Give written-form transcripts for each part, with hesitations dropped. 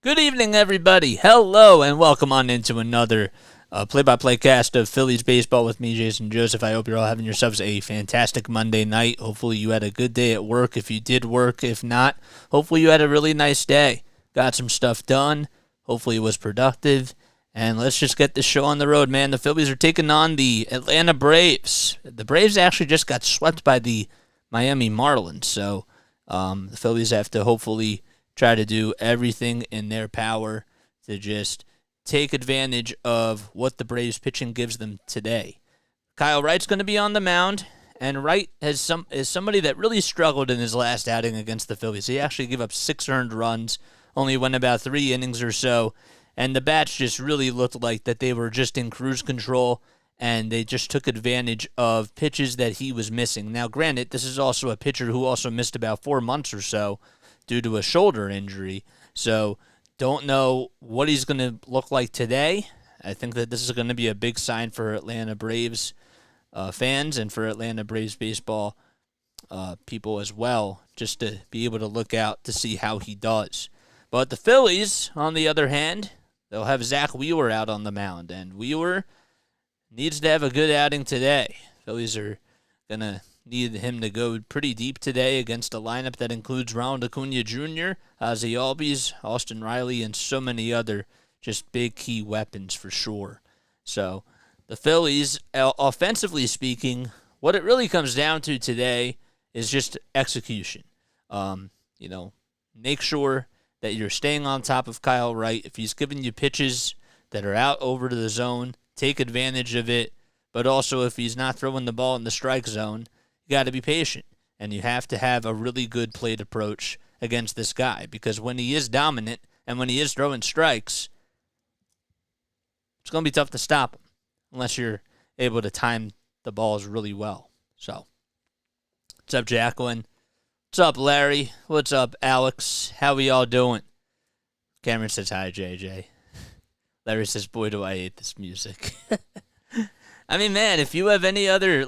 Good evening, everybody. Hello, and welcome on into another play-by-play cast of Phillies baseball with me, Jason Joseph. I hope you're all having yourselves a fantastic Monday night. Hopefully you had a good day at work if you did work. If not, hopefully you had a really nice day. Got some stuff done. Hopefully it was productive. And let's just get this show on the road, man. The Phillies are taking on the Atlanta Braves. The Braves actually just got swept by the Miami Marlins, so the Phillies have to hopefully try to do everything in their power to just take advantage of what the Braves pitching gives them today. Kyle Wright's going to be on the mound, and Wright is somebody that really struggled in his last outing against the Phillies. He actually gave up 6 earned runs, only went about 3 innings or so, and the bats just really looked like that they were just in cruise control, and they just took advantage of pitches that he was missing. Now, granted, this is also a pitcher who also missed about 4 months or so due to a shoulder injury, so don't know what he's going to look like today. I think that this is going to be a big sign for Atlanta Braves fans and for Atlanta Braves baseball people as well, just to be able to look out to see how he does. But the Phillies, on the other hand, they'll have Zack Wheeler out on the mound, and Wheeler needs to have a good outing today. Phillies are going to need him to go pretty deep today against a lineup that includes Ronald Acuna Jr., Ozzie Albies, Austin Riley, and so many other just big key weapons for sure. So the Phillies, offensively speaking, what it really comes down to today is just execution. Make sure that you're staying on top of Kyle Wright. If he's giving you pitches that are out over to the zone, take advantage of it. But also, if he's not throwing the ball in the strike zone, you got to be patient. And you have to have a really good plate approach against this guy. Because when he is dominant and when he is throwing strikes, it's going to be tough to stop him unless you're able to time the balls really well. So, what's up, Jacqueline? What's up, Larry? What's up, Alex? How we all doing? Cameron says hi, JJ. Larry says, boy, do I hate this music. I mean, man, if you have any other,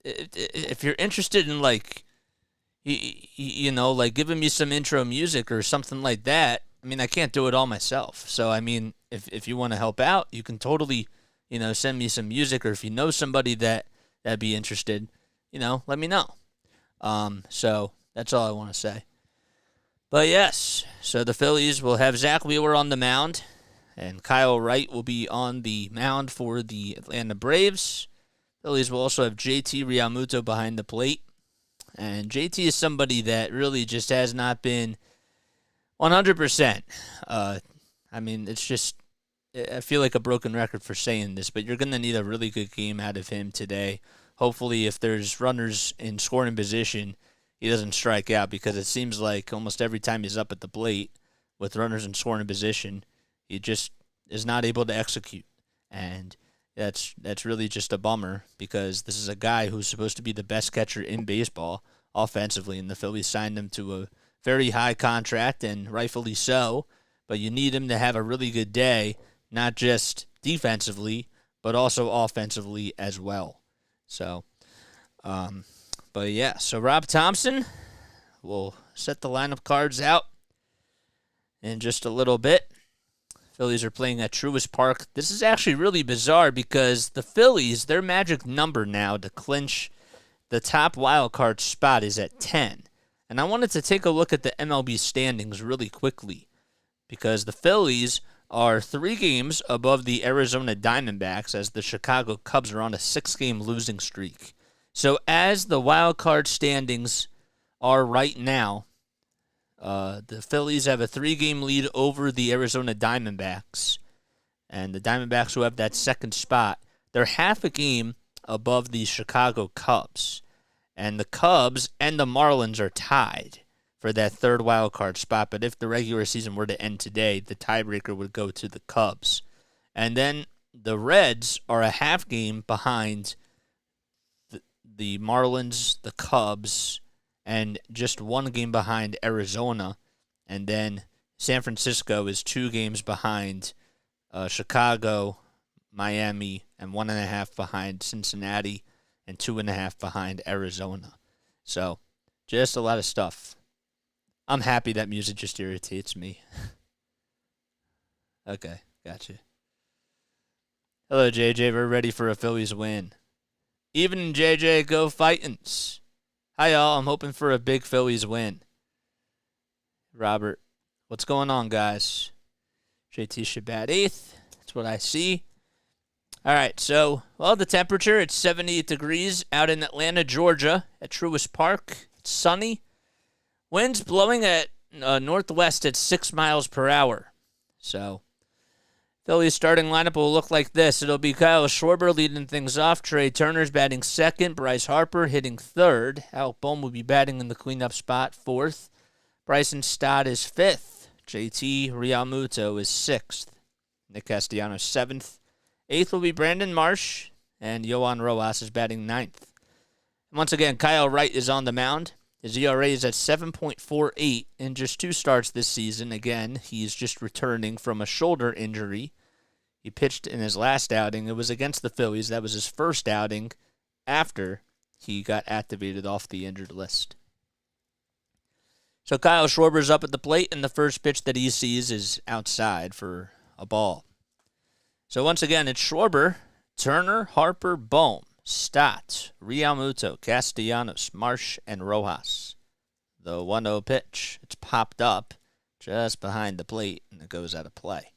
if you're interested in, giving me some intro music or something like that, I mean, I can't do it all myself. So, I mean, if you want to help out, you can totally, send me some music, or if you know somebody that'd be interested, let me know. So that's all I want to say. But yes, so the Phillies will have Zack Wheeler on the mound, and Kyle Wright will be on the mound for the Atlanta Braves. Phillies will also have JT Realmuto behind the plate. And JT is somebody that really just has not been 100%. It's just, I feel like a broken record for saying this, but you're going to need a really good game out of him today. Hopefully, if there's runners in scoring position, he doesn't strike out, because it seems like almost every time he's up at the plate with runners in scoring position, he just is not able to execute. And that's really just a bummer, because this is a guy who's supposed to be the best catcher in baseball offensively, and the Phillies signed him to a very high contract, and rightfully so, but you need him to have a really good day, not just defensively, but also offensively as well. So, so Rob Thompson will set the lineup cards out in just a little bit. Phillies are playing at Truist Park. This is actually really bizarre, because the Phillies, their magic number now to clinch the top wild card spot is at 10. And I wanted to take a look at the MLB standings really quickly, because the Phillies are 3 games above the Arizona Diamondbacks, as the Chicago Cubs are on a 6-game losing streak. So as the wild card standings are right now, the Phillies have a 3-game lead over the Arizona Diamondbacks, and the Diamondbacks, who have that second spot, they're half a game above the Chicago Cubs, and the Cubs and the Marlins are tied for that third wild card spot. But if the regular season were to end today, the tiebreaker would go to the Cubs. And then the Reds are a half game behind the Marlins, the Cubs, and just 1 game behind Arizona. And then San Francisco is 2 games behind Chicago, Miami, and 1.5 behind Cincinnati, and 2.5 behind Arizona. So, just a lot of stuff. I'm happy that music just irritates me. Okay, gotcha. Hello, JJ. We're ready for a Phillies win. Evening, JJ. Go fightins. Hi, y'all. I'm hoping for a big Phillies win. Robert, what's going on, guys? JT should bat 8th. That's what I see. All right, so, the temperature, it's 78 degrees out in Atlanta, Georgia at Truist Park. It's sunny. Winds blowing at northwest at 6 miles per hour. So, Phillies starting lineup will look like this. It'll be Kyle Schwarber leading things off. Trey Turner's batting second. Bryce Harper hitting third. Alec Bohm will be batting in the cleanup spot, fourth. Bryson Stott is fifth. JT Realmuto is sixth. Nick Castellanos seventh. Eighth will be Brandon Marsh. And Yohan Rojas is batting ninth. And once again, Kyle Wright is on the mound. His ERA is at 7.48 in just 2 starts this season. Again, he's just returning from a shoulder injury. He pitched in his last outing. It was against the Phillies. That was his first outing after he got activated off the injured list. So Kyle Schwarber's up at the plate, and the first pitch that he sees is outside for a ball. So once again, it's Schwarber, Turner, Harper, Bohm, Stott, Realmuto, Castellanos, Marsh, and Rojas. The 1-0 pitch. It's popped up just behind the plate, and it goes out of play.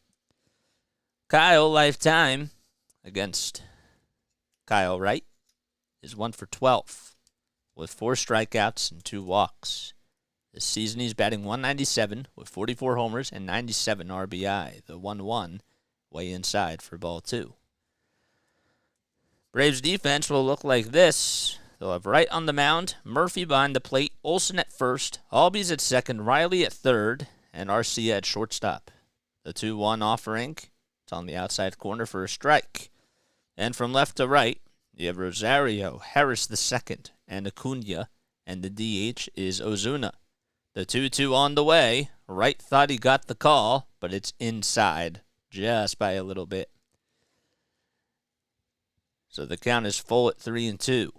Kyle, lifetime against Kyle Wright, is 1 for 12 with 4 strikeouts and 2 walks. This season he's batting .197 with 44 homers and 97 RBI. The 1-1 way inside for ball 2. Braves defense will look like this. They'll have Wright on the mound, Murphy behind the plate, Olsen at first, Albies at second, Riley at third, and Arcia at shortstop. The 2-1 offering. It's on the outside corner for a strike. And from left to right, you have Rosario, Harris the second, and Acuna, and the DH is Ozuna. The 2-2 on the way. Wright thought he got the call, but it's inside just by a little bit. So the count is full at 3-2.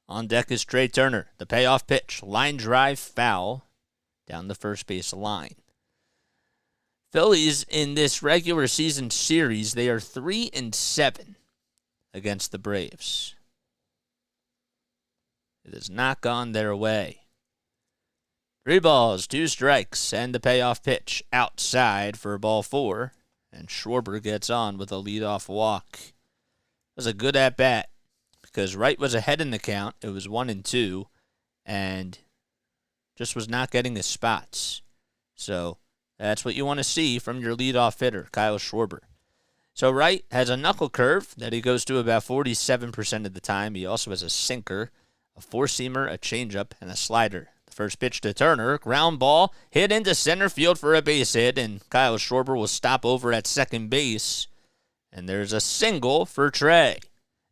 On deck is Trey Turner. The payoff pitch. Line drive foul down the first base line. Phillies in this regular season series, they are 3-7 against the Braves. It has not gone their way. 3 balls, 2 strikes, and the payoff pitch outside for ball 4. And Schwarber gets on with a leadoff walk. It was a good at-bat because Wright was ahead in the count. It was 1-2, and just was not getting his spots. So that's what you want to see from your leadoff hitter, Kyle Schwarber. So Wright has a knuckle curve that he goes to about 47% of the time. He also has a sinker, a four-seamer, a changeup, and a slider. The first pitch to Turner, ground ball, hit into center field for a base hit, and Kyle Schwarber will stop over at second base. And there's a single for Trey.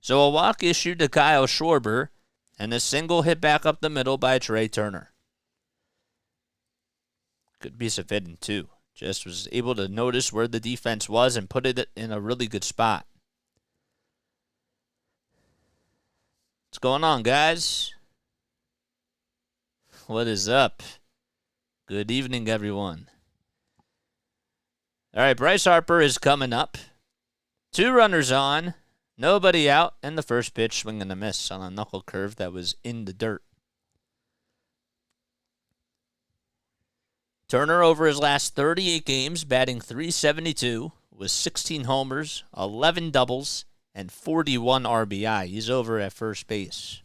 So a walk issued to Kyle Schwarber, and a single hit back up the middle by Trey Turner. Good piece of hitting, too. Just was able to notice where the defense was and put it in a really good spot. What's going on, guys? What is up? Good evening, everyone. All right, Bryce Harper is coming up. 2 runners on, nobody out, and the first pitch swing and a miss on a knuckle curve that was in the dirt. Turner over his last 38 games, batting .372 with 16 homers, 11 doubles, and 41 RBI. He's over at first base.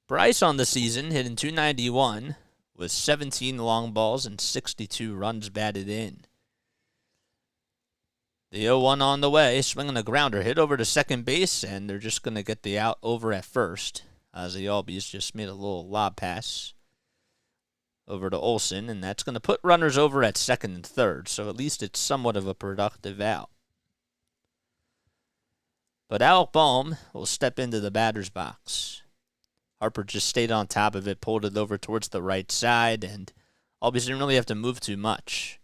Bryce on the season hitting .291 with 17 long balls and 62 runs batted in. The 0-1 on the way, swinging a grounder, hit over to second base, and they're just going to get the out over at first. As the Albies just made a little lob pass over to Olsen, and that's going to put runners over at second and third, so at least it's somewhat of a productive out. But Alec Bohm will step into the batter's box. Harper just stayed on top of it, pulled it over towards the right side, and Albies didn't really have to move too much.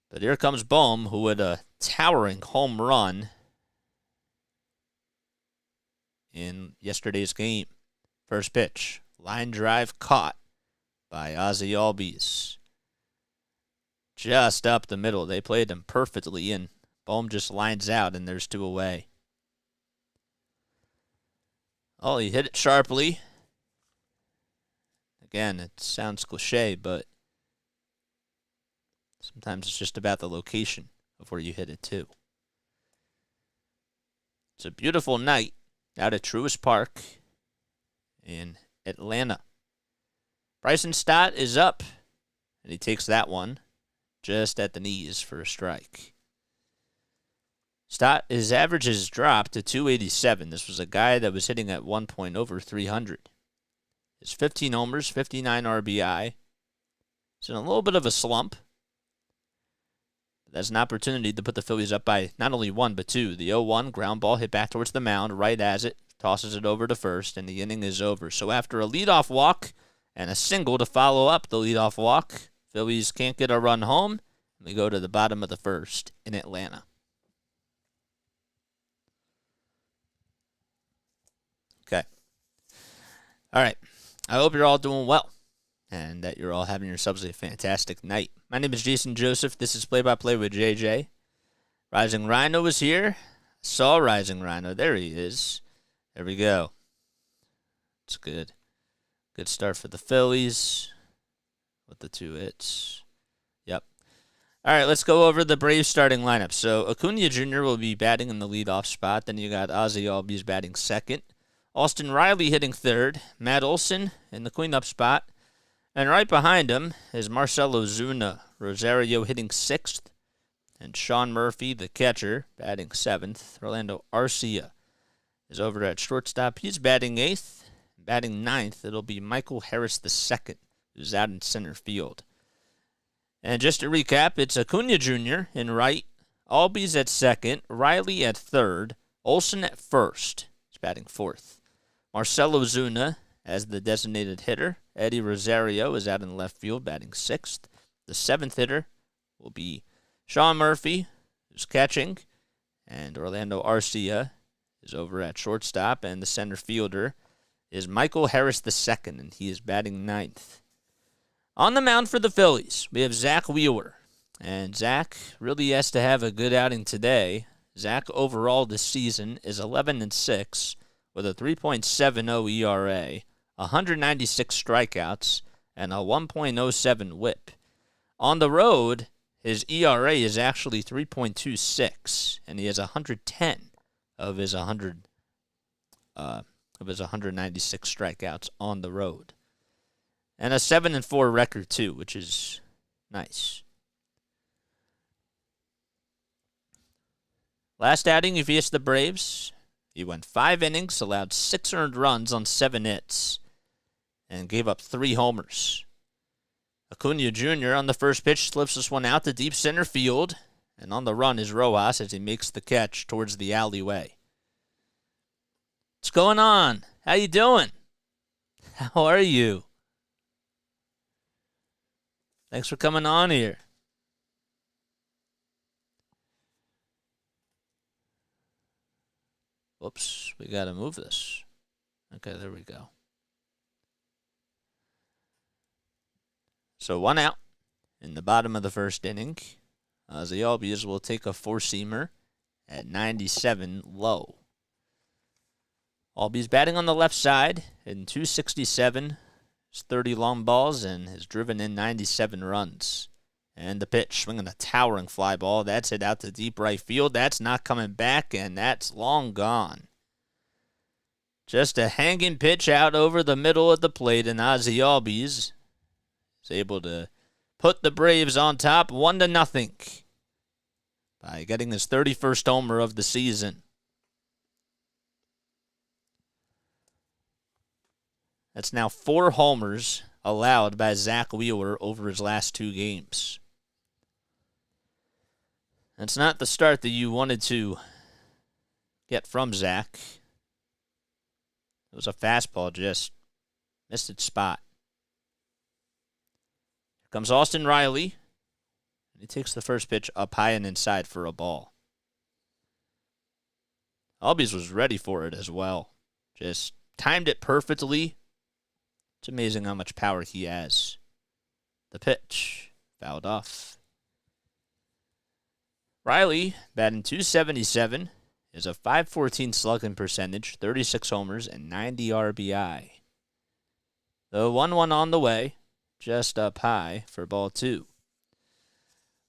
But here comes Bohm, who had a towering home run in yesterday's game. First pitch, line drive caught by Ozzy Albies. just up the middle. They played him perfectly, and Bohm just lines out, and there's 2 away. Oh, he hit it sharply. Again, it sounds cliche, but sometimes it's just about the location of where you hit it, too. It's a beautiful night out at Truist Park in Atlanta. Bryson Stott is up, and he takes that one just at the knees for a strike. Stott, his average has dropped to 287. This was a guy that was hitting at one point over 300. His 15 homers, 59 RBI. He's in a little bit of a slump. That's an opportunity to put the Phillies up by not only 1, but 2. The 0-1 ground ball hit back towards the mound right as it tosses it over to first, and the inning is over. So after a leadoff walk and a single to follow up the leadoff walk, Phillies can't get a run home, and we go to the bottom of the first in Atlanta. Okay. All right. I hope you're all doing well and that you're all having yourselves a fantastic night. My name is Jason Joseph. This is Play-by-Play with JJ. Rising Rhino is here. Saw Rising Rhino. There he is. There we go. It's good. Good start for the Phillies with the 2 hits. Yep. All right, let's go over the Braves starting lineup. So Acuna Jr. will be batting in the leadoff spot. Then you got Ozzie Albies batting second. Austin Riley hitting third. Matt Olson in the cleanup spot. And right behind him is Marcell Ozuna. Rosario hitting sixth. And Sean Murphy, the catcher, batting seventh. Orlando Arcia is over at shortstop. He's batting eighth. Batting ninth, it'll be Michael Harris II, who's out in center field. And just to recap, it's Acuna Jr. in right, Albies at second, Riley at third, Olson at first. He's batting fourth. Marcell Ozuna as the designated hitter. Eddie Rosario is out in left field, batting sixth. The seventh hitter will be Sean Murphy, who's catching. And Orlando Arcia is over at shortstop. And the center fielder is Michael Harris II, and he is batting ninth. On the mound for the Phillies, we have Zack Wheeler. And Zack really has to have a good outing today. Zack overall this season is 11-6 with a 3.70 ERA, 196 strikeouts, and a 1.07 whip. On the road, his ERA is actually 3.26, and he has 110 of his 196 strikeouts on the road. And a 7-4 record, too, which is nice. Last outing, he faced the Braves. He went 5 innings, allowed 6 earned runs on 7 hits, and gave up 3 homers. Acuna Jr. on the first pitch slips this one out to deep center field, and on the run is Rojas as he makes the catch towards the alleyway. What's going on? How you doing? How are you? Thanks for coming on here. Whoops, we got to move this. Okay, there we go. So 1 out in the bottom of the first inning. Ozzie Albies will take a 4-seamer at 97 low. Albies batting on the left side in 267. His 30 long balls and has driven in 97 runs. And the pitch, swinging a towering fly ball. That's hit out to deep right field. That's not coming back, and that's long gone. Just a hanging pitch out over the middle of the plate, and Ozzie Albies is able to put the Braves on top 1-0 by getting his 31st homer of the season. That's now 4 homers allowed by Zack Wheeler over his last 2 games. That's not the start that you wanted to get from Zack. It was a fastball, just missed its spot. Here comes Austin Riley. He takes the first pitch up high and inside for a ball. Albies was ready for it as well. Just timed it perfectly. It's amazing how much power he has. The pitch, fouled off. Riley, batting .277, is a .514 slugging percentage, 36 homers, and 90 RBI. The 1-1 on the way, just up high for ball 2.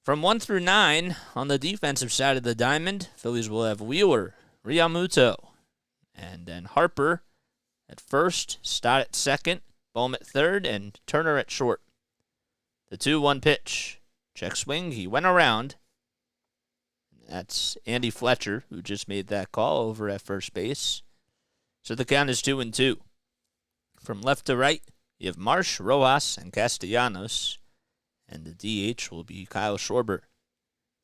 From 1 through 9, on the defensive side of the diamond, Phillies will have Wheeler, Realmuto, and then Harper at first, Stott at second, Bohm at third, and Turner at short. The 2-1 pitch. Check swing, he went around. That's Andy Fletcher, who just made that call over at first base. So the count is 2-2. From left to right, you have Marsh, Rojas, and Castellanos. And the DH will be Kyle Schwarber.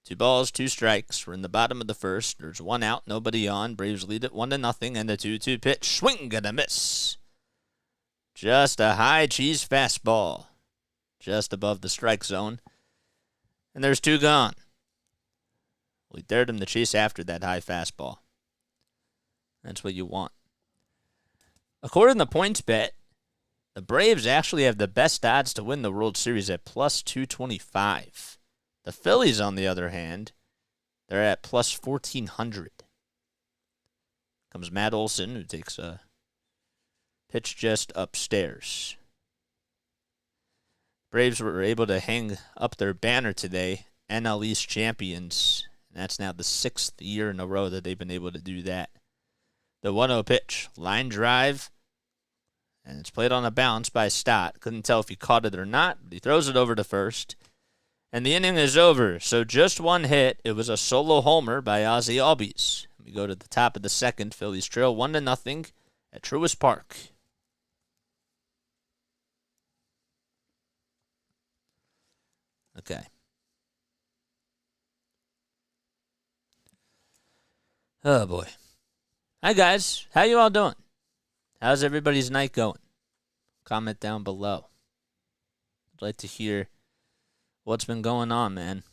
2 balls, 2 strikes. We're in the bottom of the first. There's 1 out, nobody on. Braves lead it 1-0, and the 2-2 pitch. Swing and a miss. Just a high cheese fastball. Just above the strike zone. And there's 2 gone. We dared him to chase after that high fastball. That's what you want. According to PointsBet, the Braves actually have the best odds to win the World Series at plus 225. The Phillies, on the other hand, they're at plus 1,400. Comes Matt Olson, who takes a pitch just upstairs. Braves were able to hang up their banner today, NL East champions. And that's now the 6th year in a row that they've been able to do that. The 1-0 pitch, line drive. And it's played on a bounce by Stott. Couldn't tell if he caught it or not, but he throws it over to first. And the inning is over. So just 1 hit. It was a solo homer by Ozzie Albies. We go to the top of the second. Phillies trail 1-0 at Truist Park. Okay. Oh, boy. Hi, guys. How you all doing? How's everybody's night going? Comment down below. I'd like to hear what's been going on, man.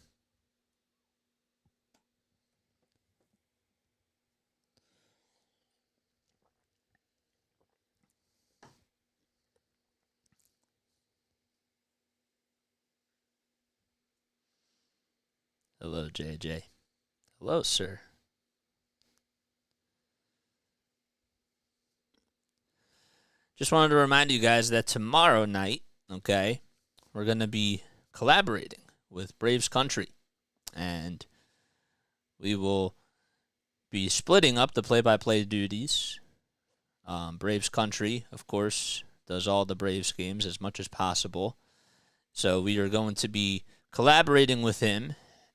Hello, JJ. Hello, sir. Just wanted to remind you guys that tomorrow night, okay, we're going to be collaborating with Braves Country. And we will be splitting up the play-by-play duties. Braves Country, of course, does all the Braves games as much as possible. So we are going to be collaborating with him,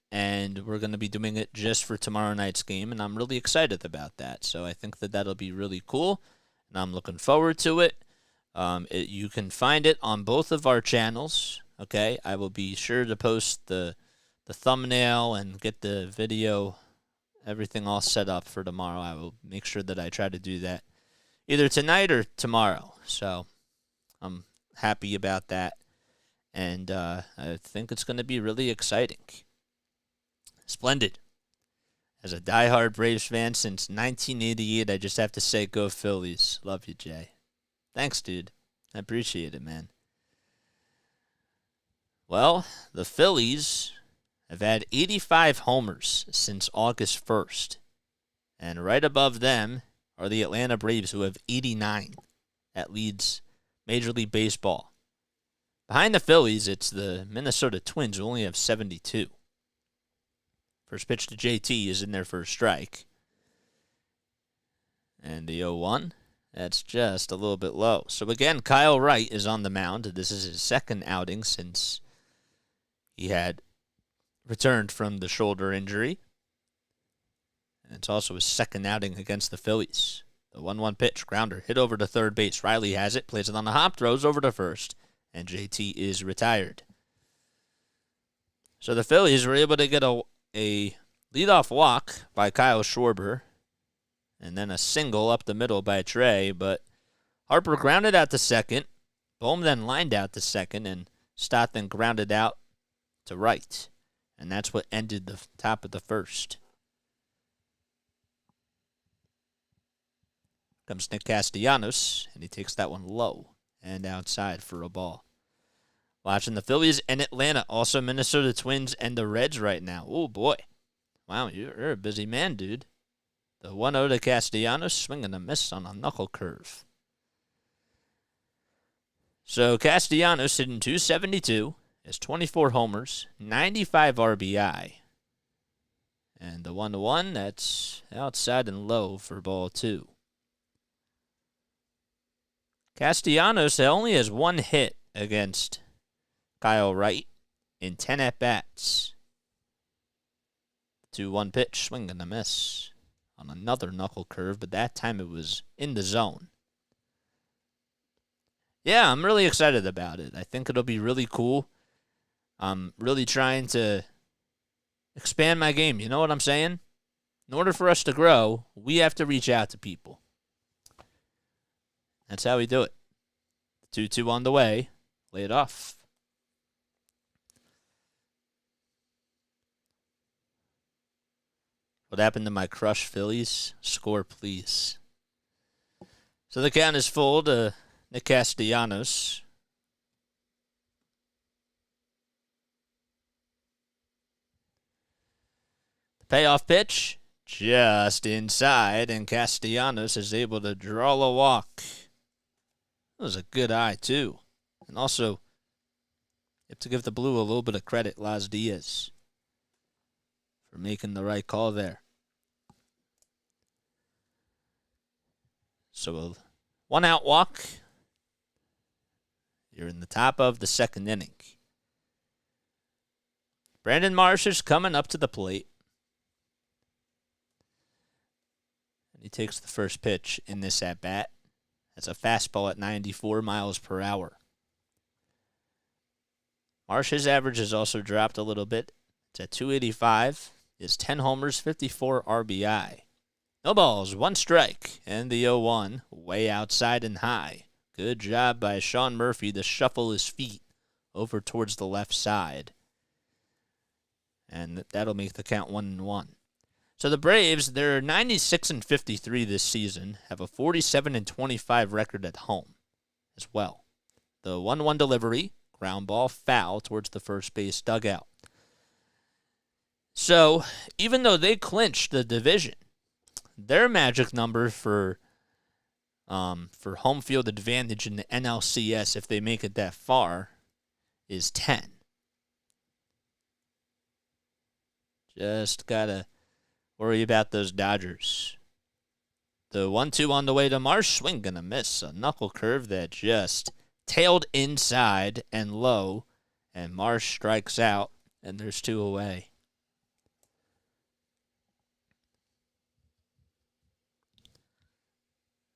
and we're going to be doing it just for tomorrow night's game, and I'm really excited about that. So I think that that'll be really cool. And I'm looking forward to it. You can find it on both of our channels, okay? I will be sure to post the thumbnail and get the video, everything all set up for tomorrow. I will make sure that I try to do that either tonight or tomorrow. So I'm happy about that, and I think it's going to be really exciting. Splendid. As a diehard Braves fan since 1988, I just have to say, go Phillies. Love you, Jay. Thanks, dude. I appreciate it, man. Well, the Phillies have had 85 homers since August 1st. And right above them are the Atlanta Braves, who have 89. That leads Major League Baseball. Behind the Phillies, it's the Minnesota Twins, who only have 72. First pitch to JT is in there for a strike. And the 0-1, that's just a little bit low. So again, Kyle Wright is on the mound. This is his second outing since he had returned from the shoulder injury. And it's also his second outing against the Phillies. The 1-1 pitch, grounder, hit over to third base. Riley has it, plays it on the hop, throws over to first, and JT is retired. So the Phillies were able to get a leadoff walk by Kyle Schwarber, and then a single up the middle by Trey, but Harper grounded out to second. Bohm then lined out to second, and Stott then grounded out to right. And that's what ended the top of the first. Comes Nick Castellanos, and he takes that one low and outside for a ball. Watching the Phillies and Atlanta, also Minnesota Twins and the Reds right now. Oh, boy. Wow, you're a busy man, dude. The 1-0 to Castellanos, swing and a miss on a knuckle curve. So Castellanos hitting .272, has 24 homers, 95 RBI. And the 1-1, that's outside and low for ball 2. Castellanos only has one hit against Kyle Wright in 10 at-bats. 2-1 pitch, swing and a miss on another knuckle curve, but that time it was in the zone. Yeah, I'm really excited about it. I think it'll be really cool. I'm really trying to expand my game. You know what I'm saying? In order for us to grow, we have to reach out to people. That's how we do it. 2-2 on the way. Lay it off. What happened to my crush Phillies? Score, please. So the count is full to Nick Castellanos. The payoff pitch, just inside, and Castellanos is able to draw a walk. That was a good eye, too. And also, you have to give the Blue a little bit of credit, Las Diaz, for making the right call there. So a one-out walk. You're in the top of the second inning. Brandon Marsh is coming up to the plate. And he takes the first pitch in this at-bat. That's a fastball at 94 miles per hour. Marsh's average has also dropped a little bit. It's at 285. Is 10 homers, 54 RBI. No balls, one strike, and the 0-1 way outside and high. Good job by Sean Murphy to shuffle his feet over towards the left side. And that'll make the count 1-1. So the Braves, they're 96-53 this season, have a 47-25 record at home as well. The 1-1 delivery, ground ball foul towards the first base dugout. So even though they clinched the division, their magic number for home field advantage in the NLCS, if they make it that far, is 10. Just gotta worry about those Dodgers. The 1-2 on the way to Marsh, swing and a miss. A knuckle curve that just tailed inside and low, and Marsh strikes out, and there's 2 away.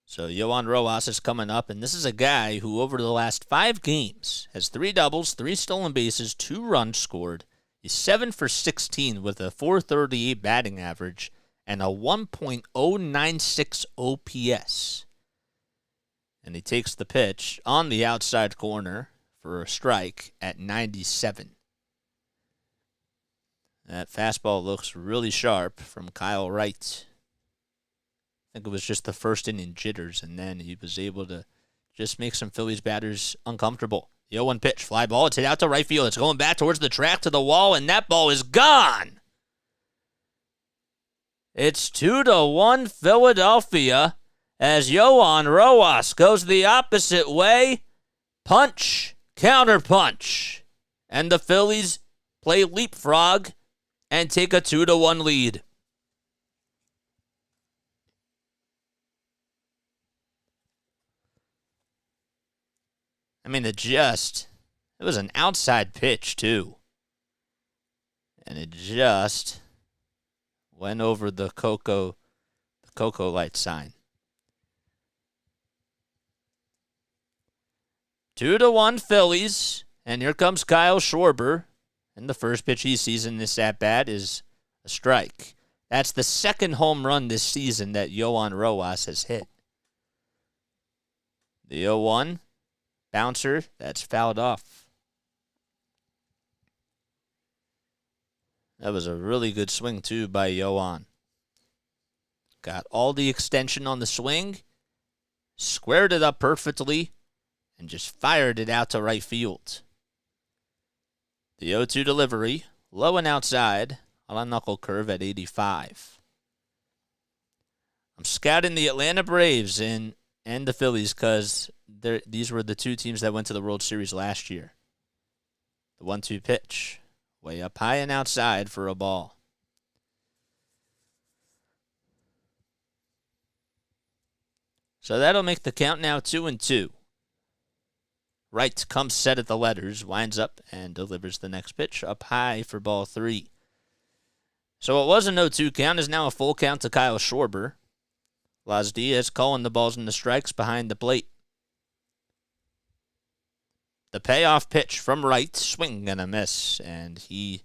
So Yohan Rojas is coming up, and this is a guy who over the last 5 games has 3 doubles, 3 stolen bases, 2 runs scored. He's 7 for 16 with a .438 batting average and a 1.096 OPS. And he takes the pitch on the outside corner for a strike at 97. That fastball looks really sharp from Kyle Wright. I think it was just the first inning jitters, and then he was able to just make some Phillies batters uncomfortable. The 0-1 pitch, fly ball, it's hit out to right field. It's going back towards the track to the wall, and that ball is gone. It's 2-1 Philadelphia as Yohan Rojas goes the opposite way. Punch, counter punch. And the Phillies play leapfrog and take a 2-1 lead. I mean, it was an outside pitch, too. And it just went over the Cocoa light sign. 2-1 Phillies, and here comes Kyle Schwarber. And the first pitch he sees in this at-bat is a strike. That's the second home run this season that Yohan Rojas has hit. The 0-1. Bouncer, that's fouled off. That was a really good swing, too, by Yohan. Got all the extension on the swing, squared it up perfectly, and just fired it out to right field. The 0-2 delivery, low and outside, on a knuckle curve at 85. I'm scouting the Atlanta Braves and the Phillies because these were the two teams that went to the World Series last year. The 1-2 pitch, way up high and outside for a ball. So that'll make the count now 2-2. Wright comes set at the letters, winds up and delivers the next pitch up high for ball 3. So it was a 0-2 count, is now a full count to Kyle Schwarber. Las Diaz calling the balls and the strikes behind the plate. The payoff pitch from Wright, swing and a miss, and he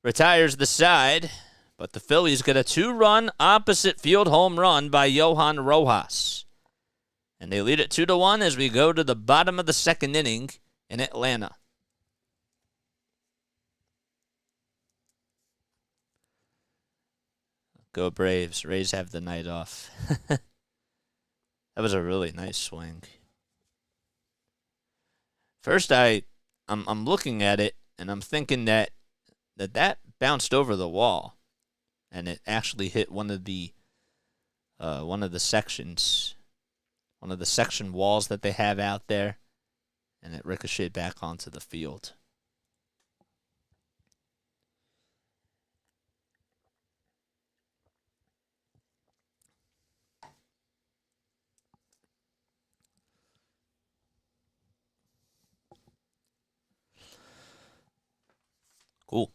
retires the side. But the Phillies get a 2-run opposite field home run by Johan Rojas. And they lead it 2-1 as we go to the bottom of the second inning in Atlanta. Go Braves. Rays have the night off. That was a really nice swing. First, I'm looking at it, and I'm thinking that bounced over the wall, and it actually hit one of the sections. One of the section walls that they have out there, and it ricocheted back onto the field. Cool.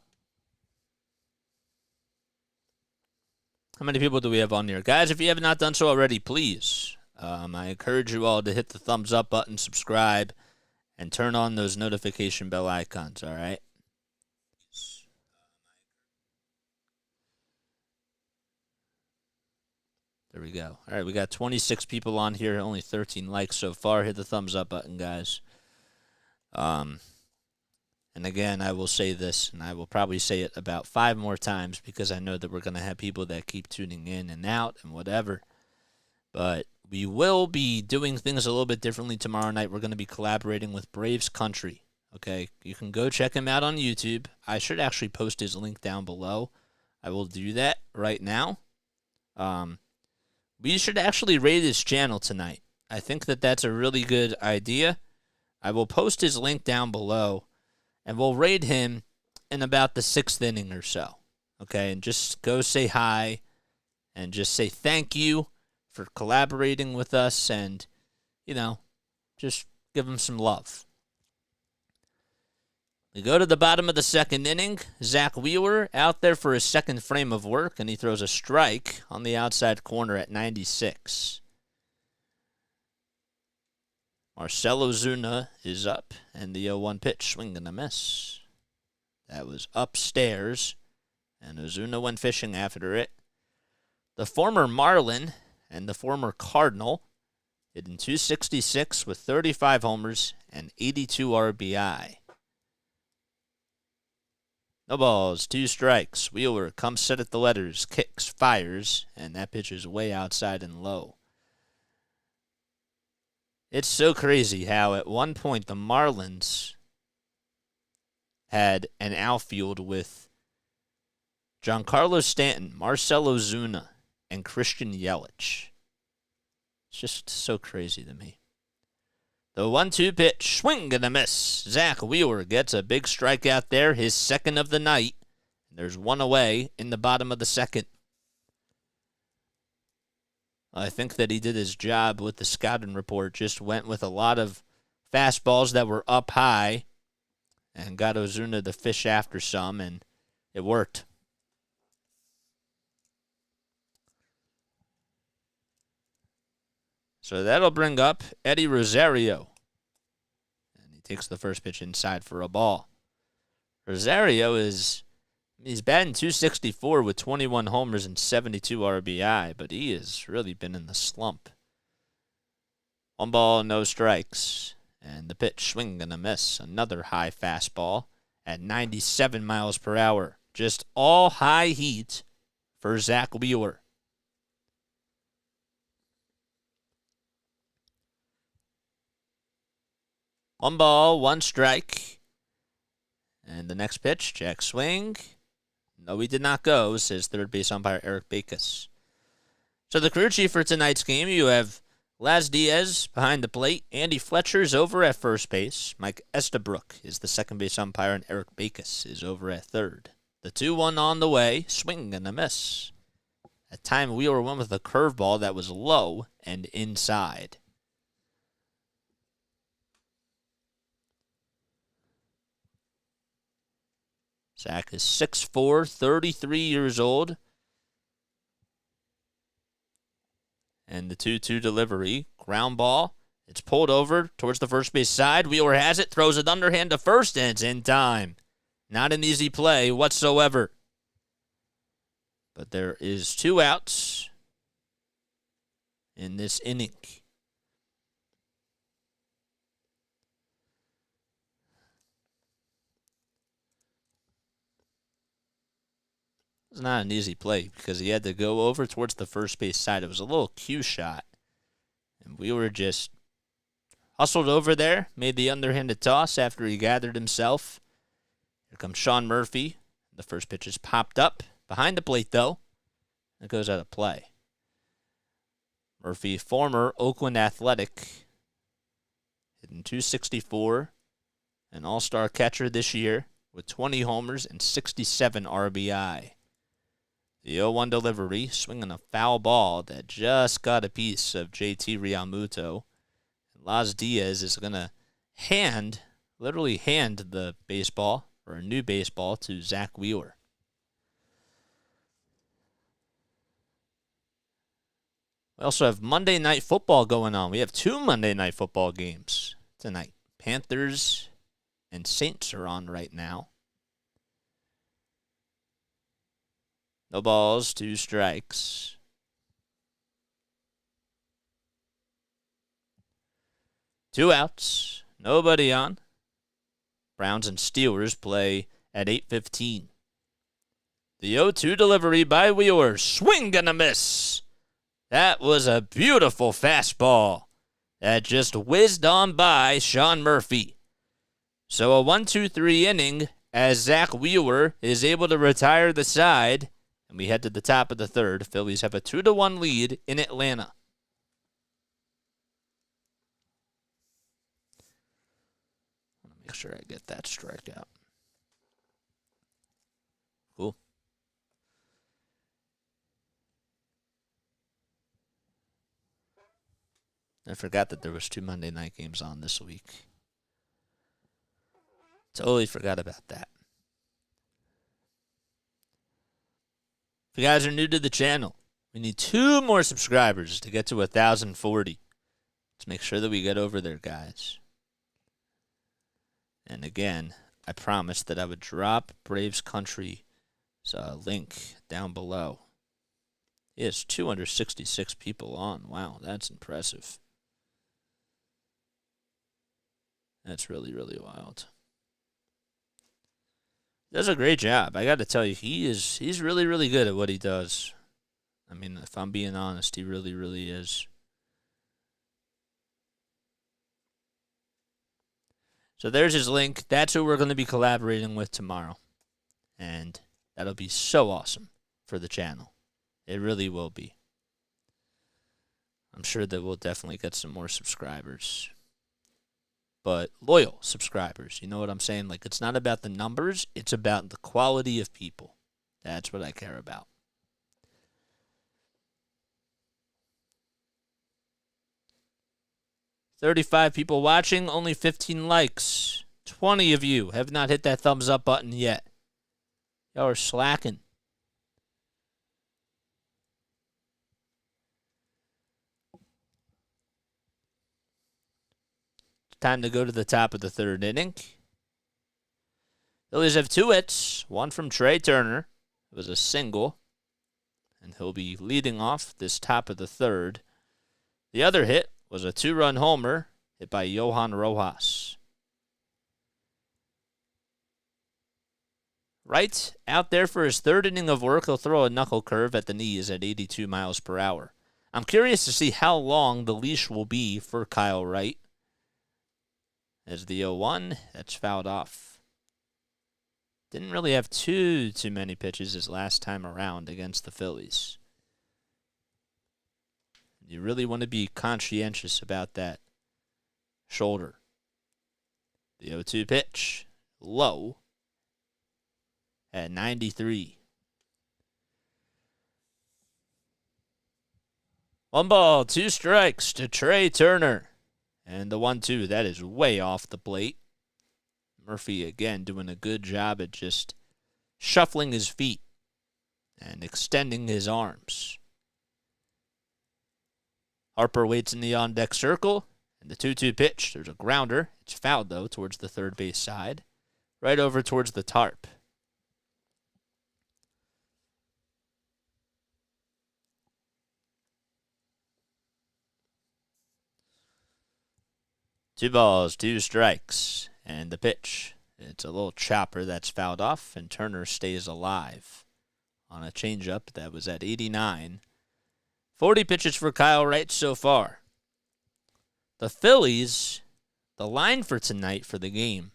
How many people do we have on here? Guys, if you have not done so already, please. I encourage you all to hit the thumbs up button, subscribe, and turn on those notification bell icons, all right? There we go. All right, we got 26 people on here, only 13 likes so far. Hit the thumbs up button, guys. And again, I will say this, and I will probably say it about 5 more times because I know that we're going to have people that keep tuning in and out and whatever. But we will be doing things a little bit differently tomorrow night. We're going to be collaborating with Braves Country. Okay, you can go check him out on YouTube. I should actually post his link down below. I will do that right now. We should actually raid his channel tonight. I think that that's a really good idea. I will post his link down below, and we'll raid him in about the 6th inning or so. Okay, and just go say hi and just say thank you for collaborating with us, and, just give him some love. We go to the bottom of the second inning. Zack Wheeler out there for his second frame of work, and he throws a strike on the outside corner at 96. Marcell Ozuna is up, and the 0-1 pitch, swing and a miss. That was upstairs, and Ozuna went fishing after it. The former Marlin and the former Cardinal hitting .266 with 35 homers and 82 RBI. No balls, 2 strikes. Wheeler comes set at the letters, kicks, fires, and that pitch is way outside and low. It's so crazy how at one point the Marlins had an outfield with Giancarlo Stanton, Marcell Ozuna, and Christian Yelich. It's just so crazy to me. The 1-2 pitch, swing and a miss. Zack Wheeler gets a big strikeout there, his second of the night. There's one away in the bottom of the second. I think that he did his job with the scouting report, just went with a lot of fastballs that were up high and got Ozuna to fish after some, and it worked. So that'll bring up Eddie Rosario. And he takes the first pitch inside for a ball. Rosario he's batting .264 with 21 homers and 72 RBI, but he has really been in the slump. 1 ball, no strikes. And the pitch, swing and a miss. Another high fastball at 97 miles per hour. Just all high heat for Zack Wheeler. One ball, 1 strike. And the next pitch, check swing. No, he did not go, says third base umpire Eric Backus. So the crew chief for tonight's game, you have Laz Diaz behind the plate. Andy Fletcher's over at first base. Mike Estabrook is the second base umpire, and Eric Backus is over at third. The 2-1 on the way, swing and a miss. At time, Wheeler went with a curveball that was low and inside. Zack is 6'4", 33 years old. And the 2-2 delivery, ground ball. It's pulled over towards the first base side. Wheeler has it, throws it underhand to first, and it's in time. Not an easy play whatsoever. But there is 2 outs in this inning. It was not an easy play because he had to go over towards the first base side. It was a little cue shot. And Wheeler just hustled over there, made the underhanded toss after he gathered himself. Here comes Sean Murphy. The first pitch is popped up. Behind the plate, though. It goes out of play. Murphy, former Oakland Athletic, hitting .264, an all-star catcher this year with 20 homers and 67 RBI. The 0-1 delivery, swinging a foul ball that just got a piece of JT Realmuto. Laz Diaz is going to literally hand the baseball, or a new baseball, to Zack Wheeler. We also have Monday Night Football going on. We have 2 Monday Night Football games tonight. Panthers and Saints are on right now. No balls, 2 strikes. Two outs, nobody on. Browns and Steelers play at 8:15. The 0-2 delivery by Wheeler, swing and a miss. That was a beautiful fastball that just whizzed on by Sean Murphy. So a 1-2-3 inning as Zack Wheeler is able to retire the side. And we head to the top of the third. Phillies have a 2-1 lead in Atlanta. I want to make sure I get that strikeout. Cool. I forgot that there was 2 Monday night games on this week. Totally forgot about that. If you guys are new to the channel, we need 2 more subscribers to get to 1,040. Let's make sure that we get over there, guys. And again, I promised that I would drop Braves Country's link down below. He has 266 people on. Wow, that's impressive. That's really, really wild. Does a great job. I got to tell you, he's really, really good at what he does. I mean, if I'm being honest, he really, really is. So there's his link. That's who we're going to be collaborating with tomorrow. And that'll be so awesome for the channel. It really will be. I'm sure that we'll definitely get some more subscribers. But loyal subscribers, you know what I'm saying? Like, it's not about the numbers, it's about the quality of people. That's what I care about. $35 people watching, only 15 likes. 20 of you have not hit that thumbs up button yet. Y'all are slacking. Time to go to the top of the third inning. Phillies have 2 hits, one from Trey Turner. It was a single, and he'll be leading off this top of the third. The other hit was a 2-run homer hit by Johan Rojas. Wright out there for his 3rd inning of work. He'll throw a knuckle curve at the knees at 82 miles per hour. I'm curious to see how long the leash will be for Kyle Wright. As the 0-1, that's fouled off. didn't really have too many pitches his last time around against the Phillies. You really want to be conscientious about that shoulder. The 0-2 pitch, low at 93. 1 ball, 2 strikes to Trey Turner. And the 1-2, that is way off the plate. Murphy, again, doing a good job at just shuffling his feet and extending his arms. Harper waits in the on-deck circle, and the 2-2 pitch, there's a grounder. It's fouled, though, towards the third base side, right over towards the tarp. Two balls, 2 strikes, and the pitch. It's a little chopper that's fouled off, and Turner stays alive on a changeup that was at 89. 40 pitches for Kyle Wright so far. The Phillies, the line for tonight for the game,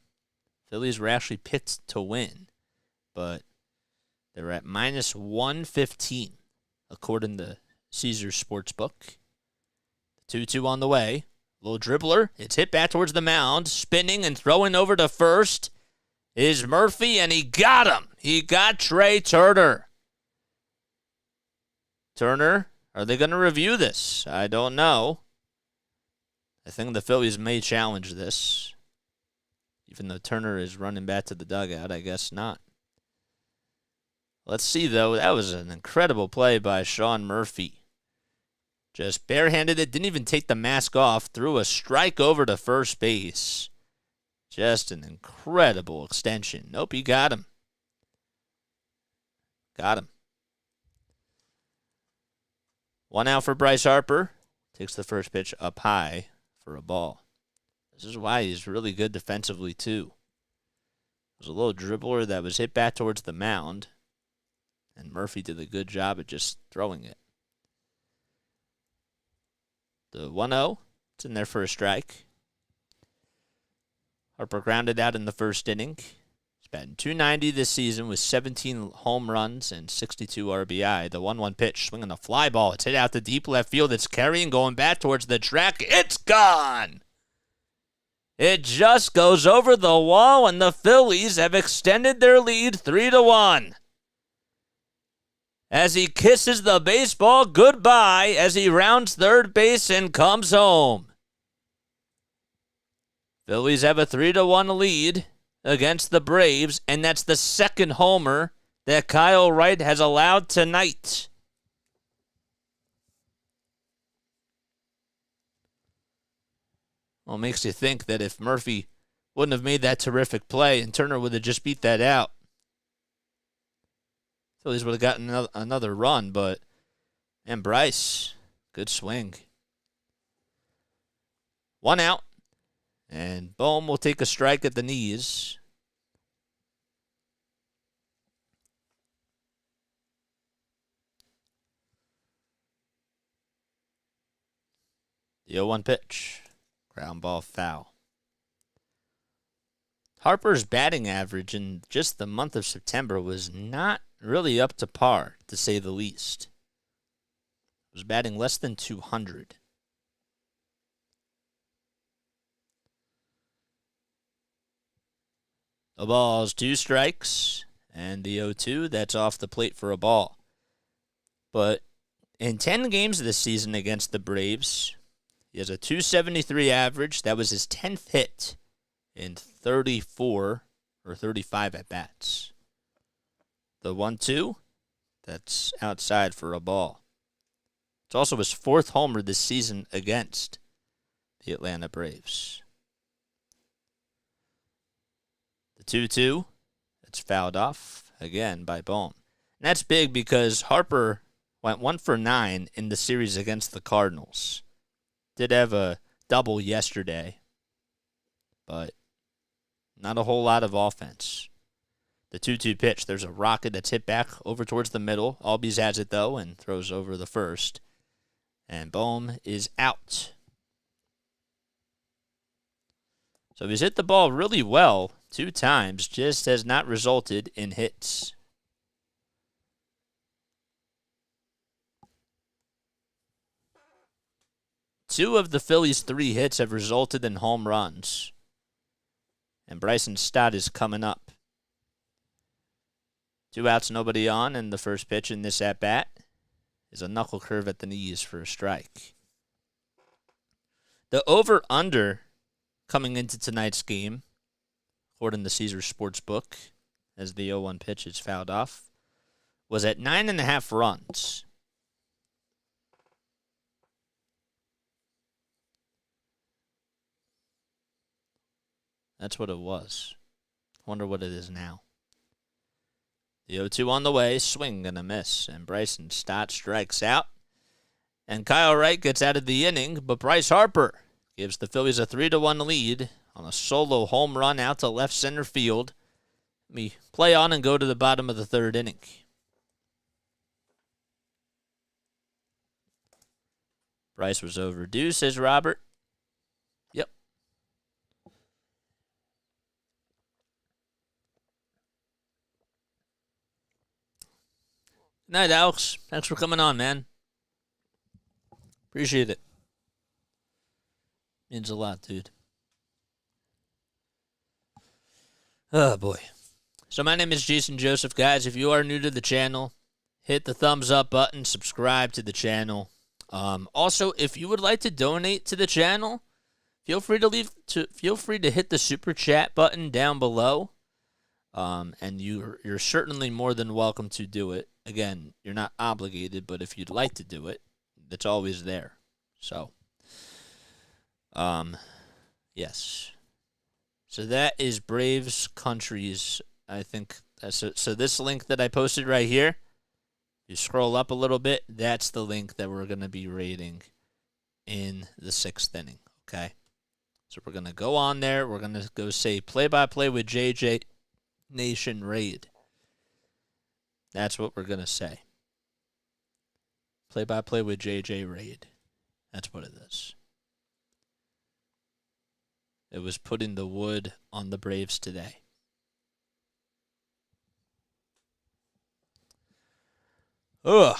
Phillies were actually picked to win, but they're at -115, according to Caesars Sportsbook. 2-2 on the way. Little dribbler. It's hit back towards the mound. Spinning and throwing over to first is Murphy, and he got him. He got Trey Turner. Turner, are they going to review this? I don't know. I think the Phillies may challenge this. Even though Turner is running back to the dugout, I guess not. Let's see, though. That was an incredible play by Sean Murphy. Just barehanded it, didn't even take the mask off, threw a strike over to first base. Just an incredible extension. Nope, he got him. Got him. 1 out for Bryce Harper. Takes the first pitch up high for a ball. This is why he's really good defensively, too. There's a little dribbler that was hit back towards the mound, and Murphy did a good job at just throwing it. The 1-0, it's in there for a strike. Harper grounded out in the first inning. He's batting .290 this season with 17 home runs and 62 RBI. The 1-1 pitch, swinging a fly ball. It's hit out to deep left field. It's carrying, going back towards the track. It's gone! It just goes over the wall, and the Phillies have extended their lead 3-1. As he kisses the baseball goodbye as he rounds third base and comes home. Phillies have a 3-1 lead against the Braves, and that's the second homer that Kyle Wright has allowed tonight. Well, it makes you think that if Murphy wouldn't have made that terrific play and Turner would have just beat that out, Phillies would have gotten another run, but, and Bryce, good swing. 1 out, and Bohm will take a strike at the knees. The 0-1 pitch, ground ball foul. Harper's batting average in just the month of September was not really up to par, to say the least. He was batting less than 200. No balls, 2 strikes, and the 0-2, that's off the plate for a ball. But in 10 games this season against the Braves, he has a .273 average. That was his 10th hit in 34 or 35 at-bats. The 1-2, that's outside for a ball. It's also his 4th homer this season against the Atlanta Braves. The 2-2, it's fouled off again by Bohm. And that's big because Harper went 1 for 9 in the series against the Cardinals. Did have a double yesterday, but not a whole lot of offense. The 2-2 pitch, there's a rocket that's hit back over towards the middle. Albies has it, though, and throws over the first. And Bohm is out. So he's hit the ball really well 2 times, just has not resulted in hits. Two of the Phillies' 3 hits have resulted in home runs. And Bryson Stott is coming up. 2 outs, nobody on, and the first pitch in this at-bat is a knuckle curve at the knees for a strike. The over-under coming into tonight's game, according to Caesars Sportsbook, as the 0-1 pitch is fouled off, was at 9.5 runs. That's what it was. Wonder what it is now. The 0-2 on the way, swing and a miss, and Bryson Stott strikes out. And Kyle Wright gets out of the inning, but Bryce Harper gives the Phillies a 3-1 lead on a solo home run out to left center field. We play on and go to the bottom of the 3rd inning. Bryce was overdue, says Robert. Yep. Good night, Alex. Thanks for coming on, man. Appreciate it. Means a lot, dude. Oh, boy. So my name is Jason Joseph, guys. If you are new to the channel, hit the thumbs up button, subscribe to the channel. Also, if you would like to donate to the channel, feel free to hit the super chat button down below. And you're certainly more than welcome to do it. Again, you're not obligated, but if you'd like to do it, it's always there. So, yes. So that is Braves Countries, I think. So this link that I posted right here, you scroll up a little bit, that's the link that we're going to be rating in the 6th inning, okay? So we're going to go on there. We're going to go say play-by-play with JJ Nation Raid. That's what we're going to say. Play-by-play with JJ Raid. That's what it is. It was putting the wood on the Braves today. Ugh.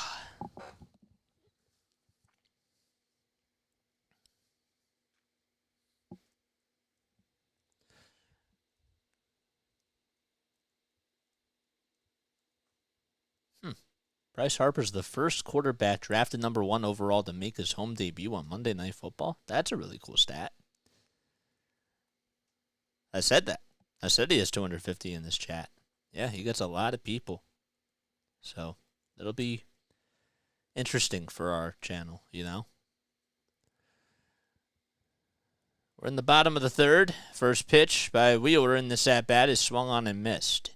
Bryce Harper's the first quarterback drafted number 1 overall to make his home debut on Monday Night Football. That's a really cool stat. I said that. I said he has 250 in this chat. Yeah, he gets a lot of people. So, it'll be interesting for our channel, you know. We're in the bottom of the 3rd. First pitch by Wheeler in this at-bat is swung on and missed.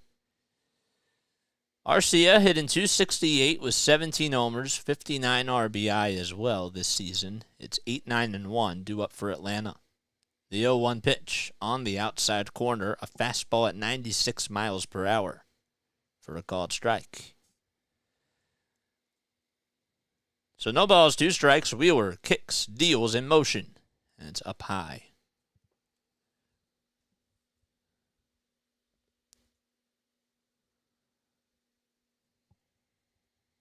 Arcia hitting .268 with 17 homers, 59 RBI as well this season. It's 8-9-1 due up for Atlanta. The 0-1 pitch on the outside corner, a fastball at 96 miles per hour for a called strike. So no balls, 2 strikes. Wheeler kicks, deals in motion, and it's up high.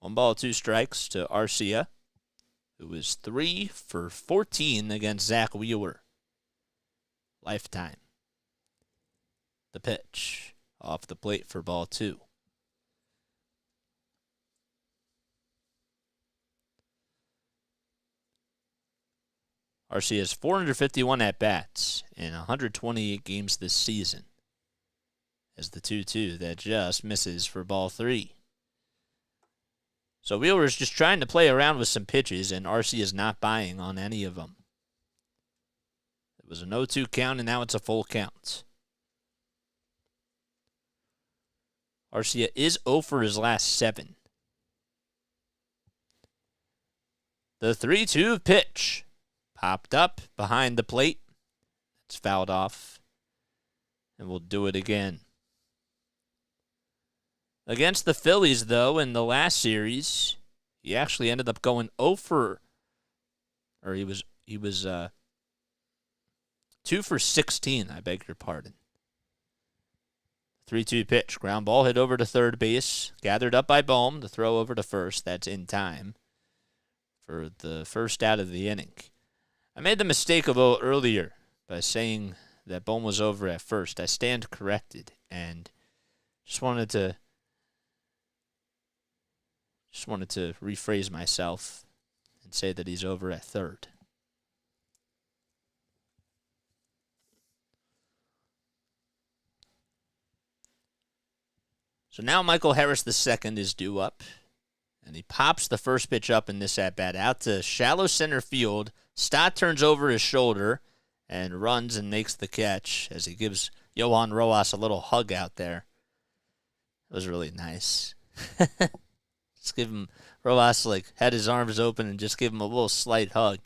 One ball, 2 strikes to Arcia, who is 3 for 14 against Zack Wheeler. Lifetime. The pitch off the plate for ball 2. Arcia has 451 at-bats in 128 games this season. As the 2-2 that just misses for ball 3. So Wheeler's just trying to play around with some pitches, and Arcia is not buying on any of them. It was a 0-2 count, and now it's a full count. Arcia is 0 for his last 7. The 3-2 pitch popped up behind the plate. It's fouled off, and we'll do it again. Against the Phillies, though, in the last series, he actually ended up going 0 for, or he was 2 for 16, I beg your pardon. 3-2 pitch. Ground ball hit over to third base. Gathered up by Bohm. The throw over to first. That's in time for the first out of the inning. I made the mistake a little earlier by saying that Bohm was over at first. I stand corrected, and just wanted to rephrase myself and say that he's over at third. So now Michael Harris II is due up, and he pops the first pitch up in this at-bat out to shallow center field. Stott turns over his shoulder and runs and makes the catch as he gives Johan Rojas a little hug out there. It was really nice. Just give him, Rojas had his arms open and just give him a little slight hug.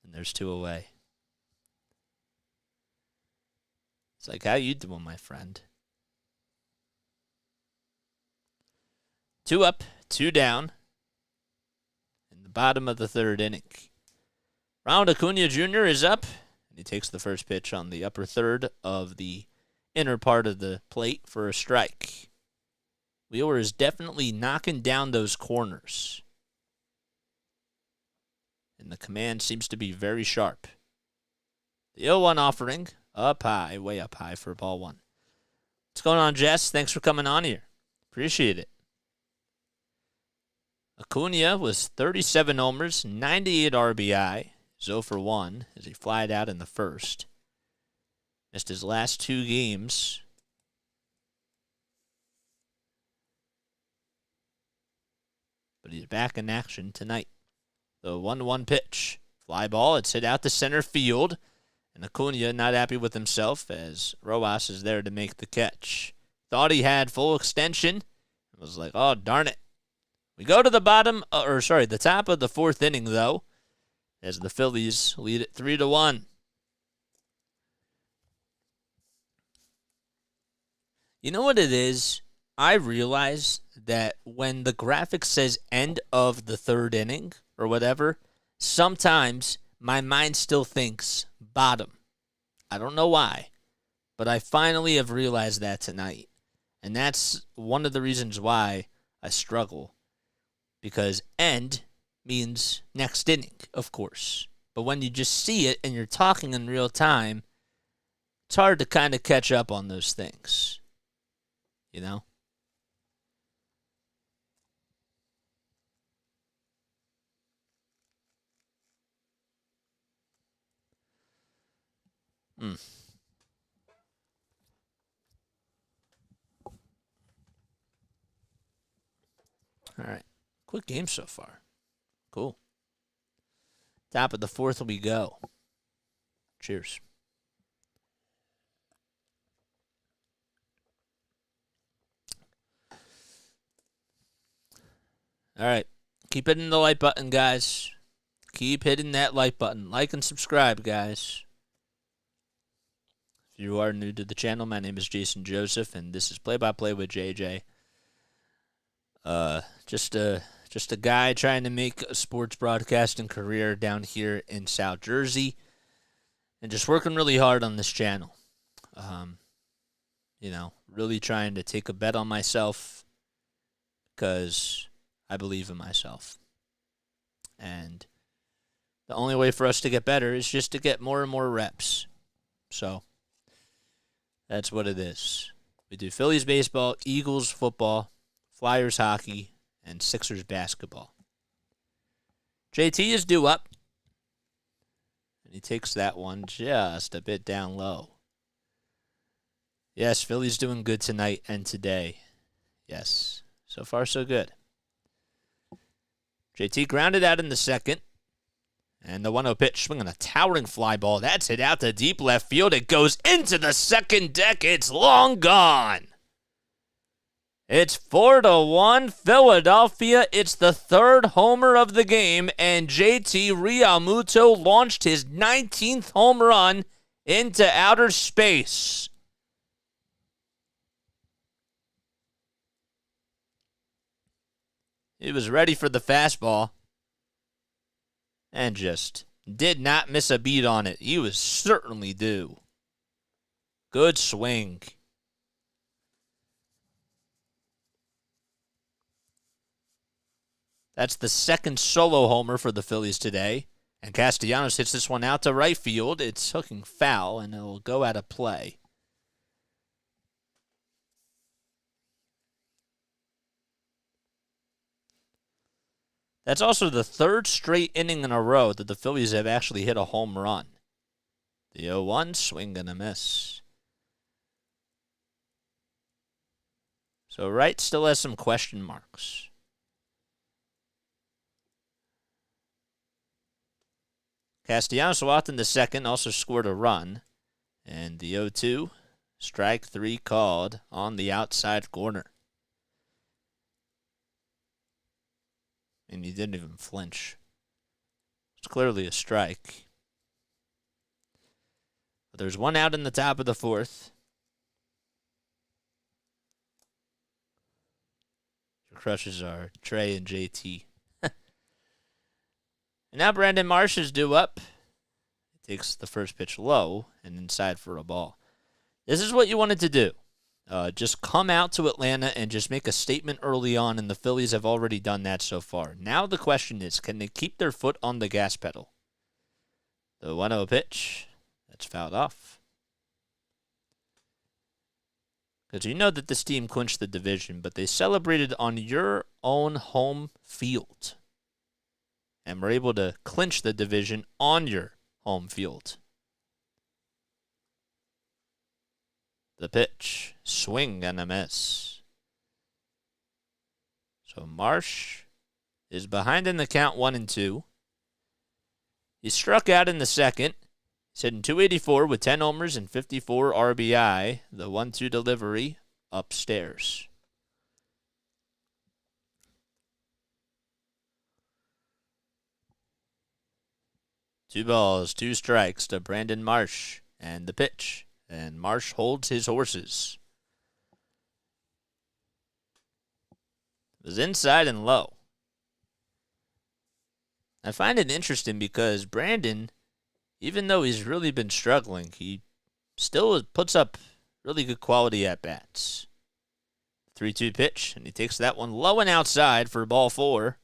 And there's 2 away. It's like, how you doing, my friend? 2 up, 2 down in the bottom of the third inning. Ronald Acuna Jr. is up, and he takes the first pitch on the upper third of the inner part of the plate for a strike. Wheeler is definitely knocking down those corners, and the command seems to be very sharp. The 0-1 offering, up high, way up high for ball 1. What's going on, Jess? Thanks for coming on here. Appreciate it. Acuna was 37 homers, 98 RBI, 0 for 1 as he flied out in the first. Missed his last 2 games. But he's back in action tonight. The 1-1 pitch. Fly ball, it's hit out to center field. And Acuna not happy with himself as Rojas is there to make the catch. Thought he had full extension. It was like, oh, darn it. We go to the the top of the 4th inning, though, as the Phillies lead it 3-1. You know what it is? I realize that when the graphic says end of the 3rd inning or whatever, sometimes my mind still thinks bottom. I don't know why, but I finally have realized that tonight. And that's one of the reasons why I struggle. Because end means next inning, of course. But when you just see it and you're talking in real time, it's hard to kind of catch up on those things. You know? All right. Quick game so far. Cool. Top of the 4th we go. Cheers. All right. Keep hitting the like button, guys. Keep hitting that like button. Like and subscribe, guys. If you are new to the channel, my name is Jason Joseph, and this is Play-by-Play with JJ. Just a guy trying to make a sports broadcasting career down here in South Jersey, and just working really hard on this channel. Really trying to take a bet on myself because I believe in myself. And the only way for us to get better is just to get more and more reps. So that's what it is. We do Phillies baseball, Eagles football, Flyers hockey, and Sixers basketball. JT is due up, and he takes that one just a bit down low. Yes, Philly's doing good tonight and today. Yes, so far so good. JT grounded out in the second, and the 1-0 pitch swinging a towering fly ball. That's hit out to deep left field. It goes into the second deck. It's long gone. It's 4-1 Philadelphia. It's the 3rd homer of the game, and JT Realmuto launched his 19th home run into outer space. He was ready for the fastball and just did not miss a beat on it. He was certainly due. Good swing. That's the second solo homer for the Phillies today. And Castellanos hits this one out to right field. It's hooking foul, and it will go out of play. That's also the third straight inning in a row that the Phillies have actually hit a home run. The 0-1, swing and a miss. So Wright still has some question marks. Castellanos walked in the second, also scored a run. And the 0-2, strike 3 called on the outside corner. And he didn't even flinch. It's clearly a strike. But there's one out in the top of the fourth. Your crushes are Trey and JT. And now Brandon Marsh is due up. He takes the first pitch low and inside for a ball. This is what you wanted to do. Just come out to Atlanta and just make a statement early on, and the Phillies have already done that so far. Now the question is, can they keep their foot on the gas pedal? The 1-0 pitch, that's fouled off. Because you know that this team clinched the division, but they celebrated on your own home field. And were able to clinch the division on your home field. The pitch, swing and a miss. So Marsh is behind in the count 1-2. He struck out in the second. He's hitting .284 with 10 homers and 54 RBI. The 1-2 delivery upstairs. Two balls, 2 strikes to Brandon Marsh. And the pitch. And Marsh holds his horses. It was inside and low. I find it interesting because Brandon, even though he's really been struggling, he still puts up really good quality at-bats. 3-2 pitch, and he takes that one low and outside for ball 4.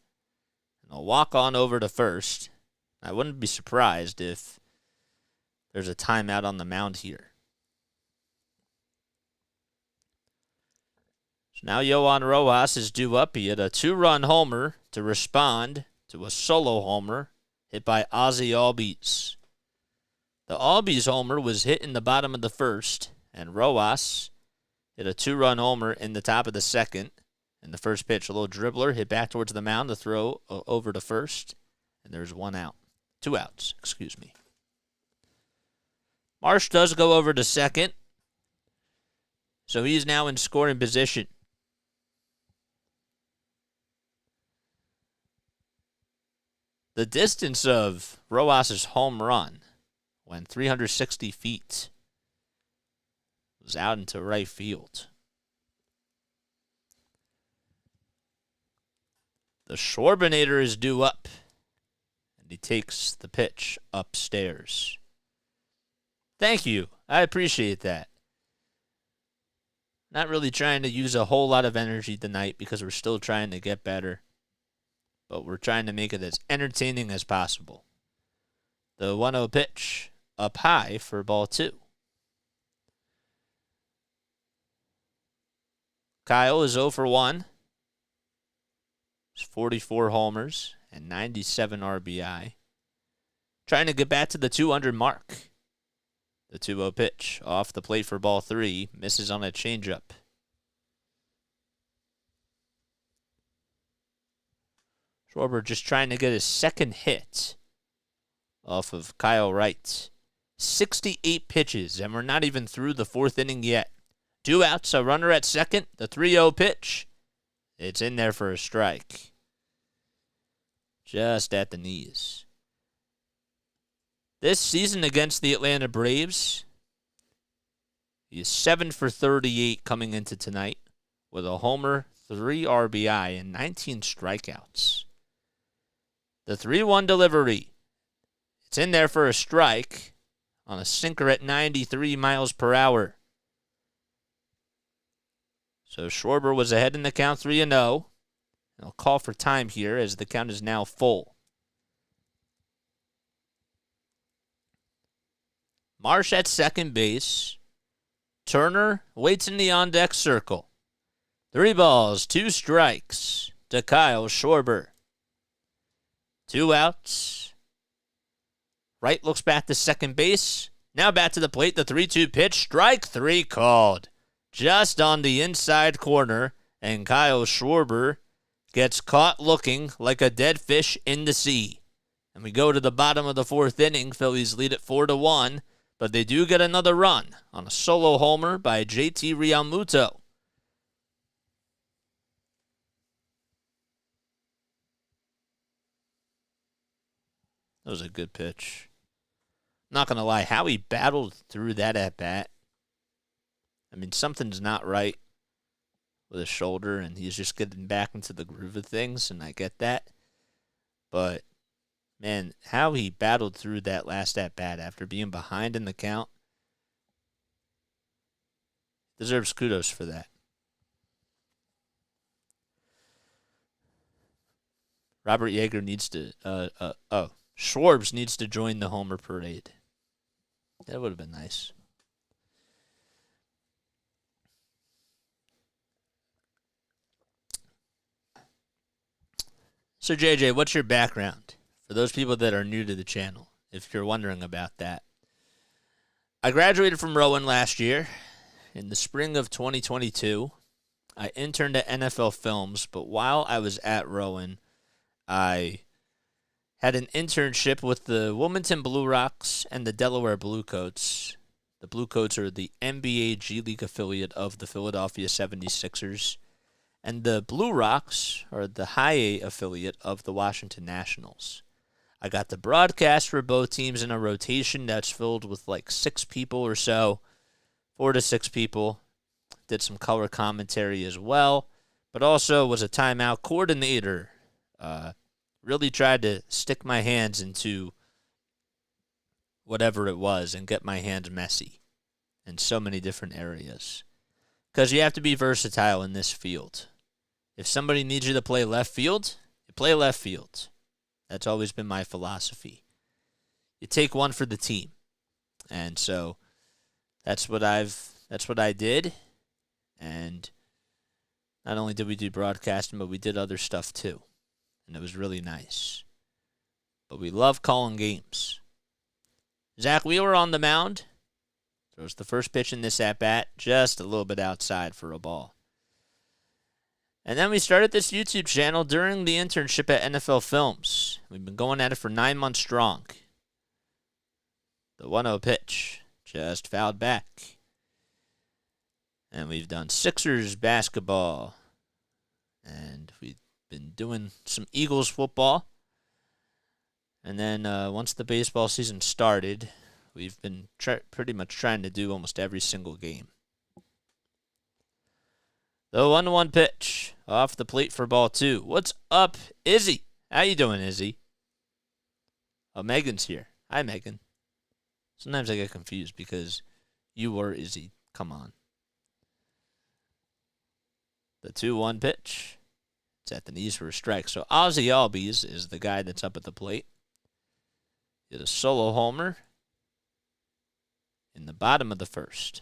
And a walk on over to first. I wouldn't be surprised if there's a timeout on the mound here. So now Yohan Rojas is due up. He hit a 2-run homer to respond to a solo homer hit by Ozzie Albies. The Albies homer was hit in the bottom of the first, and Rojas hit a 2-run homer in the top of the second. And the first pitch, a little dribbler, hit back towards the mound to throw over to first. And there's 1 out. 2 outs, excuse me. Marsh does go over to second. So he's now in scoring position. The distance of Rojas' home run went 360 feet. It was out into right field. The Schwarbinator is due up. And he takes the pitch upstairs. Thank you. I appreciate that. Not really trying to use a whole lot of energy tonight because we're still trying to get better. But we're trying to make it as entertaining as possible. The 1-0 pitch up high for ball 2. Kyle is 0 for 1. 44 homers and 97 RBI. Trying to get back to the 200 mark. The 2-0 pitch off the plate for ball 3. Misses on a changeup. Schwarber just trying to get his second hit off of Kyle Wright. 68 pitches, and we're not even through the 4th inning yet. 2 outs, a runner at second. The 3-0 pitch. It's in there for a strike. Just at the knees. This season against the Atlanta Braves, he is 7 for 38 coming into tonight with a homer, 3 RBI, and 19 strikeouts. The 3-1 delivery. It's in there for a strike on a sinker at 93 miles per hour. So Schwarber was ahead in the count 3-0. I'll call for time here as the count is now full. Marsh at second base. Turner waits in the on-deck circle. 3 balls, 2 strikes to Kyle Schwarber. 2 outs. Wright looks back to second base. Now back to the plate. The 3-2 pitch. Strike 3 called. Just on the inside corner. And Kyle Schwarber gets caught looking like a dead fish in the sea. And we go to the bottom of the 4th inning. Phillies lead it 4-1. But they do get another run on a solo homer by JT Realmuto. That was a good pitch. Not going to lie, how he battled through that at-bat. I mean, something's not right with his shoulder, and he's just getting back into the groove of things, and I get that. But, man, how he battled through that last at-bat after being behind in the count deserves kudos for that. Robert Yeager needs to, Schwarbs needs to join the homer parade. That would have been nice. So, JJ, what's your background? For those people that are new to the channel, if you're wondering about that. I graduated from Rowan last year. In the spring of 2022, I interned at NFL Films, but while I was at Rowan, I had an internship with the Wilmington Blue Rocks and the Delaware Bluecoats. The Bluecoats are the NBA G League affiliate of the Philadelphia 76ers. And the Blue Rocks are the high A affiliate of the Washington Nationals. I got to broadcast for both teams in a rotation that's filled with like 6 people or so, 4 to 6 people. Did some color commentary as well, but also was a timeout coordinator. Really tried to stick my hands into whatever it was and get my hands messy in so many different areas. Because you have to be versatile in this field. If somebody needs you to play left field, you play left field. That's always been my philosophy. You take one for the team. And so that's what I did. And not only did we do broadcasting, but we did other stuff too. And it was really nice. But we love calling games. Zack Wheeler on the mound. Throws the first pitch in this at-bat, just a little bit outside for a ball. And then we started this YouTube channel during the internship at NFL Films. We've been going at it for 9 months strong. The 1-0 pitch just fouled back. And we've done Sixers basketball. And we've been doing some Eagles football. And then once the baseball season started, we've been pretty much trying to do almost every single game. The 1-1 pitch off the plate for ball 2. What's up, Izzy? How you doing, Izzy? Oh, Megan's here. Hi, Megan. Sometimes I get confused because you were Izzy. Come on. The 2-1 pitch. It's at the knees for a strike. So Ozzy Albies is the guy that's up at the plate. Did a solo homer in the bottom of the first.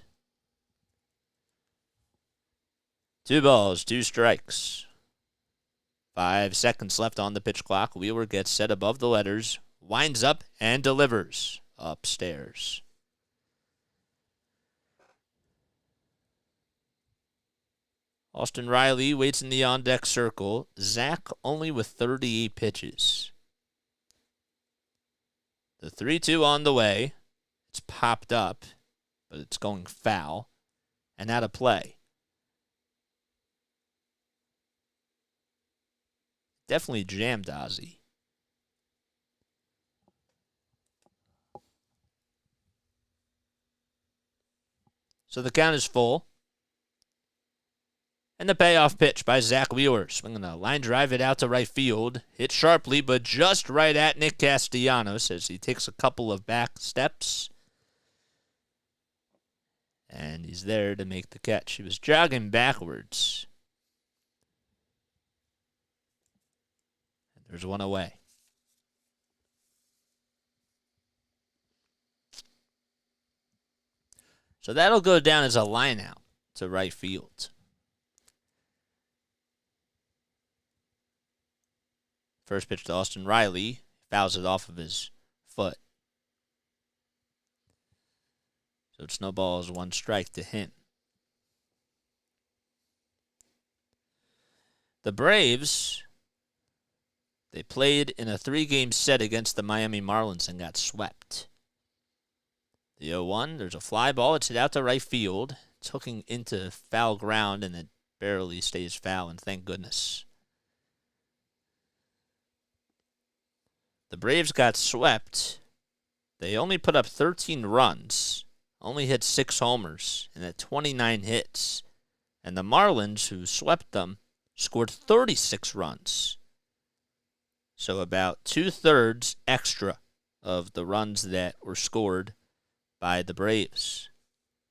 2 balls, 2 strikes. 5 seconds left on the pitch clock. Wheeler gets set above the letters, winds up, and delivers upstairs. Austin Riley waits in the on-deck circle. Zach only with 38 pitches. The 3-2 on the way. It's popped up, but it's going foul and out of play. Definitely jammed Ozzy. So the count is full. And the payoff pitch by Zack Wheeler. Swinging a line drive it out to right field. Hit sharply, but just right at Nick Castellanos as he takes a couple of back steps. And he's there to make the catch. He was jogging backwards. And there's one away. So that'll go down as a line out to right field. First pitch to Austin Riley. Fouls it off of his foot. So it snowballs 1 strike to him. The Braves, they played in a 3-game set against the Miami Marlins and got swept. The 0-1, there's a fly ball. It's hit out to right field. It's hooking into foul ground, and it barely stays foul, and thank goodness. The Braves got swept. They only put up 13 runs, only hit 6 homers, and had 29 hits. And the Marlins, who swept them, scored 36 runs. So about 2/3 extra of the runs that were scored by the Braves.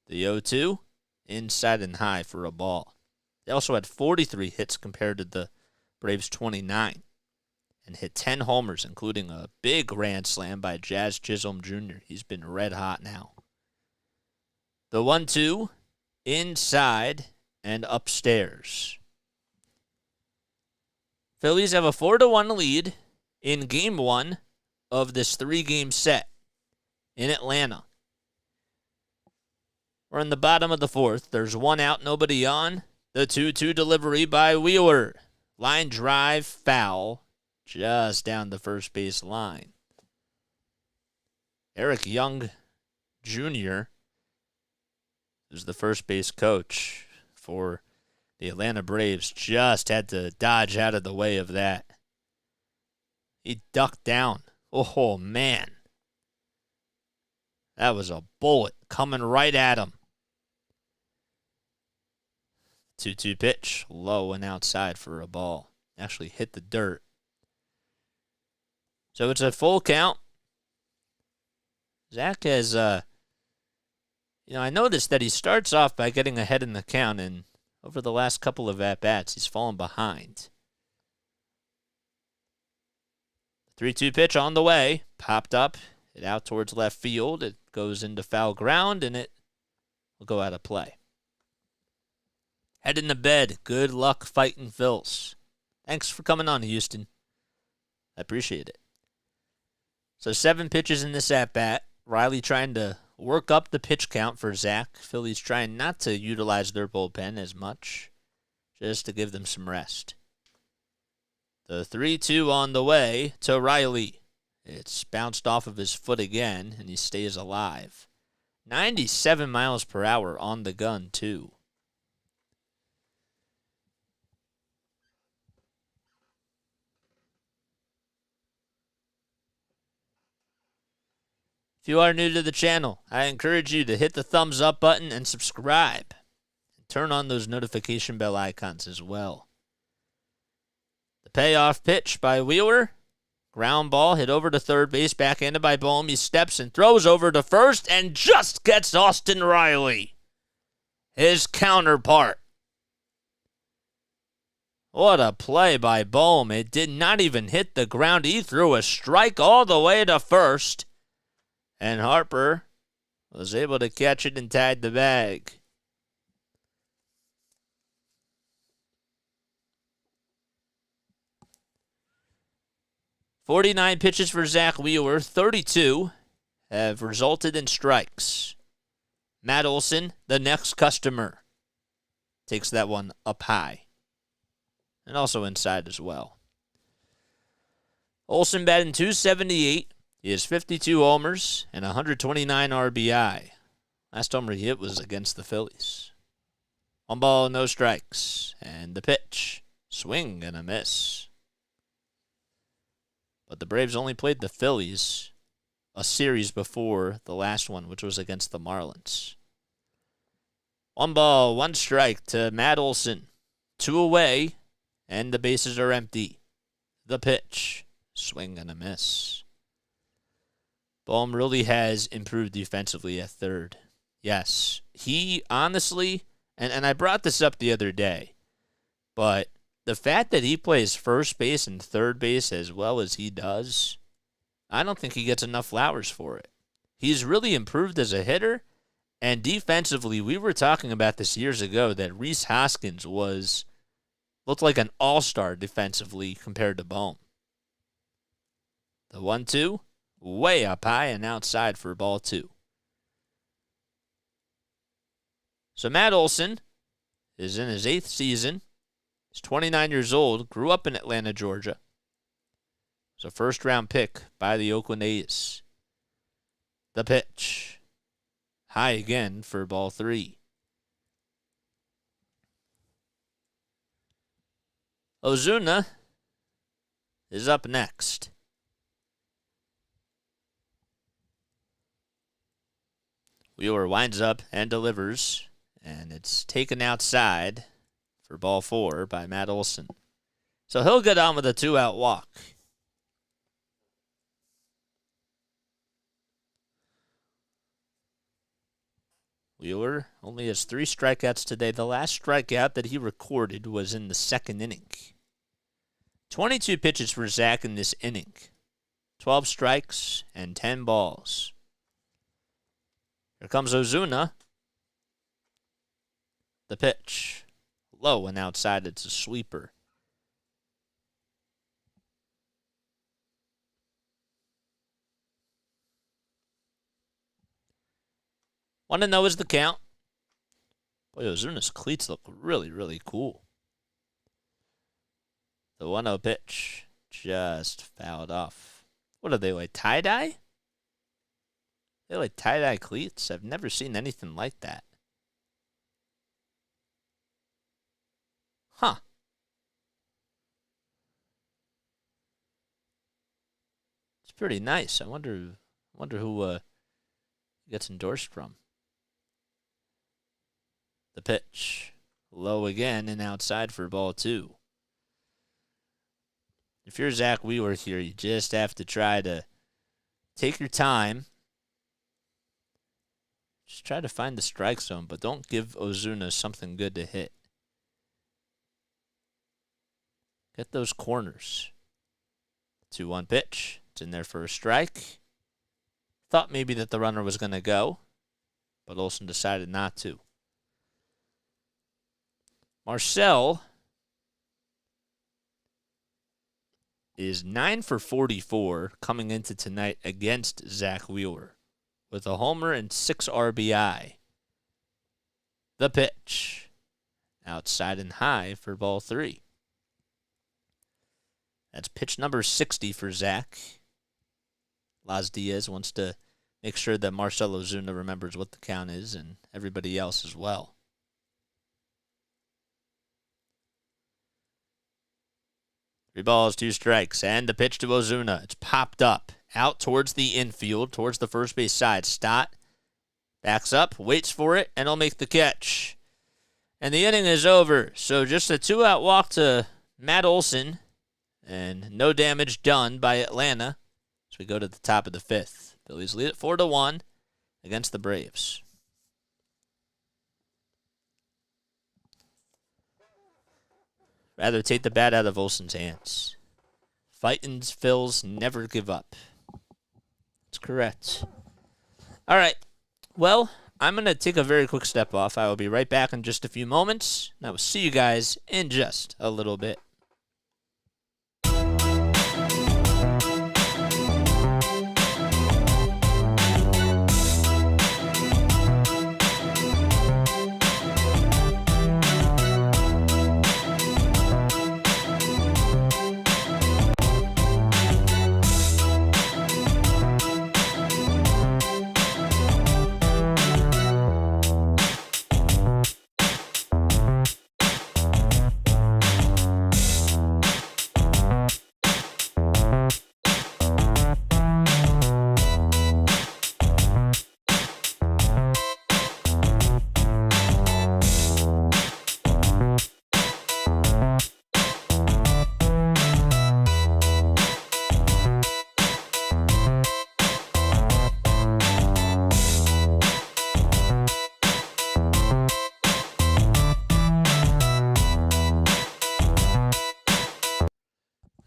The 0-2, inside and high for a ball. They also had 43 hits compared to the Braves' 29. And hit 10 homers, including a big grand slam by Jazz Chisholm Jr. He's been red hot now. The 1-2, inside and upstairs. Phillies have a 4-1 lead in Game 1 of this 3-game set in Atlanta. We're in the bottom of the 4th. There's 1 out, nobody on. The 2-2 delivery by Wheeler. Line drive, foul. Just down the first base line. Eric Young Jr., who's the first base coach for the Atlanta Braves, just had to dodge out of the way of that. He ducked down. Oh, man. That was a bullet coming right at him. 2-2 pitch, low and outside for a ball. Actually hit the dirt. So it's a full count. Zack has, I noticed that he starts off by getting ahead in the count, and over the last couple of at-bats, he's fallen behind. 3-2 pitch on the way, popped up, hit out towards left field. It goes into foul ground, and it will go out of play. Head in the bed. Good luck fighting Phils. Thanks for coming on, Houston. I appreciate it. So 7 pitches in this at-bat. Riley trying to work up the pitch count for Zack. Phillies trying not to utilize their bullpen as much, just to give them some rest. The 3-2 on the way to Riley. It's bounced off of his foot again, and he stays alive. 97 miles per hour on the gun, too. If you are new to the channel, I encourage you to hit the thumbs up button and subscribe. And turn on those notification bell icons as well. The payoff pitch by Wheeler. Ground ball hit over to third base, backhanded by Bohm. He steps and throws over to first and just gets Austin Riley, his counterpart. What a play by Bohm. It did not even hit the ground. He threw a strike all the way to first. And Harper was able to catch it and tied the bag. "49 pitches for Zack Wheeler, 32 have resulted in strikes. Matt Olson, the next customer, takes that one up high. And also inside as well. Olson batting .278. He has 52 homers and 129 RBI. Last homer he hit was against the Phillies. 1 ball, no strikes. And the pitch. Swing and a miss. But the Braves only played the Phillies a series before the last one, which was against the Marlins. 1 ball, 1 strike to Matt Olson. 2 away, and the bases are empty. The pitch. Swing and a miss. Bohm really has improved defensively at third. Yes. He honestly, and I brought this up the other day, but the fact that he plays first base and third base as well as he does, I don't think he gets enough flowers for it. He's really improved as a hitter, and defensively, we were talking about this years ago that Rhys Hoskins looked like an all-star defensively compared to Bohm. The 1-2, way up high and outside for ball 2. So Matt Olson is in his 8th season. He's 29 years old, grew up in Atlanta, Georgia. He's a first-round pick by the Oakland A's. The pitch. High again for ball 3. Ozuna is up next. Wheeler winds up and delivers, and it's taken outside for ball 4 by Matt Olson. So he'll get on with a 2-out walk. Wheeler only has 3 strikeouts today. The last strikeout that he recorded was in the 2nd inning. 22 pitches for Zack in this inning. 12 strikes and 10 balls. Here comes Ozuna. The pitch. Low and outside. It's a sweeper. Want to know is the count? Boy, Ozuna's cleats look really, really cool. The 1-0 pitch just fouled off. What are they, like tie-dye? They're like tie-dye cleats? I've never seen anything like that. Huh. It's pretty nice. I wonder who gets endorsed from. The pitch. Low again and outside for ball 2. If you're Zack Wheeler here, you just have to try to take your time. Just try to find the strike zone, but don't give Ozuna something good to hit. Get those corners. 2-1 pitch. It's in there for a strike. Thought maybe that the runner was going to go, but Olson decided not to. Marcel is 9 for 44 coming into tonight against Zack Wheeler with a homer and 6 RBI. The pitch. Outside and high for ball 3. That's pitch number 60 for Zack. Las Diaz wants to make sure that Marcell Ozuna remembers what the count is and everybody else as well. 3 balls, 2 strikes, and the pitch to Ozuna. It's popped up, out towards the infield, towards the first base side. Stott backs up, waits for it, and he'll make the catch. And the inning is over. So just a 2-out walk to Matt Olson, and no damage done by Atlanta as we go to the top of the 5th. Phillies lead it 4-1 against the Braves. Rather take the bat out of Olson's hands. Fightins, Phils, never give up. That's correct. All right. Well, I'm going to take a very quick step off. I will be right back in just a few moments, and I will see you guys in just a little bit.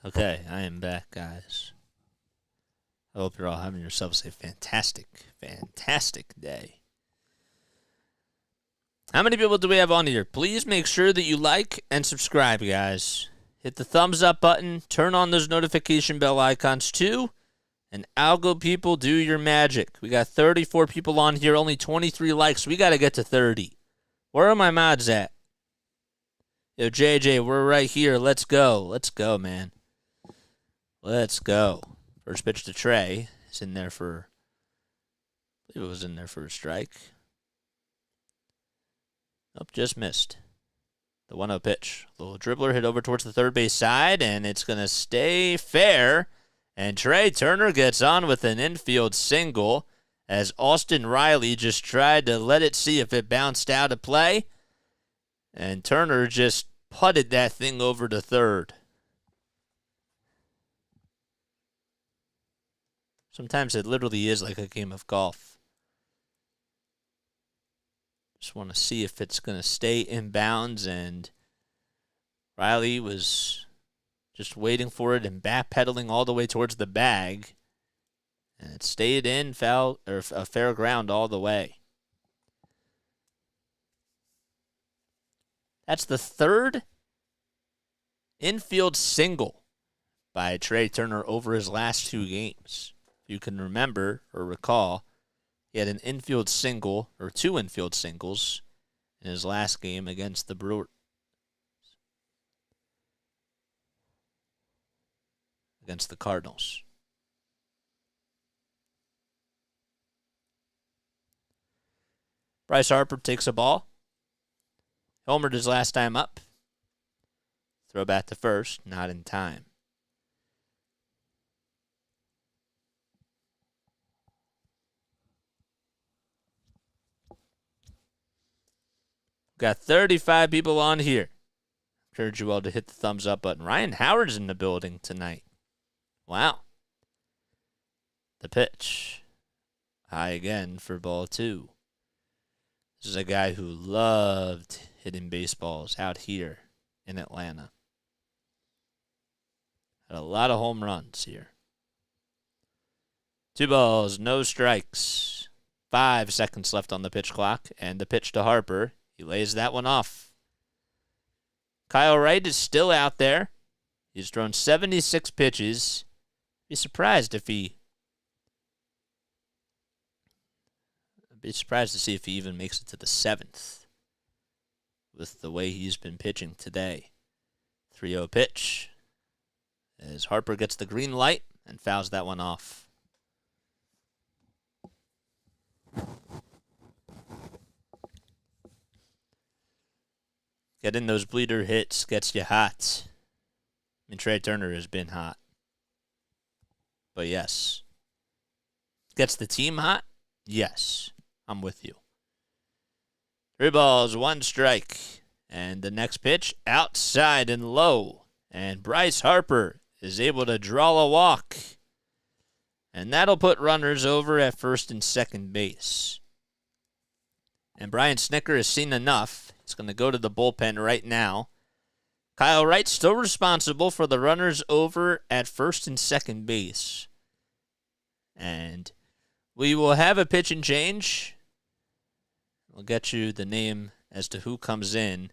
Okay, I am back, guys. I hope you're all having yourselves a fantastic, fantastic day. How many people do we have on here? Please make sure that you like and subscribe, guys. Hit the thumbs up button. Turn on those notification bell icons, too. And Algo people, do your magic. We got 34 people on here, only 23 likes. We got to get to 30. Where are my mods at? Yo, JJ, we're right here. Let's go. Let's go, man. Let's go. First pitch to Trey. It's in there for, I believe it was in there for a strike. Nope, just missed. The 1-0 pitch. Little dribbler hit over towards the third base side, and it's going to stay fair. And Trey Turner gets on with an infield single as Austin Riley just tried to let it see if it bounced out of play. And Turner just putted that thing over to third. Sometimes it literally is like a game of golf. Just want to see if it's going to stay in bounds, and Riley was just waiting for it and backpedaling all the way towards the bag, and it stayed in foul or fair ground all the way. That's the third infield single by Trey Turner over his last 2 games. If you can remember or recall, he had an infield single, or 2 infield singles, in his last game against the Brewers. Against the Cardinals. Bryce Harper takes a ball. Homered his last time up. Throw back to first, not in time. Got 35 people on here. Encourage you all to hit the thumbs up button. Ryan Howard's in the building tonight. Wow. The pitch. High again for ball 2. This is a guy who loved hitting baseballs out here in Atlanta. Had a lot of home runs here. 2 balls, no strikes. 5 seconds left on the pitch clock, and the pitch to Harper. He lays that one off. Kyle Wright is still out there. He's thrown 76 pitches. I'd be surprised to see if he even makes it to the 7th with the way he's been pitching today. 3-0 pitch as Harper gets the green light and fouls that one off. Getting those bleeder hits gets you hot. I mean, Trey Turner has been hot. But yes. Gets the team hot? Yes. I'm with you. 3 balls, 1 strike. And the next pitch, outside and low. And Bryce Harper is able to draw a walk. And that'll put runners over at first and second base. And Brian Snicker has seen enough. He's going to go to the bullpen right now. Kyle Wright still responsible for the runners over at first and second base. And we will have a pitch and change. We'll get you the name as to who comes in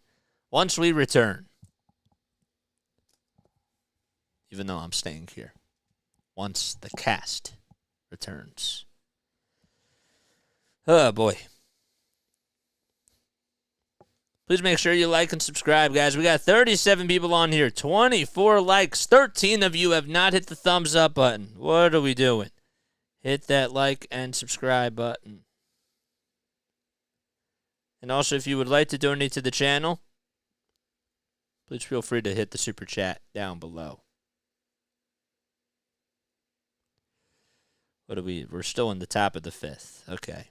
once we return. Even though I'm staying here. Once the cast returns. Oh, boy. Please make sure you like and subscribe, guys. We got 37 people on here, 24 likes. 13 of you have not hit the thumbs up button. What are we doing? Hit that like and subscribe button. And also, if you would like to donate to the channel, please feel free to hit the super chat down below. What are we? We're still in the top of the 5th. Okay.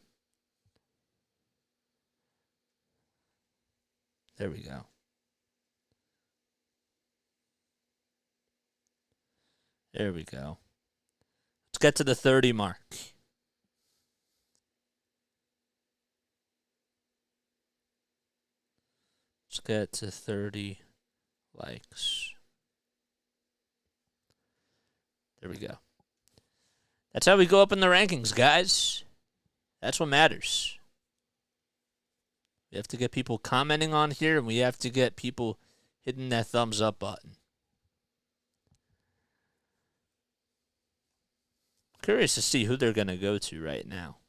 There we go. There we go. Let's get to the 30 mark. Let's get to 30 likes. There we go. That's how we go up in the rankings, guys. That's what matters. We have to get people commenting on here, and we have to get people hitting that thumbs up button. Curious to see who they're going to go to right now.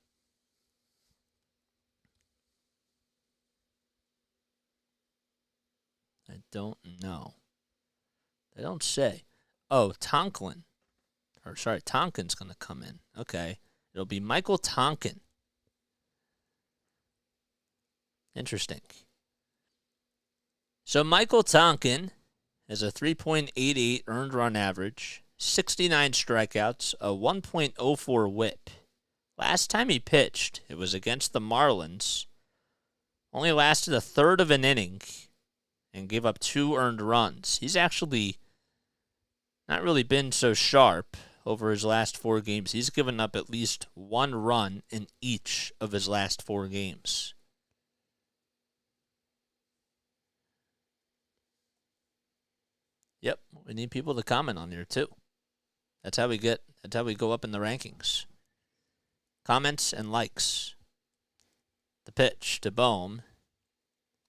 I don't know. They don't say. Oh, Tonkin's going to come in. Okay. It'll be Michael Tonkin. Interesting. So Michael Tonkin has a 3.88 earned run average, 69 strikeouts, a 1.04 whip. Last time he pitched, it was against the Marlins. Only lasted a third of an inning and gave up 2 earned runs. He's actually not really been so sharp over his last 4 games. He's given up at least 1 run in each of his last 4 games. Yep, we need people to comment on here too. That's how we go up in the rankings. Comments and likes. The pitch to Bohm.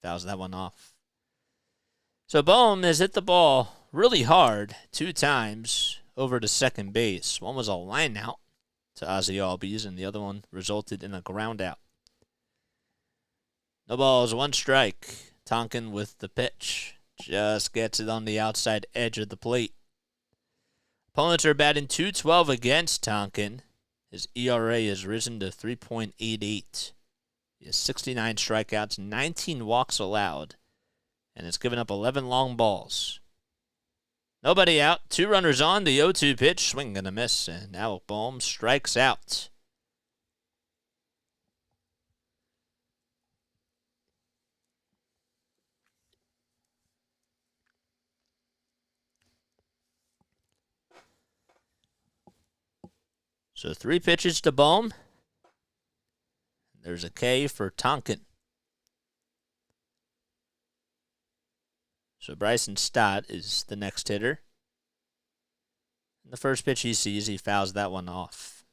Fouls that one off. So Bohm has hit the ball really hard 2 times over to second base. One was a line out to Ozzie Albies, and the other one resulted in a ground out. No balls, 1 strike. Tonkin with the pitch. Just gets it on the outside edge of the plate. Opponents are batting .212 against Tonkin. His ERA has risen to 3.88. He has 69 strikeouts, 19 walks allowed, and has given up 11 long balls. Nobody out, 2 runners on, the 0-2 pitch, swing and a miss, and now Bohm strikes out. So 3 pitches to Bohm. There's a K for Tonkin. So Bryson Stott is the next hitter. And the first pitch he sees, he fouls that one off.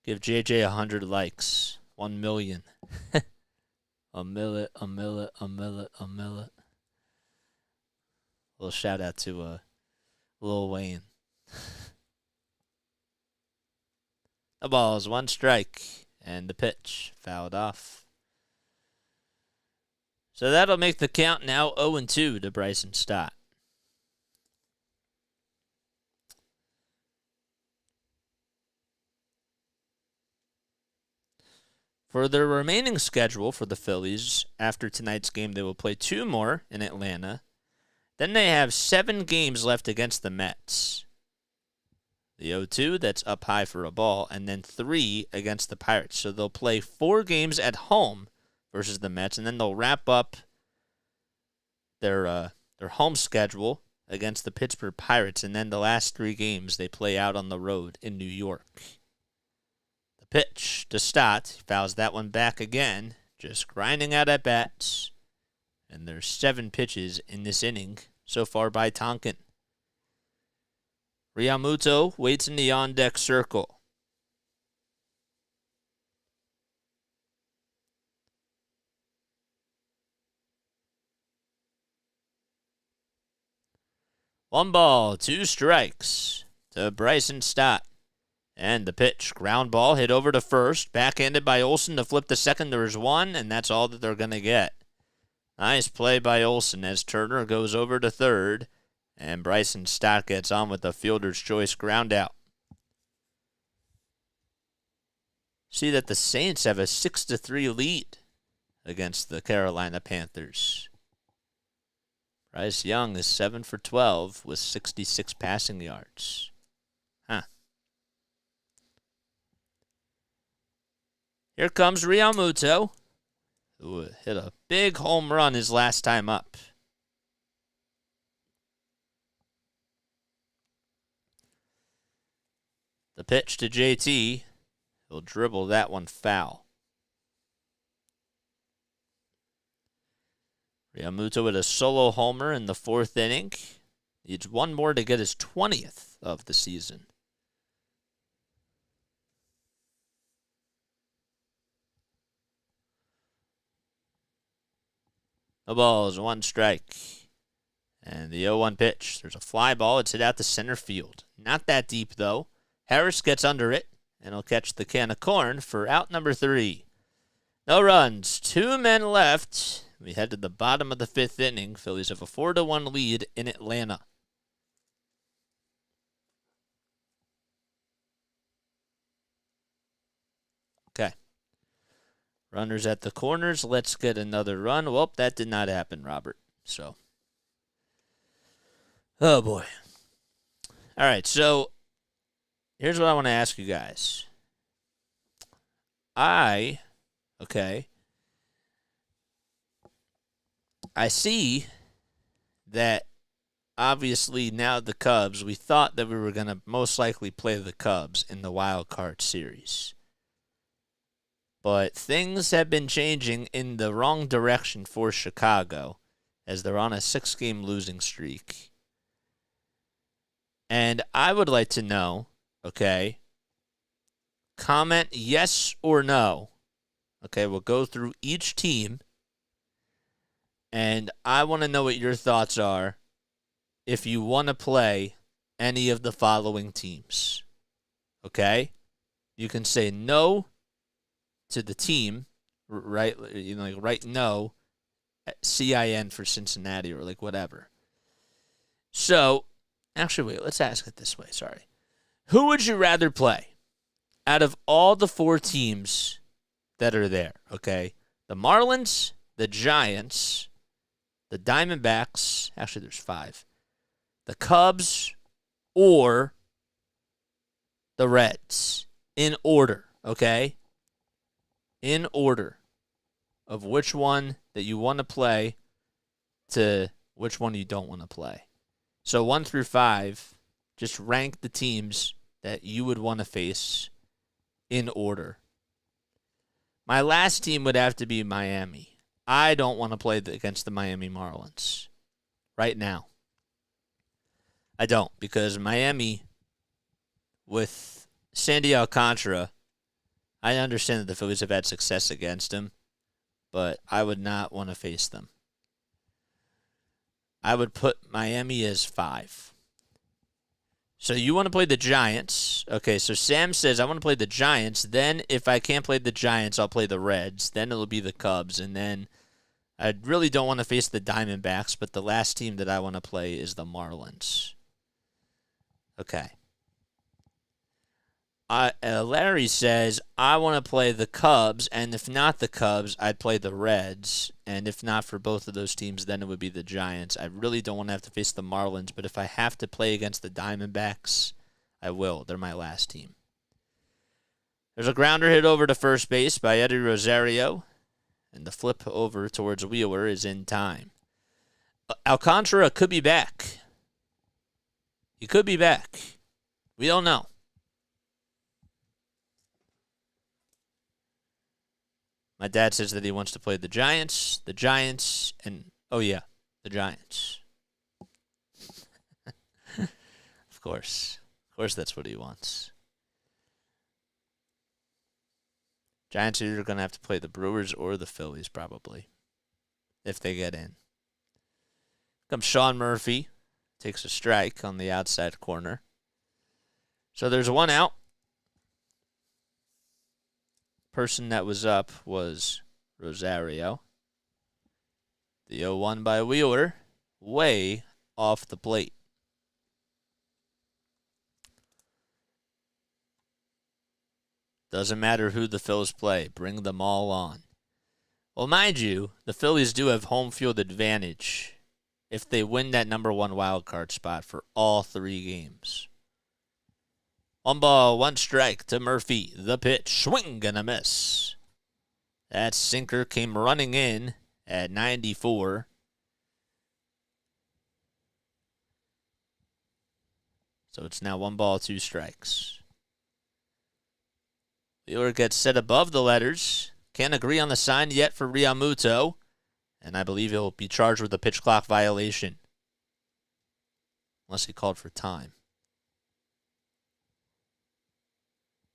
Give JJ 100 likes. 1 million. A millet. Little shout out to Lil Wayne. The ball is 1 strike, and the pitch fouled off. So that'll make the count now 0-2 to Bryson Stott. For their remaining schedule for the Phillies, after tonight's game, they will play 2 more in Atlanta. Then they have 7 games left against the Mets. The 0-2, that's up high for a ball, and then 3 against the Pirates. So they'll play 4 games at home versus the Mets, and then they'll wrap up their home schedule against the Pittsburgh Pirates, and then the last 3 games they play out on the road in New York. The pitch to Stott, he fouls that one back again, just grinding out at bats, and there's 7 pitches in this inning so far by Tonkin. Realmuto waits in the on-deck circle. One ball, 2 strikes to Bryson Stott. And the pitch, ground ball, hit over to first, backhanded by Olsen to flip to second. There's 1, and that's all that they're going to get. Nice play by Olsen as Turner goes over to third. And Bryson Stott gets on with the fielder's choice ground out. See that the Saints have a 6-3 lead against the Carolina Panthers. Bryce Young is 7 for 12 with 66 passing yards. Here comes Realmuto, who hit a big home run his last time up. The pitch to JT. He'll dribble that one foul. Realmuto with a solo homer in the 4th inning. Needs one more to get his 20th of the season. No balls, one strike. And the 0-1 pitch. There's a fly ball. It's hit out to center field. Not that deep, though. Harris gets under it, and he'll catch the can of corn for out number 3. No runs. 2 men left. We head to the bottom of the 5th inning. Phillies have a 4-1 lead in Atlanta. Okay. Runners at the corners. Let's get another run. Well, that did not happen, Robert. So, oh boy. All right, so here's what I want to ask you guys. I see that obviously now the Cubs, we thought that we were going to most likely play the Cubs in the wild card series. But things have been changing in the wrong direction for Chicago as they're on a 6-game losing streak. And I would like to know, comment yes or no. Okay, we'll go through each team. And I want to know what your thoughts are if you want to play any of the following teams. Okay? You can say no to the team, right? Write no, CIN for Cincinnati or whatever. So, actually, wait, let's ask it this way. Sorry. Who would you rather play out of all the 4 teams that are there? Okay? The Marlins, the Giants, the Diamondbacks, actually there's 5, the Cubs, or the Reds, in order, okay? In order of which one that you want to play to which one you don't want to play. So 1 through 5, just rank the teams that you would want to face in order. My last team would have to be Miami. I don't want to play against the Miami Marlins right now. I don't, because Miami, with Sandy Alcantara, I understand that the Phillies have had success against him, but I would not want to face them. I would put Miami as 5. So you want to play the Giants. Okay, so Sam says, I want to play the Giants. Then if I can't play the Giants, I'll play the Reds. Then it'll be the Cubs. And then I really don't want to face the Diamondbacks, but the last team that I want to play is the Marlins. Okay. Larry says, I want to play the Cubs, and if not the Cubs, I'd play the Reds, and if not for both of those teams, then it would be the Giants. I really don't want to have to face the Marlins, but if I have to play against the Diamondbacks, I will. They're my last team. There's a grounder hit over to first base by Eddie Rosario, and the flip over towards Wheeler is in time. Alcantara could be back. He could be back. We don't know. My dad says that he wants to play the Giants, and, the Giants. Of course. Of course that's what he wants. Giants are either going to have to play the Brewers or the Phillies, probably, if they get in. Comes Sean Murphy, takes a strike on the outside corner. So there's 1 out. Person that was up was Rosario. The 0-1 by Wheeler, way off the plate. Doesn't matter who the Phillies play. Bring them all on. Well, mind you, the Phillies do have home field advantage if they win that number 1 wild card spot for all 3 games. 1 ball, 1 strike to Murphy. The pitch, swing and a miss. That sinker came running in at 94. So it's now 1 ball, 2 strikes. Wheeler gets set above the letters. Can't agree on the sign yet for Realmuto. And I believe he'll be charged with a pitch clock violation. unless he called for time.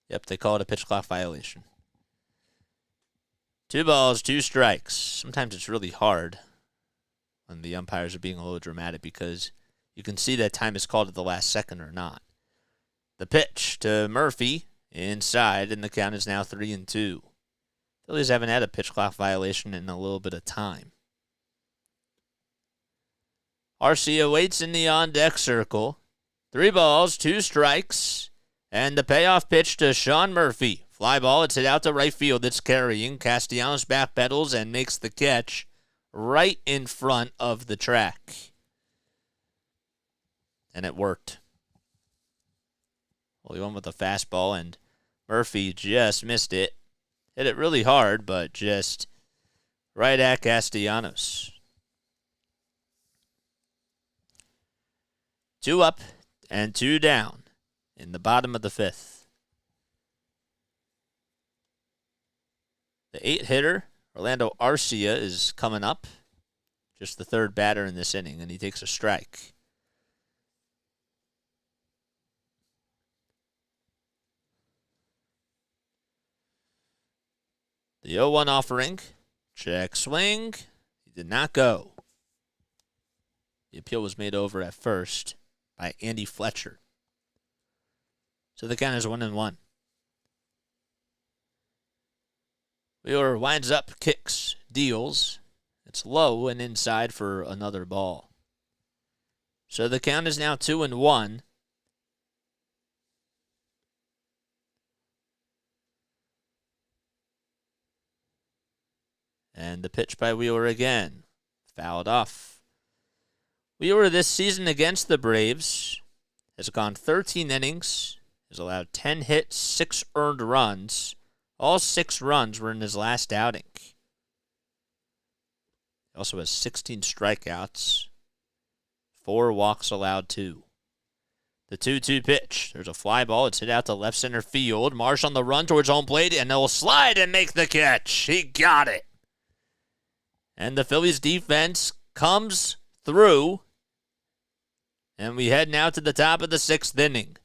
Yep, they call it a pitch clock violation. 2 balls, 2 strikes. Sometimes it's really hard when the umpires are being a little dramatic because you can see that time is called at the last second or not. The pitch to Murphy inside, and the count is now 3-2. Phillies haven't had a pitch clock violation in a little bit of time. Arcia waits in the on-deck circle. 3 balls, 2 strikes, and the payoff pitch to Sean Murphy. Fly ball, it's hit out to right field. It's carrying. Castellanos backpedals and makes the catch right in front of the track. And it worked. Well, he went with a fastball, and Murphy just missed it. Hit it really hard, but just right at Castellanos. 2 up and 2 down in the bottom of the 5th. The 8-hitter, Orlando Arcia, is coming up. Just the 3rd batter in this inning, and he takes a strike. The 0-1 offering. Check swing. He did not go. The appeal was made over at first by Andy Fletcher. So the count is 1-1. Wheeler winds up, kicks, deals. It's low and inside for another ball. So the count is now 2-1. And the pitch by Wheeler again. Fouled off. Wheeler this season against the Braves has gone 13 innings, has allowed 10 hits, 6 earned runs. All 6 runs were in his last outing. He also has 16 strikeouts, 4 walks allowed, 2. The 2-2 pitch. There's a fly ball. It's hit out to left center field. Marsh on the run towards home plate, and they'll slide and make the catch. He got it. And the Phillies defense comes through. And we head now to the top of the 6th inning.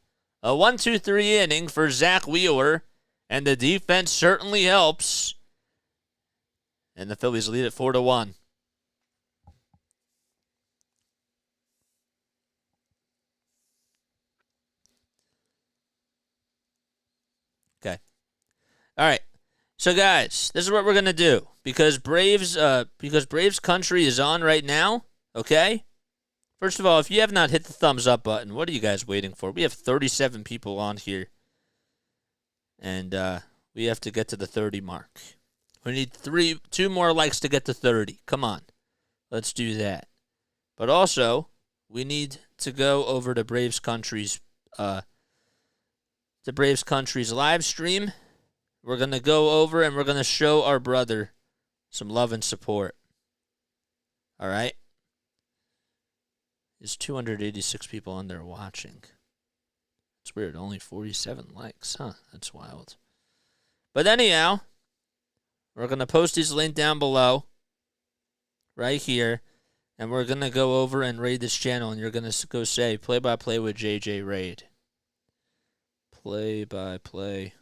A 1-2-3 inning for Zack Wheeler. And the defense certainly helps. And the Phillies lead it 4-1. Okay. All right. So guys, this is what we're gonna do because Braves country is on right now. Okay. First of all, if you have not hit the thumbs up button, what are you guys waiting for? We have 37 people on here, and we have to get to the 30 mark. We need 2 more likes to get to 30. Come on, let's do that. But also, we need to go over to Braves Country's live stream. We're going to go over and we're going to show our brother some love and support. All right? There's 286 people on there watching. It's weird. Only 47 likes. Huh? That's wild. But anyhow, we're going to post his link down below. Right here. And we're going to go over and raid this channel. And you're going to go say, play-by-play with JJ Raid. Play-by-play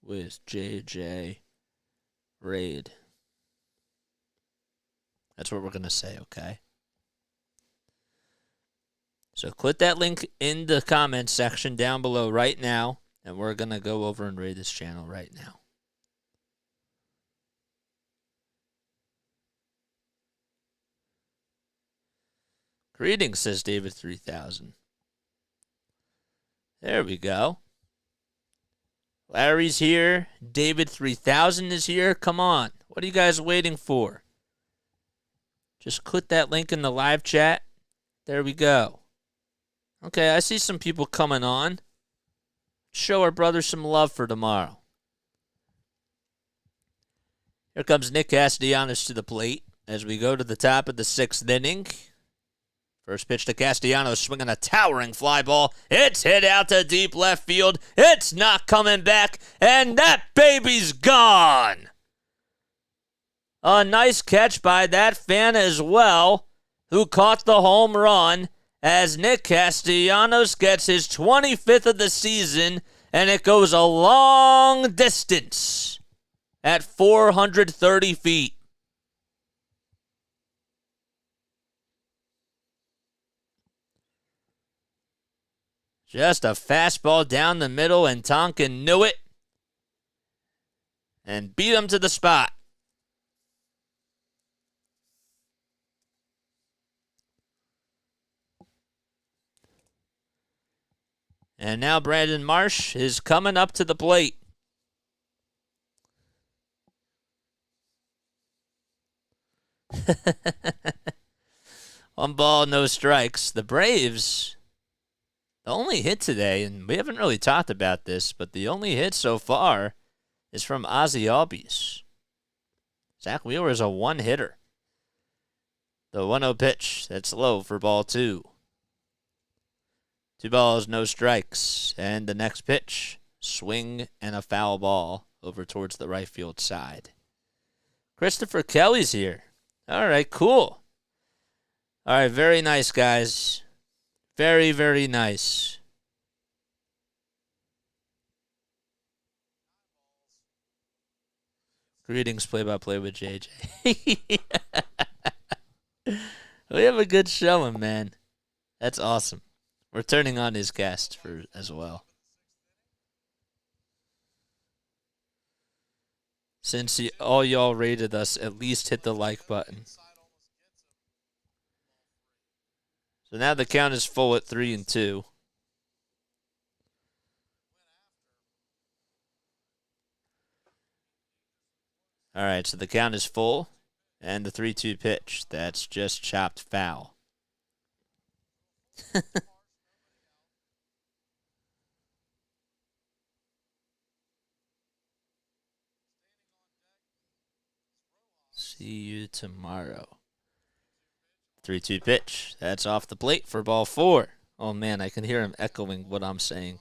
with JJ Raid. That's what we're going to say, okay? So click that link in the comments section down below right now, and we're going to go over and raid this channel right now. Greetings, says David 3000. There we go. Larry's here. David 3000 is here. Come on. What are you guys waiting for? Just click that link in the live chat. There we go. Okay, I see some people coming on. Show our brother some love for tomorrow. Here comes Nick Castellanos to the plate as we go to the top of the 6th inning. First pitch to Castellanos, swinging a towering fly ball. It's hit out to deep left field. It's not coming back, and that baby's gone. A nice catch by that fan as well, who caught the home run, as Nick Castellanos gets his 25th of the season, and it goes a long distance at 430 feet. Just a fastball down the middle, and Tonkin knew it and beat him to the spot. And now Brandon Marsh is coming up to the plate. One ball, no strikes. The Braves, the only hit today, and we haven't really talked about this, but the only hit so far is from Ozzie Albies. Zack Wheeler is a one-hitter. The 1-0 pitch, that's low for ball 2. 2 balls, no strikes. And the next pitch, swing and a foul ball over towards the right field side. Christopher Kelly's here. All right, cool. All right, very nice, guys. Very, very nice. Greetings, play-by-play with JJ. We have a good showing, man. That's awesome. We're turning on his cast as well. Since all y'all rated us, at least hit the like button. So now the count is full at 3-2. All right, so the count is full, and the 3-2 pitch, that's just chopped foul. See you tomorrow. 3-2 pitch. That's off the plate for ball 4. Oh, man, I can hear him echoing what I'm saying.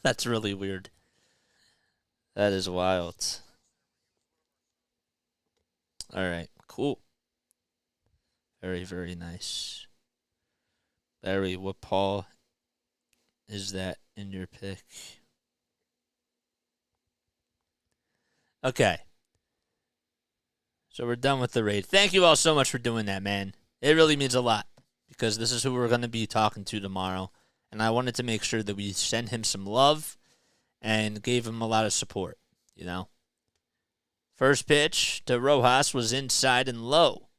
That's really weird. That is wild. All right, cool. Very, very nice. Barry, what Paul is that in your pick? Okay. So we're done with the raid. Thank you all so much for doing that, man. It really means a lot because this is who we're going to be talking to tomorrow. And I wanted to make sure that we send him some love and gave him a lot of support, you know? First pitch to Rojas was inside and low.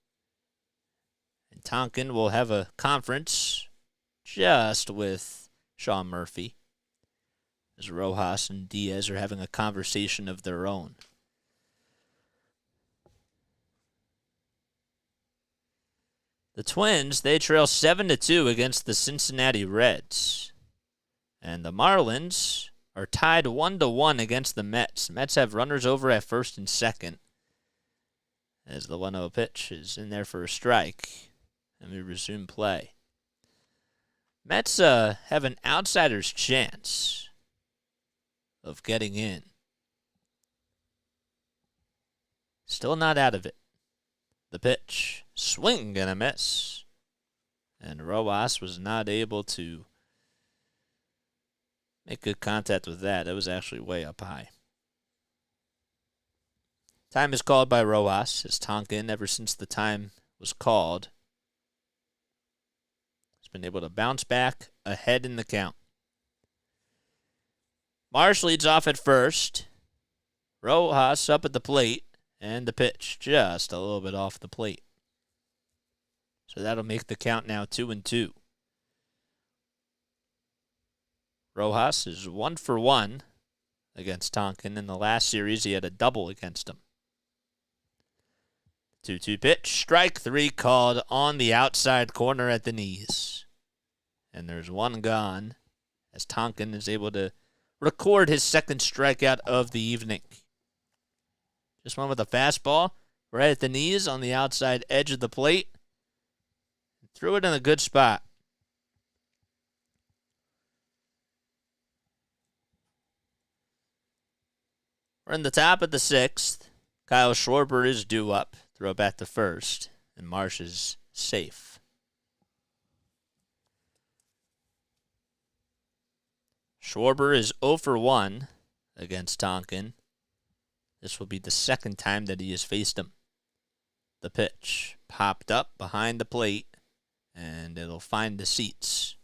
And Tonkin will have a conference just with Sean Murphy, as Rojas and Diaz are having a conversation of their own. The Twins, they trail 7-2 against the Cincinnati Reds. And the Marlins are tied 1-1 against the Mets. The Mets have runners over at first and second, as the 1-0 pitch is in there for a strike. And we resume play. Mets have an outsider's chance of getting in. Still not out of it. The pitch, swing and a miss. And Rojas was not able to make good contact with that. It was actually way up high. Time is called by Rojas, as Tonkin, ever since the time was called, has been able to bounce back ahead in the count. Marsh leads off at first. Rojas up at the plate. And the pitch just a little bit off the plate. So that'll make the count now 2-2. Rojas is 1 for 1 against Tonkin. In the last series, he had a double against him. 2-2 pitch. Strike 3 called on the outside corner at the knees. And there's one gone as Tonkin is able to record his second strikeout of the evening. Just one with a fastball right at the knees on the outside edge of the plate. Threw it in a good spot. We're in the top of the 6th. Kyle Schwarber is due up. Throw back to first. And Marsh is safe. Schwarber is 0 for 1 against Tonkin. This will be the second time that he has faced him. The pitch popped up behind the plate, and it'll find the seats.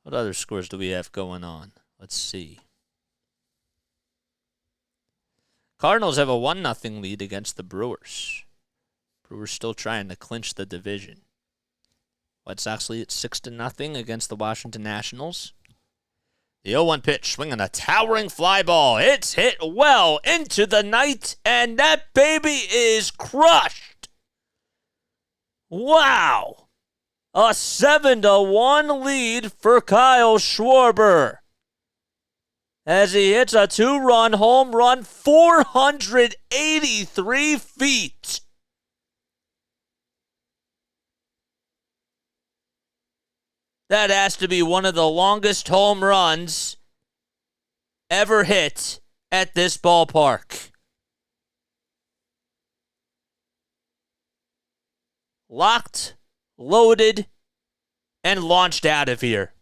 What other scores do we have going on? Let's see. Cardinals have a 1-0 lead against the Brewers. Brewers still trying to clinch the division. White Sox lead at 6-0 against the Washington Nationals. The 0-1 pitch, swinging a towering fly ball. It's hit well into the night, and that baby is crushed. Wow. A 7-1 lead for Kyle Schwarber as he hits a 2-run home run 483 feet. That has to be one of the longest home runs ever hit at this ballpark. Locked, loaded, and launched out of here.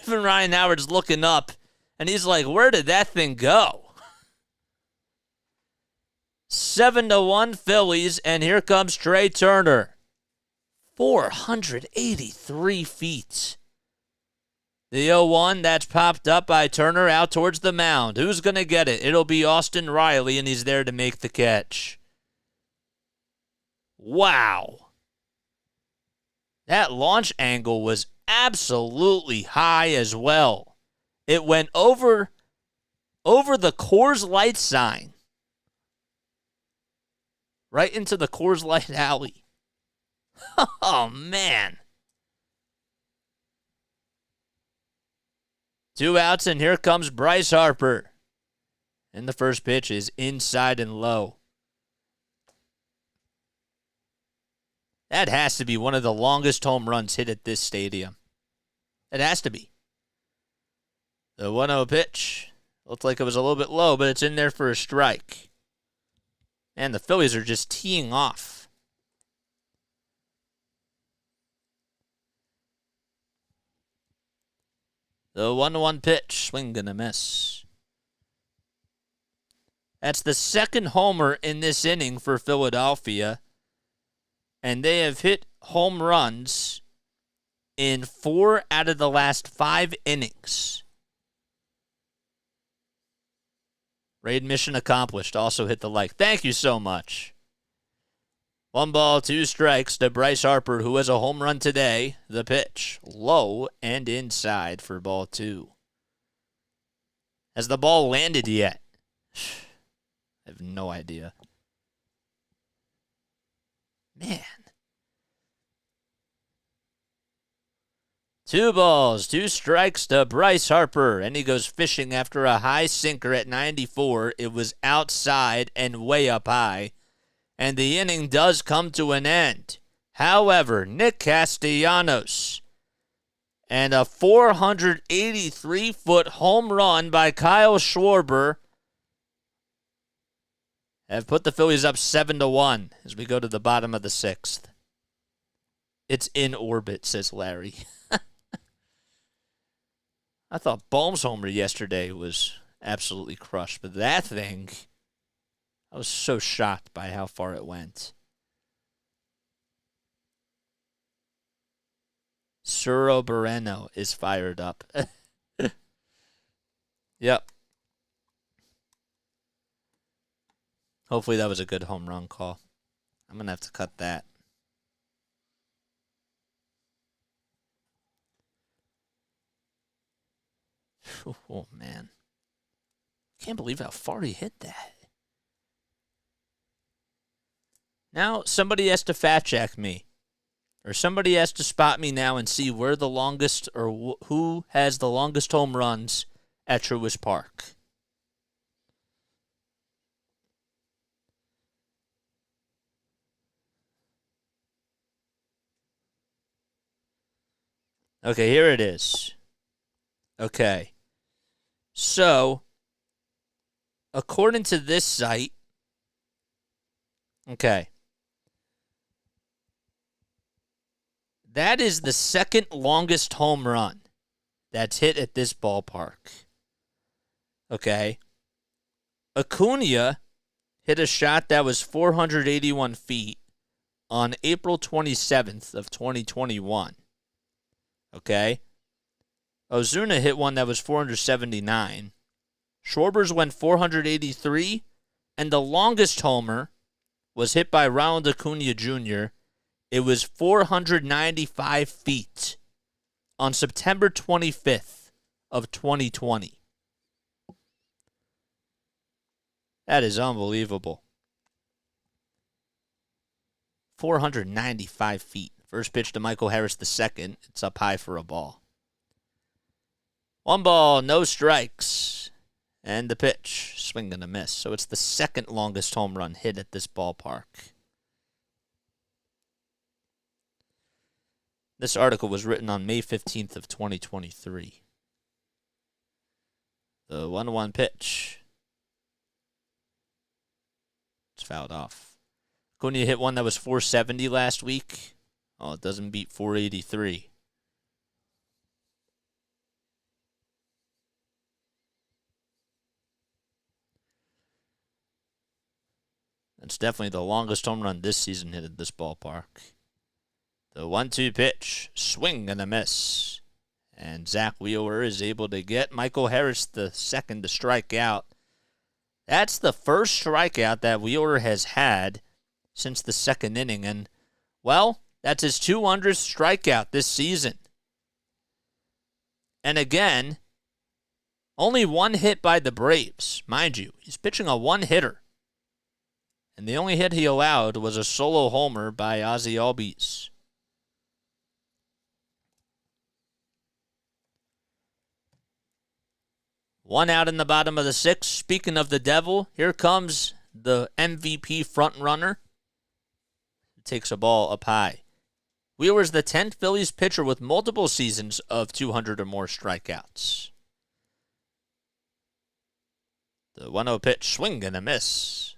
Even Ryan Howard's looking up, and he's like, where did that thing go? 7-1 Phillies, and here comes Trey Turner. 483 feet. The 0-1, that's popped up by Turner out towards the mound. Who's going to get it? It'll be Austin Riley, and he's there to make the catch. Wow. That launch angle was absolutely high as well. It went over the Coors Light sign. Right into the Coors Light alley. Oh, man. 2 outs, and here comes Bryce Harper. And the first pitch is inside and low. That has to be one of the longest home runs hit at this stadium. It has to be. The 1-0 pitch. Looked like it was a little bit low, but it's in there for a strike. And the Phillies are just teeing off. The 1-1 pitch, swing and a miss. That's the second homer in this inning for Philadelphia, and they have hit home runs in 4 out of the last 5 innings. Raid mission accomplished. Also hit the like. Thank you so much. 1 ball, 2 strikes to Bryce Harper, who has a home run today. The pitch, low and inside for ball 2. Has the ball landed yet? I have no idea. Man. 2 balls, 2 strikes to Bryce Harper, and he goes fishing after a high sinker at 94. It was outside and way up high. And the inning does come to an end. However, Nick Castellanos and a 483-foot home run by Kyle Schwarber have put the Phillies up 7-1 as we go to the bottom of the 6th. It's in orbit, says Larry. I thought Bohm's homer yesterday was absolutely crushed, but that thing, I was so shocked by how far it went. Suro Barreno is fired up. Yep. Hopefully that was a good home run call. I'm going to have to cut that. Oh, man. Can't believe how far he hit that. Now somebody has to fact check me. Or somebody has to spot me now and see where the longest, or who has the longest home runs at Truist Park. Okay, here it is. Okay. So, according to this site, okay, That is the second longest home run that's hit at this ballpark. Okay. Acuna hit a shot that was 481 feet on April 27th of 2021. Okay. Ozuna hit one that was 479. Schwarber's went 483, and the longest homer was hit by Ronald Acuna Jr. It was 495 feet on September 25th of 2020. That is unbelievable. 495 feet. First pitch to Michael Harris II. It's up high for a ball. 1 ball, no strikes. And the pitch, swing and a miss. So it's the second longest home run hit at this ballpark. This article was written on May 15th of 2023. The 1-1 pitch. It's fouled off. Acuna hit one that was 470 last week. Oh, it doesn't beat 483. That's definitely the longest home run this season hit at this ballpark. The 1-2 pitch, swing and a miss. And Zack Wheeler is able to get Michael Harris II to strike out. That's the first strikeout that Wheeler has had since the second inning. And, well, that's his 200th strikeout this season. And again, only one hit by the Braves. Mind you, he's pitching a one-hitter. And the only hit he allowed was a solo homer by Ozzie Albies. One out in the bottom of the sixth. Speaking of the devil, here comes the MVP frontrunner. Takes a ball up high. Wheeler's the 10th Phillies pitcher with multiple seasons of 200 or more strikeouts. The 1-0 pitch, swing and a miss.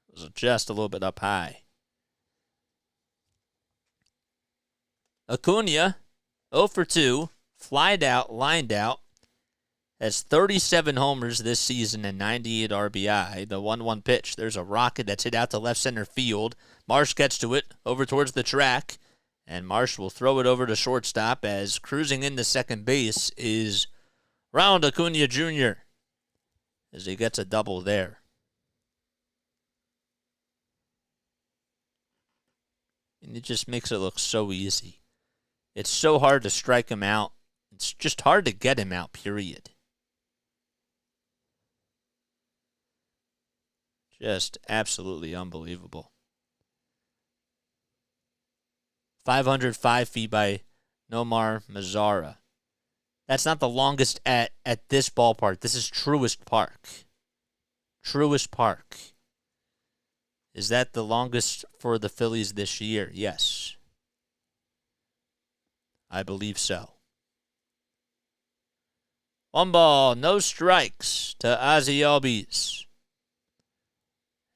It was just a little bit up high. Acuna, 0 for 2, flied out, lined out. Has 37 homers this season and 98 RBI. The 1-1 pitch. There's a rocket that's hit out to left center field. Marsh gets to it over towards the track. And Marsh will throw it over to shortstop as cruising into second base is Ronald Acuna Jr. as he gets a double there. And it just makes it look so easy. It's so hard to strike him out. It's just hard to get him out, period. Just absolutely unbelievable. 505 feet by Nomar Mazara. That's not the longest at this ballpark. This is Truist Park. Truist Park. Is that the longest for the Phillies this year? Yes. I believe so. 1 ball, no strikes to Ozzie Albies.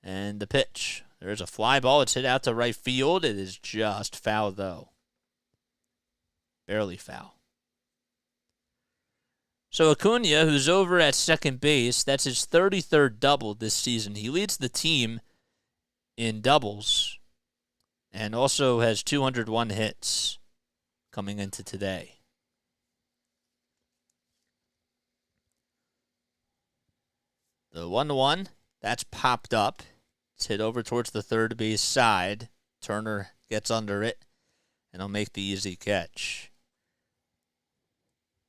And the pitch. There's a fly ball. It's hit out to right field. It is just foul, though. Barely foul. So Acuna, who's over at second base, that's his 33rd double this season. He leads the team in doubles and also has 201 hits coming into today. The 1-1, that's popped up. It's hit over towards the third base side. Turner gets under it, and he'll make the easy catch.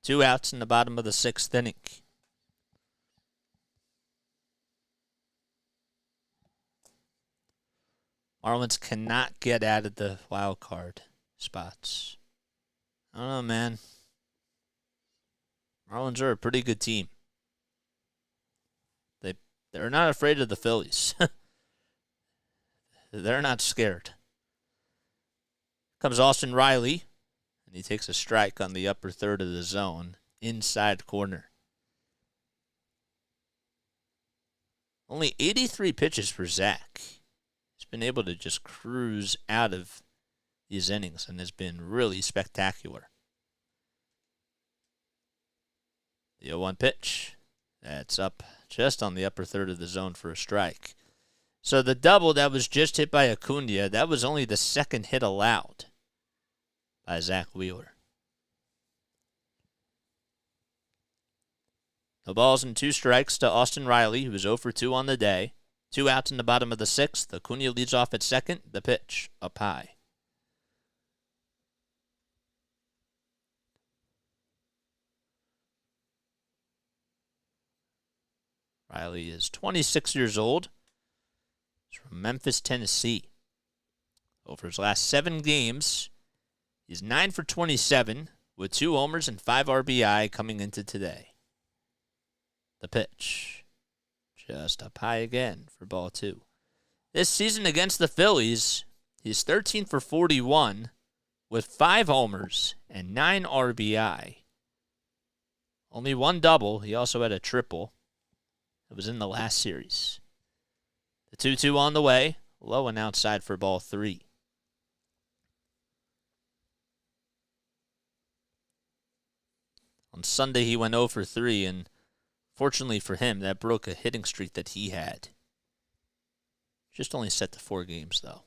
2 outs in the bottom of the sixth inning. Marlins cannot get out of the wild card spots. I don't know, man. Marlins are a pretty good team. They're not afraid of the Phillies. They're not scared. Comes Austin Riley, and he takes a strike on the upper third of the zone, inside corner. Only 83 pitches for Zach. He's been able to just cruise out of these innings and has been really spectacular. The 0-1 pitch. That's up just on the upper third of the zone for a strike. So the double that was just hit by Acuna, that was only the second hit allowed by Zack Wheeler. No balls and 2 strikes to Austin Riley, who was 0 for 2 on the day. 2 outs in the bottom of the 6th. Acuna leads off at second. The pitch up high. Riley is 26 years old. He's from Memphis, Tennessee. Over his last 7 games, he's 9 for 27 with 2 homers and 5 RBI coming into today. The pitch. Just up high again for ball 2. This season against the Phillies, he's 13 for 41 with 5 homers and 9 RBI. Only 1 double. He also had a triple. It was in the last series. The 2-2 on the way. Low and outside for ball 3. On Sunday, he went 0 for 3, and fortunately for him, that broke a hitting streak that he had. Just only set to 4 games, though.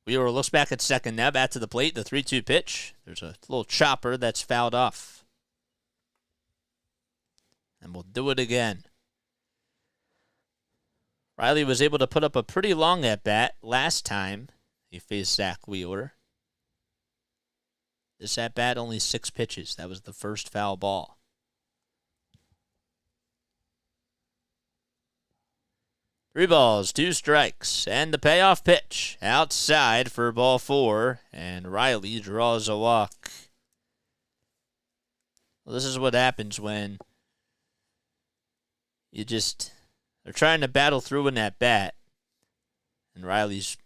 Wheeler looks back at second now. Back to the plate. The 3-2 pitch. There's a little chopper that's fouled off. And we'll do it again. Riley was able to put up a pretty long at-bat last time he faced Zack Wheeler. This at-bat only 6 pitches. That was the first foul ball. Three balls, 2 strikes, and the payoff pitch outside for ball 4, and Riley draws a walk. Well, this is what happens when you just are trying to battle through an at-bat, and Riley's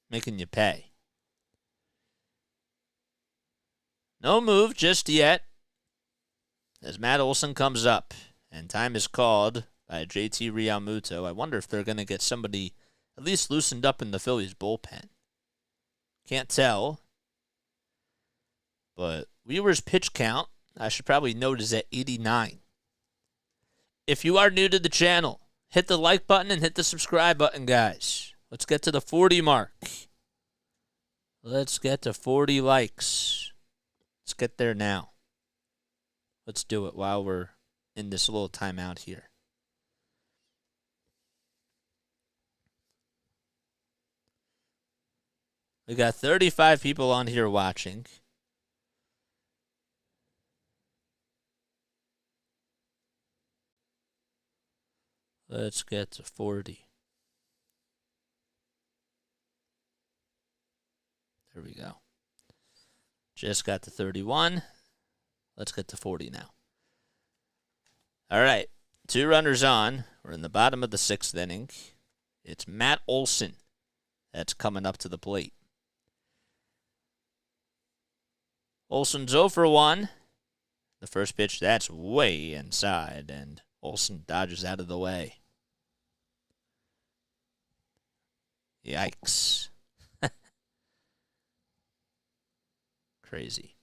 making you pay. No move just yet as Matt Olson comes up, and time is called by JT Realmuto. I wonder if they're going to get somebody at least loosened up in the Phillies bullpen. Can't tell. But Wheeler's pitch count, I should probably note, is at 89. If you are new to the channel, hit the like button and hit the subscribe button, guys. Let's get to the 40 mark. Let's get to 40 likes. Let's get there now. Let's do it while we're in this little timeout here. We got 35 people on here watching. Let's get to 40. There we go. Just got to 31. Let's get to 40 now. All right. 2 runners on. We're in the bottom of the 6th inning. It's Matt Olson that's coming up to the plate. Olson's 0 for 1. The first pitch, that's way inside, and Olson dodges out of the way. Yikes. Crazy.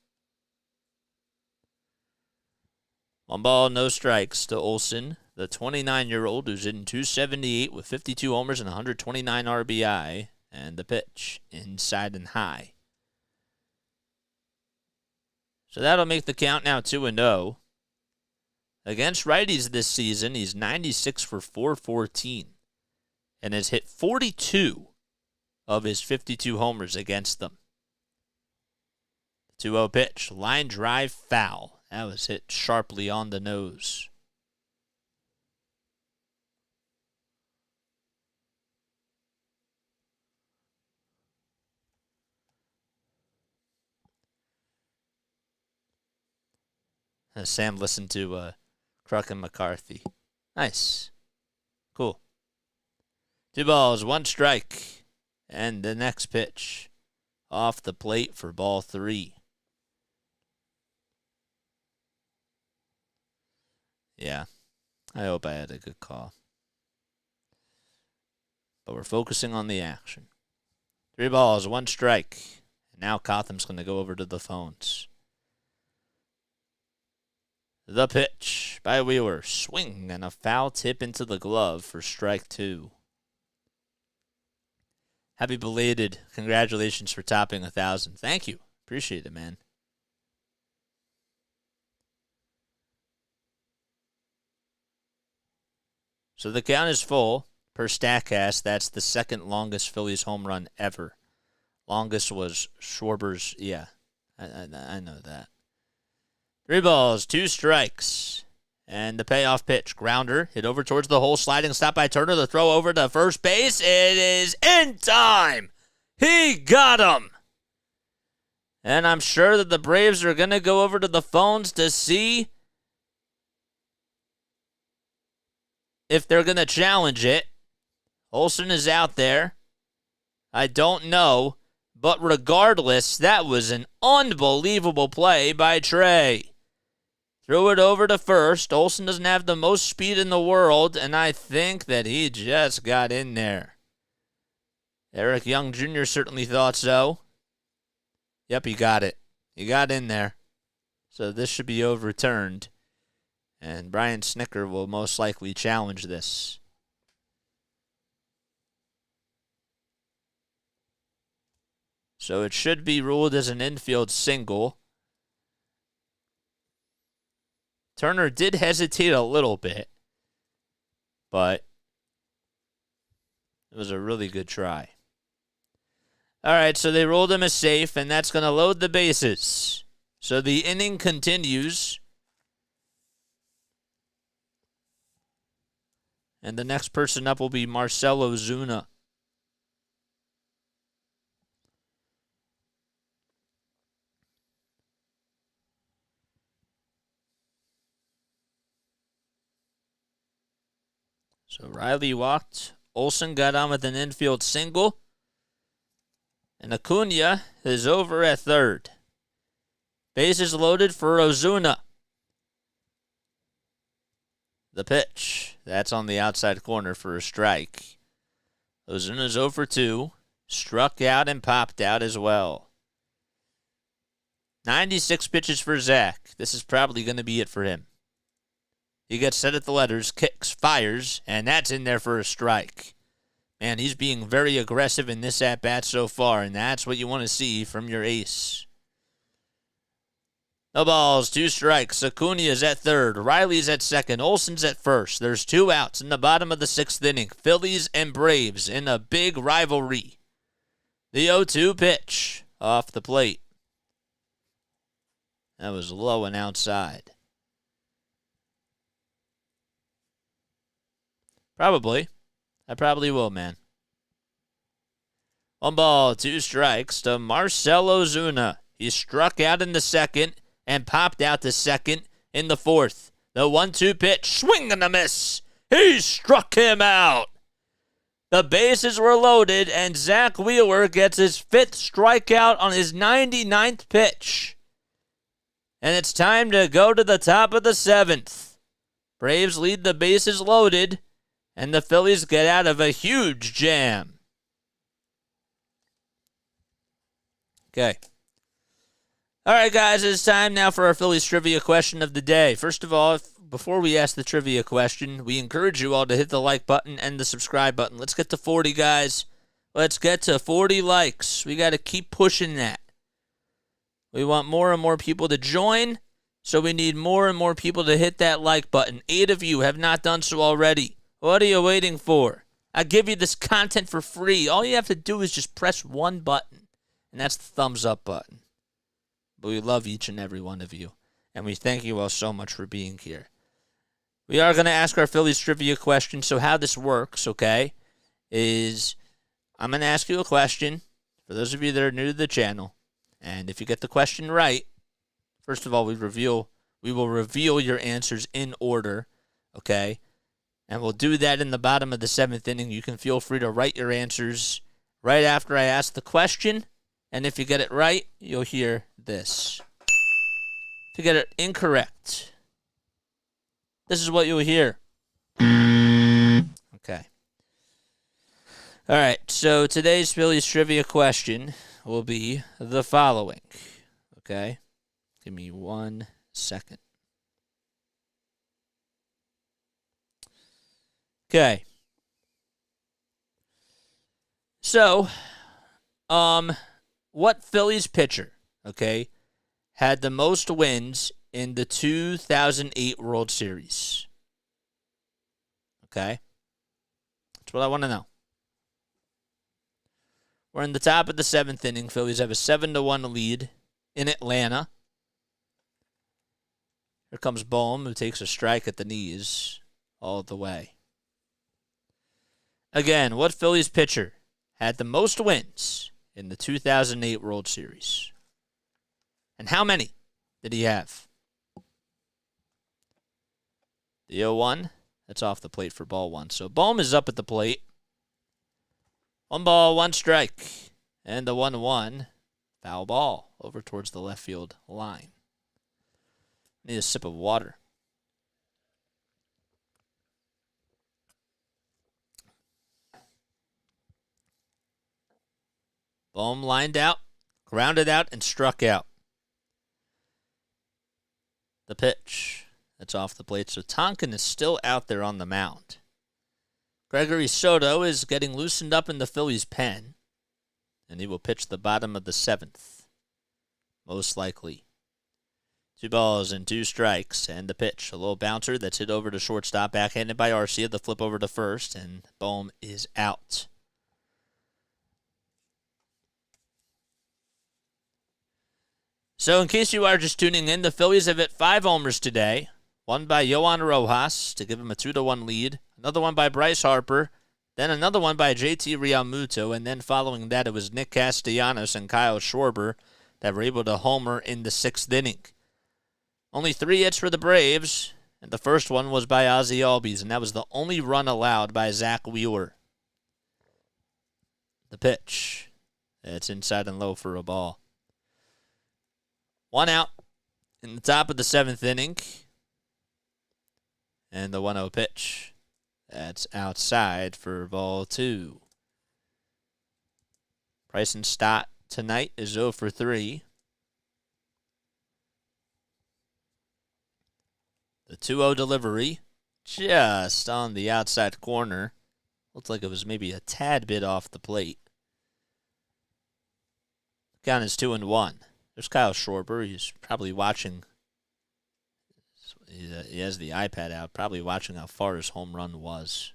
1 ball, no strikes to Olson, the 29-year-old who's hitting .278 with 52 homers and 129 RBI, and the pitch inside and high. So that'll make the count now 2-0. Against righties this season, he's 96 for 414 and has hit 42 of his 52 homers against them. 2-0 pitch, line drive foul. That was hit sharply on the nose. Sam listened to Crook and McCarthy. Nice. Cool. 2 balls, 1 strike. And the next pitch off the plate for ball 3. Yeah, I hope I had a good call. But we're focusing on the action. 3 balls, 1 strike. And now Cotham's going to go over to the phones. The pitch by Wheeler. Swing and a foul tip into the glove for strike 2. Happy belated congratulations for topping 1,000. Thank you. Appreciate it, man. So the count is full. Per StatCast, that's the second longest Phillies home run ever. Longest was Schwarber's. Yeah, I know that. 3 balls, 2 strikes. And the payoff pitch. Grounder, hit over towards the hole. Sliding stop by Turner. The throw over to first base. It is in time. He got him. And I'm sure that the Braves are going to go over to the phones to see if they're going to challenge it. Olsen is out there. I don't know. But regardless, that was an unbelievable play by Trey. Threw it over to first. Olsen doesn't have the most speed in the world, and I think that he just got in there. Eric Young Jr. certainly thought so. Yep, he got it. He got in there. So this should be overturned. And Brian Snitker will most likely challenge this. So it should be ruled as an infield single. Turner did hesitate a little bit, but it was a really good try. All right, so they rolled him as safe, and that's going to load the bases. So the inning continues. And the next person up will be Marcell Ozuna. So Riley walked. Olsen got on with an infield single. And Acuna is over at third. Bases loaded for Ozuna. The pitch. That's on the outside corner for a strike. Ozuna's 0 for 2. Struck out and popped out as well. 96 pitches for Zach. This is probably going to be it for him. He gets set at the letters, kicks, fires, and that's in there for a strike. Man, he's being very aggressive in this at-bat so far, and that's what you want to see from your ace. No balls, 2 strikes. Acuna is at third. Riley's at second. Olsen's at first. There's 2 outs in the bottom of the 6th inning. Phillies and Braves in a big rivalry. The 0-2 pitch off the plate. That was low and outside. Probably. I probably will, man. 1 ball, 2 strikes to Marcell Ozuna. He struck out in the second and popped out to second in the 4th. The 1-2 pitch, swing and a miss. He struck him out. The bases were loaded, and Zack Wheeler gets his 5th strikeout on his 99th pitch. And it's time to go to the top of the 7th. Braves lead the bases loaded, and the Phillies get out of a huge jam. Okay. All right, guys, it's time now for our Phillies trivia question of the day. First of all, before we ask the trivia question, we encourage you all to hit the like button and the subscribe button. Let's get to 40, guys. Let's get to 40 likes. We got to keep pushing that. We want more and more people to join, so we need more and more people to hit that like button. 8 of you have not done so already. What are you waiting for? I give you this content for free. All you have to do is just press one button, and that's the thumbs up button. But we love each and every one of you, and we thank you all so much for being here. We are going to ask our Phillies trivia question. So how this works, okay, is I'm going to ask you a question for those of you that are new to the channel, and if you get the question right, first of all, we will reveal your answers in order, okay? And we'll do that in the bottom of the 7th inning. You can feel free to write your answers right after I ask the question. And if you get it right, you'll hear this. If you get it incorrect, this is what you'll hear. Okay. All right. So today's Phillies trivia question will be the following. Okay? Give me 1 second. Okay. So, what Phillies pitcher, okay, had the most wins in the 2008 World Series? Okay? That's what I want to know. We're in the top of the 7th inning. Phillies have a 7-1 lead in Atlanta. Here comes Bohm, who takes a strike at the knees all the way. Again, what Phillies pitcher had the most wins in the 2008 World Series? And how many did he have? The 0-1, that's off the plate for ball 1. So Bohm is up at the plate. 1 ball, 1 strike. And the 1-1, foul ball over towards the left field line. Need a sip of water. Bohm lined out, grounded out, and struck out. The pitch. That's off the plate. So Tonkin is still out there on the mound. Gregory Soto is getting loosened up in the Phillies' pen, and he will pitch the bottom of the 7th, most likely. 2 balls and 2 strikes, and the pitch. A little bouncer that's hit over to shortstop, backhanded by Arcia. The flip over to first, and Bohm is out. So in case you are just tuning in, the Phillies have hit 5 homers today. One by Yohan Rojas to give him a 2-1 lead. Another one by Bryce Harper. Then another one by JT Realmuto. And then following that, it was Nick Castellanos and Kyle Schwarber that were able to homer in the 6th inning. Only 3 hits for the Braves. And the first one was by Ozzie Albies. And that was the only run allowed by Zack Wheeler. The pitch. It's inside and low for a ball. 1 out in the top of the 7th inning. And the 1-0 pitch. That's outside for ball 2. Bryson Stott tonight is 0 for 3. The 2-0 delivery just on the outside corner. Looked like it was maybe a tad bit off the plate. Count is 2-1. There's Kyle Schwarber. He's probably watching. He has the iPad out, probably watching how far his home run was.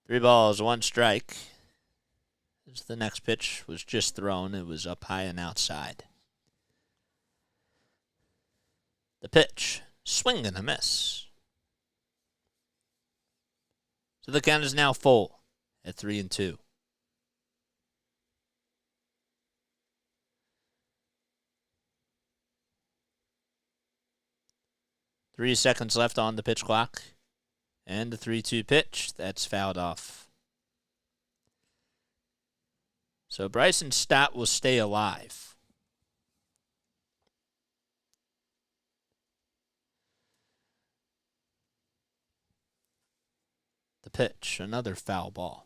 3 balls, 1 strike. As the next pitch was just thrown, it was up high and outside. The pitch, swing and a miss. So the count is now full at 3-2. 3 seconds left on the pitch clock. And the 3-2 pitch, that's fouled off. So Bryson Stott will stay alive. The pitch, another foul ball.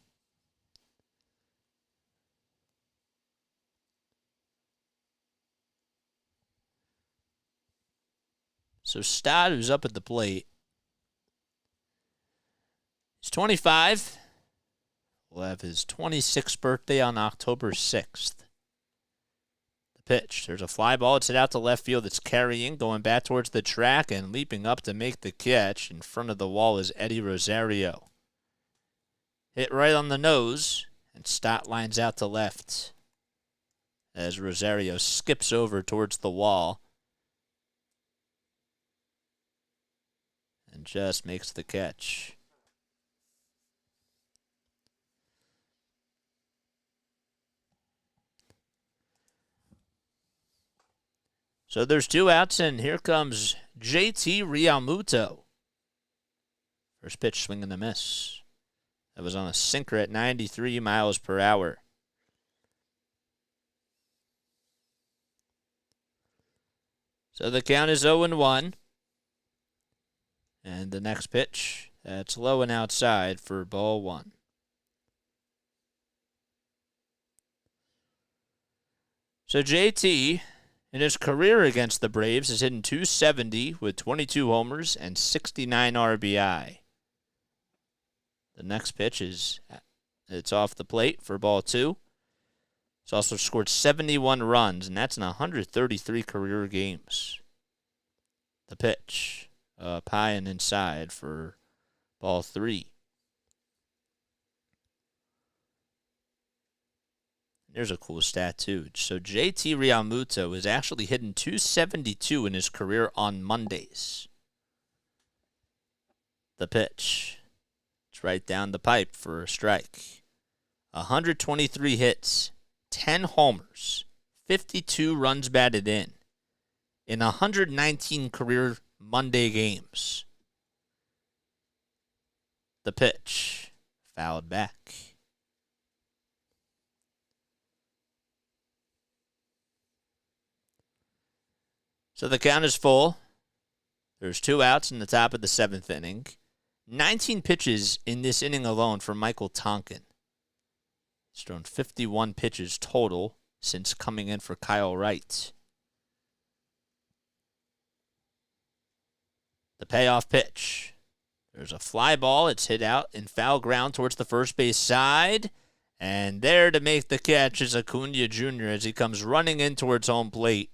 So Stott, who's up at the plate, he's 25. Will have his 26th birthday on October 6th. The pitch. There's a fly ball. It's hit out to left field. It's carrying, going back towards the track and leaping up to make the catch. In front of the wall is Eddie Rosario. Hit right on the nose, and Stott lines out to left as Rosario skips over towards the wall and just makes the catch. So there's 2 outs, and here comes JT Realmuto. First pitch, swing and a miss. That was on a sinker at 93 miles per hour. So the count is 0-1. And the next pitch, that's low and outside for ball 1. So JT, in his career against the Braves, has hitting .270 with 22 homers and 69 RBI. The next pitch it's off the plate for ball 2. He's also scored 71 runs, and that's in 133 career games. The pitch, high and inside for ball 3. There's a cool stat, too. So JT Realmuto is actually hitting .272 in his career on Mondays. The pitch. It's right down the pipe for a strike. 123 hits, 10 homers, 52 runs batted in 119 career Monday games. The pitch. Fouled back. So the count is full. There's 2 outs in the top of the 7th inning. 19 pitches in this inning alone for Michael Tonkin. He's thrown 51 pitches total since coming in for Kyle Wright. The payoff pitch. There's a fly ball. It's hit out in foul ground towards the first base side. And there to make the catch is Acuna Jr. as he comes running in towards home plate.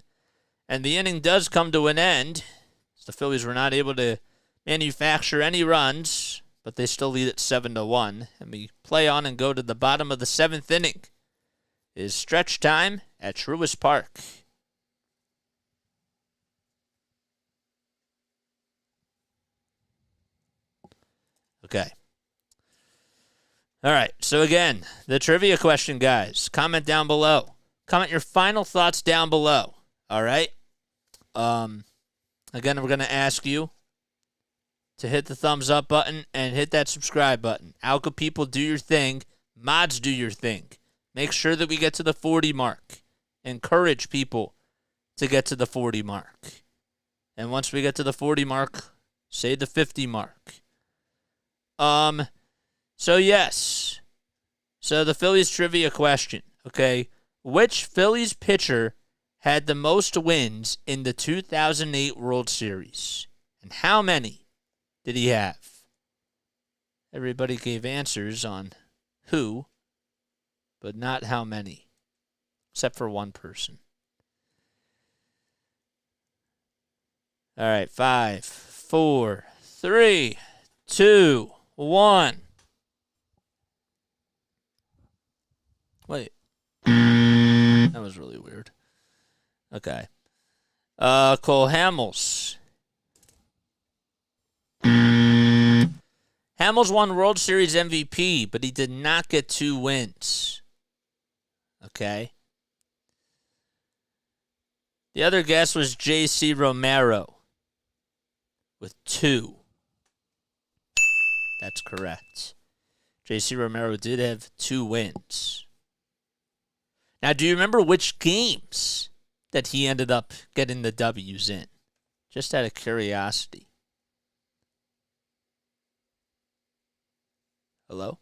And the inning does come to an end. The Phillies were not able to manufacture any runs, but they still lead at 7-1. And we play on and go to the bottom of the 7th inning. It is stretch time at Truist Park. Okay. All right. So again, the trivia question, guys. Comment down below. Comment your final thoughts down below. All right. Again, we're going to ask you to hit the thumbs up button and hit that subscribe button. Alka people, do your thing. Mods, do your thing. Make sure that we get to the 40 mark. Encourage people to get to the 40 mark. And once we get to the 40 mark, say the 50 mark. So yes. So the Phillies trivia question, okay? Which Phillies pitcher had the most wins in the 2008 World Series? And how many did he have? Everybody gave answers on who, but not how many, except for one person. All right, 5, 4, 3, 2, 1. Wait. That was really weird. Okay. Cole Hamels. Hamels won World Series MVP, but he did not get 2 wins. Okay. The other guess was J.C. Romero with 2. That's correct. J.C. Romero did have 2 wins. Now, do you remember which games that he ended up getting the W's in? Just out of curiosity. Hello?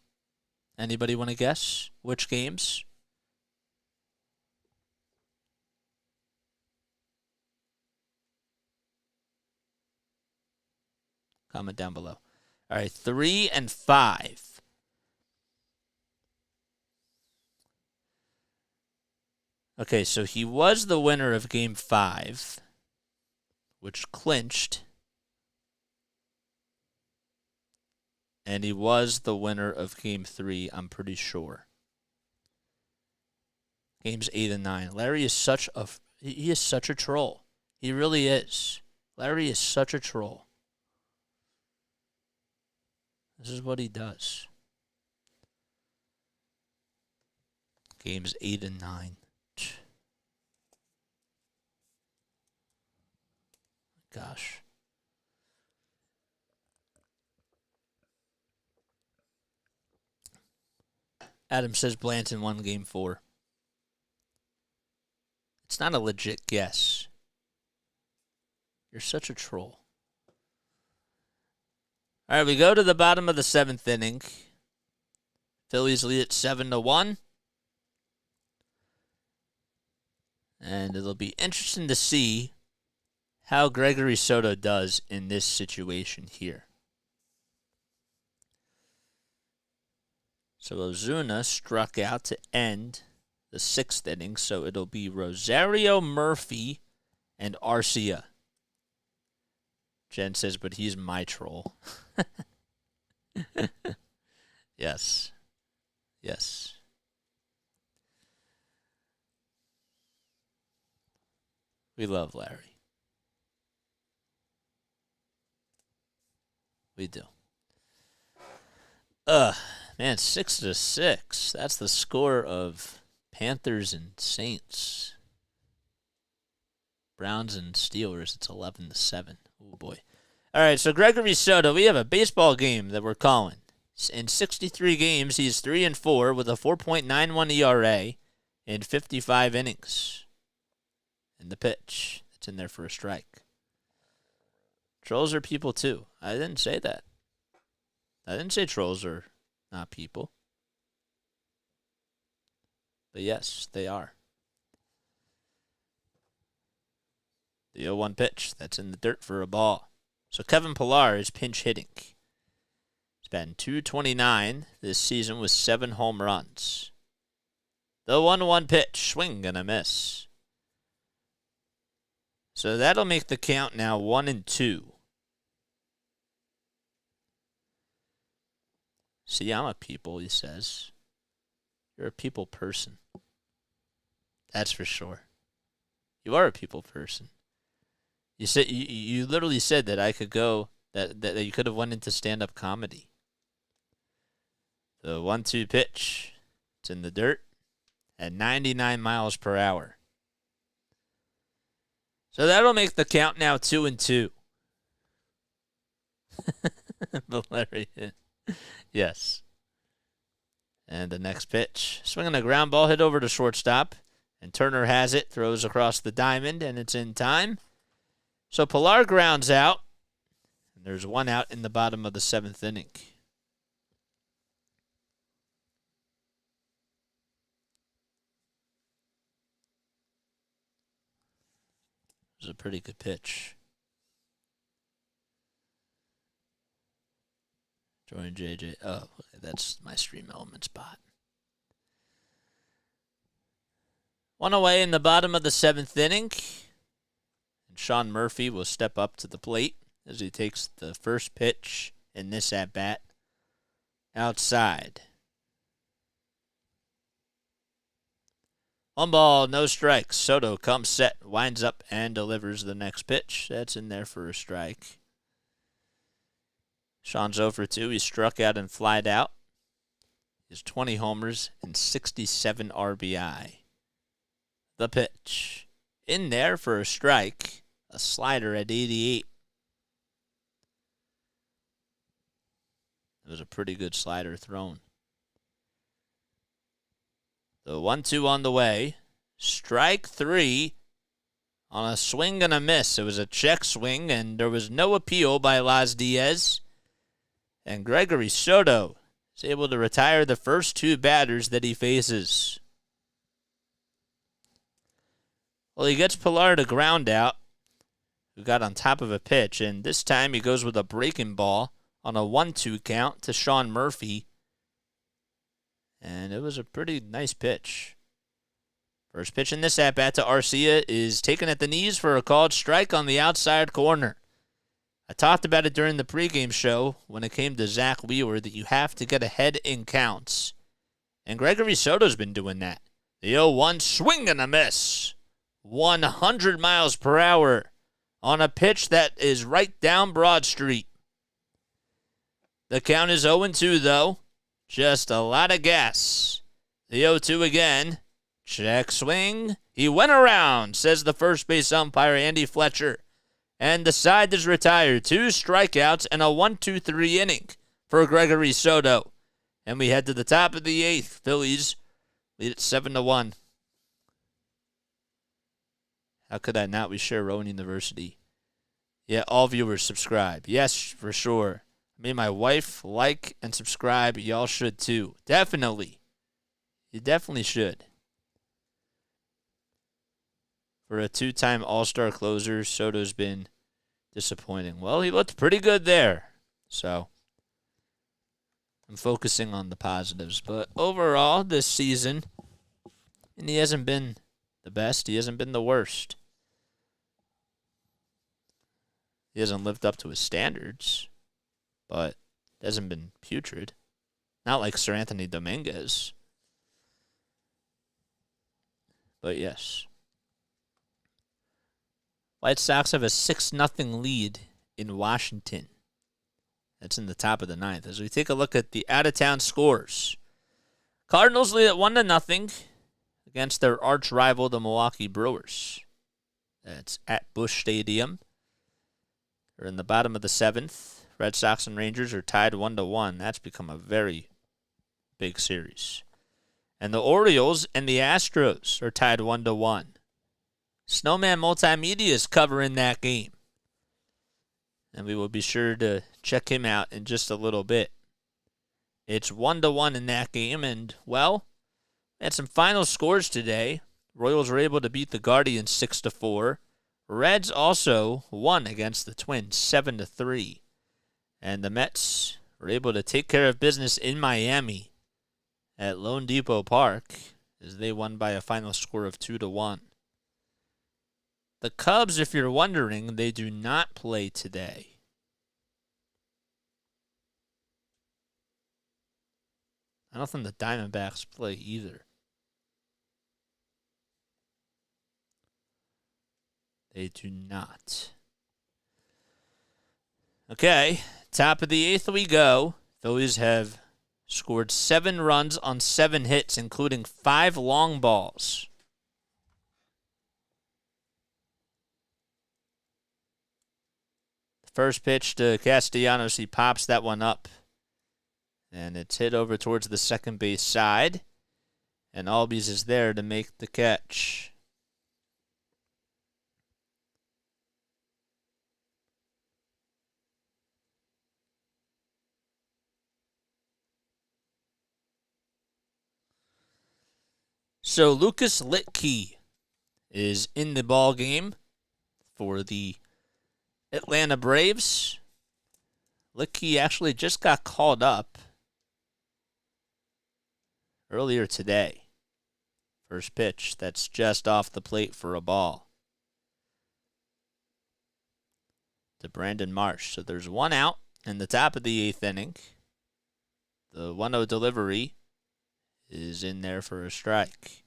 Anybody want to guess which games? Comment down below. All right, 3 and 5. Okay, so he was the winner of Game 5, which clinched. And he was the winner of Game 3, I'm pretty sure. Games 8 and 9. Larry is such a troll. He really is. Larry is such a troll. This is what he does. Games 8 and 9. Gosh. Adam says Blanton won Game 4. It's not a legit guess. You're such a troll. All right, we go to the bottom of the 7th inning. Phillies lead at 7-1. And it'll be interesting to see how Gregory Soto does in this situation here. So Ozuna struck out to end the 6th inning, so it'll be Rosario, Murphy, and Arcia. Jen says, but he's my troll. Yes. Yes. We love Larry. We do. Man, 6-6. That's the score of Panthers and Saints. Browns and Steelers, it's 11-7. Oh, boy. All right, so Gregory Soto, we have a baseball game that we're calling. In 63 games, he's 3-4 with a 4.91 ERA in 55 innings. And the pitch, it's in there for a strike. Trolls are people, too. I didn't say that. I didn't say trolls are not people. But yes, they are. The 0-1 pitch, that's in the dirt for a ball. So Kevin Pillar is pinch hitting. He's batting .229 this season with 7 home runs. The 1-1 pitch, swing and a miss. So that'll make the count now 1-2. See, I'm a people, he says. You're a people person. That's for sure. You are a people person. You said you literally said that I could go that you could have went into stand-up comedy. The 1-2 pitch. It's in the dirt at 99 miles per hour. So that'll make the count now 2-2. Valerian. Yes. And the next pitch. Swinging a ground ball hit over to shortstop. And Turner has it. Throws across the diamond. And it's in time. So Pillar grounds out. And there's 1 out in the bottom of the 7th inning. It was a pretty good pitch. Join JJ. Oh, that's my stream element spot. 1 away in the bottom of the 7th inning. And Sean Murphy will step up to the plate as he takes the first pitch in this at-bat. Outside. 1 ball, no strikes. Soto comes set, winds up, and delivers the next pitch. That's in there for a strike. Sean's 0 for 2. He struck out and flied out. He has 20 homers and 67 RBI. The pitch. In there for a strike. A slider at 88. It was a pretty good slider thrown. The 1-2 on the way. Strike 3 on a swing and a miss. It was a check swing, and there was no appeal by Las Diaz. And Gregory Soto is able to retire the first 2 batters that he faces. Well, he gets Pillar to ground out, who got on top of a pitch, and this time he goes with a breaking ball on a 1-2 count to Sean Murphy. And it was a pretty nice pitch. First pitch in this at-bat to Arcia is taken at the knees for a called strike on the outside corner. I talked about it during the pregame show when it came to Zack Wheeler that you have to get ahead in counts. And Gregory Soto's been doing that. The 0-1 swing and a miss. 100 miles per hour on a pitch that is right down Broad Street. The count is 0-2 though. Just a lot of gas. The 0-2 again. Check swing. He went around, says the first base umpire, Andy Fletcher. And the side is retired. 2 strikeouts and a 1-2-3 inning for Gregory Soto. And we head to the top of the 8th. Phillies lead at 7-1. How could I not? We share Rowan University. Yeah, all viewers subscribe. Yes, for sure. Me and my wife like and subscribe. Y'all should too. Definitely. You definitely should. For a two-time All-Star closer, Soto's been disappointing. Well, he looked pretty good there. So I'm focusing on the positives. But overall, this season, and he hasn't been the best. He hasn't been the worst. He hasn't lived up to his standards, but hasn't been putrid. Not like Sir Anthony Dominguez. But yes. White Sox have a 6-0 lead in Washington. That's in the top of the ninth. As we take a look at the out-of-town scores. Cardinals lead at 1-0 against their arch rival, the Milwaukee Brewers. That's at Busch Stadium. They're in the bottom of the 7th. Red Sox and Rangers are tied 1-1. That's become a very big series. And the Orioles and the Astros are tied 1-1. Snowman Multimedia is covering that game. And we will be sure to check him out in just a little bit. It's 1-1 in that game. And, well, we had some final scores today. Royals were able to beat the Guardians 6-4. Reds also won against the Twins 7-3. And the Mets were able to take care of business in Miami at Lone Depot Park as they won by a final score of 2-1. The Cubs, if you're wondering, they do not play today. I don't think the Diamondbacks play either. They do not. Okay, top of the 8th we go. Phillies have scored 7 runs on 7 hits, including 5 long balls. The first pitch to Castellanos, he pops that one up. And it's hit over towards the second base side. And Albies is there to make the catch. So Lucas Litke is in the ball game for the Atlanta Braves. Litke actually just got called up earlier today. First pitch, that's just off the plate for a ball to Brandon Marsh. So there's 1 out in the top of the 8th inning. The 1-0 delivery is in there for a strike.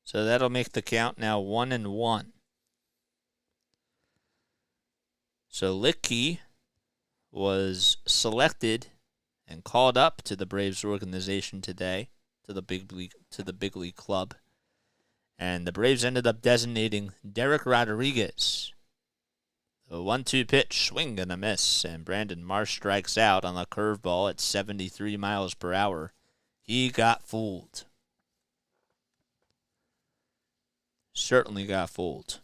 So that'll make the count now 1-1. So Litke was selected and called up to the Braves organization today, to the big league club. And the Braves ended up designating Derek Rodriguez. A 1-2 pitch, swing and a miss, and Brandon Marsh strikes out on a curveball at 73 miles per hour. He got fooled. Certainly got fooled.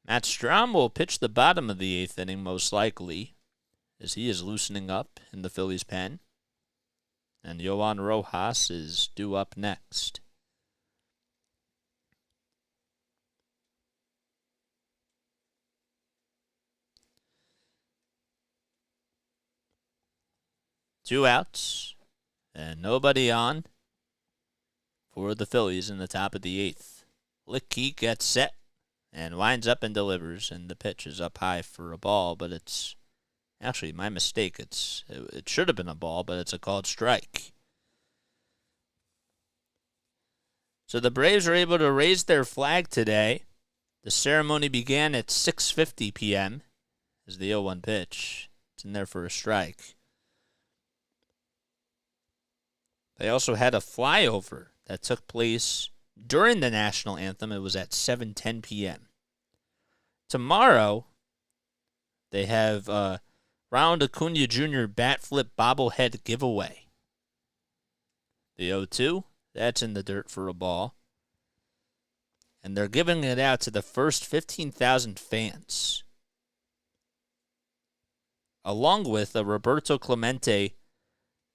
Matt Strahm will pitch the bottom of the 8th inning most likely, as he is loosening up in the Phillies' pen. And Yohan Rojas is due up next. Two outs and nobody on for the Phillies in the top of the 8th. Litke gets set and winds up and delivers, and the pitch is up high for a ball, but it's actually my mistake. It should have been a ball, but it's a called strike. So the Braves are able to raise their flag today. The ceremony began at 6:50 p.m. as the 0-1 pitch. It's in there for a strike. They also had a flyover that took place during the national anthem. It was at 7:10 p.m. Tomorrow, they have Ronald Acuna Jr. bat flip bobblehead giveaway. The 0-2, that's in the dirt for a ball. And they're giving it out to the first 15,000 fans along with a Roberto Clemente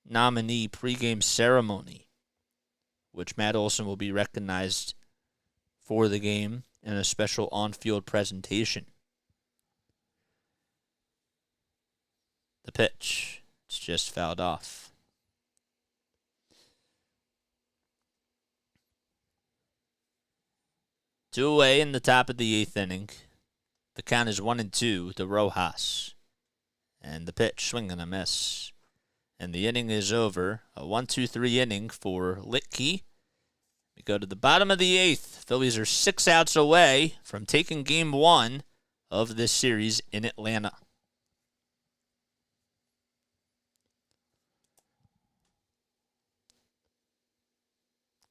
nominee pregame ceremony, which Matt Olson will be recognized for the game in a special on-field presentation. The pitch. It's just fouled off. Two away in the top of the 8th inning. The count is 1-2 to Rojas. And the pitch, swing and a miss. And the inning is over. A 1-2-3 inning for LINKTREE. We go to the bottom of the 8th. Phillies are 6 outs away from taking game 1 of this series in Atlanta.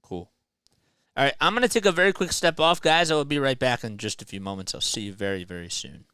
Cool. All right, I'm going to take a very quick step off, guys. I will be right back in just a few moments. I'll see you very, very soon.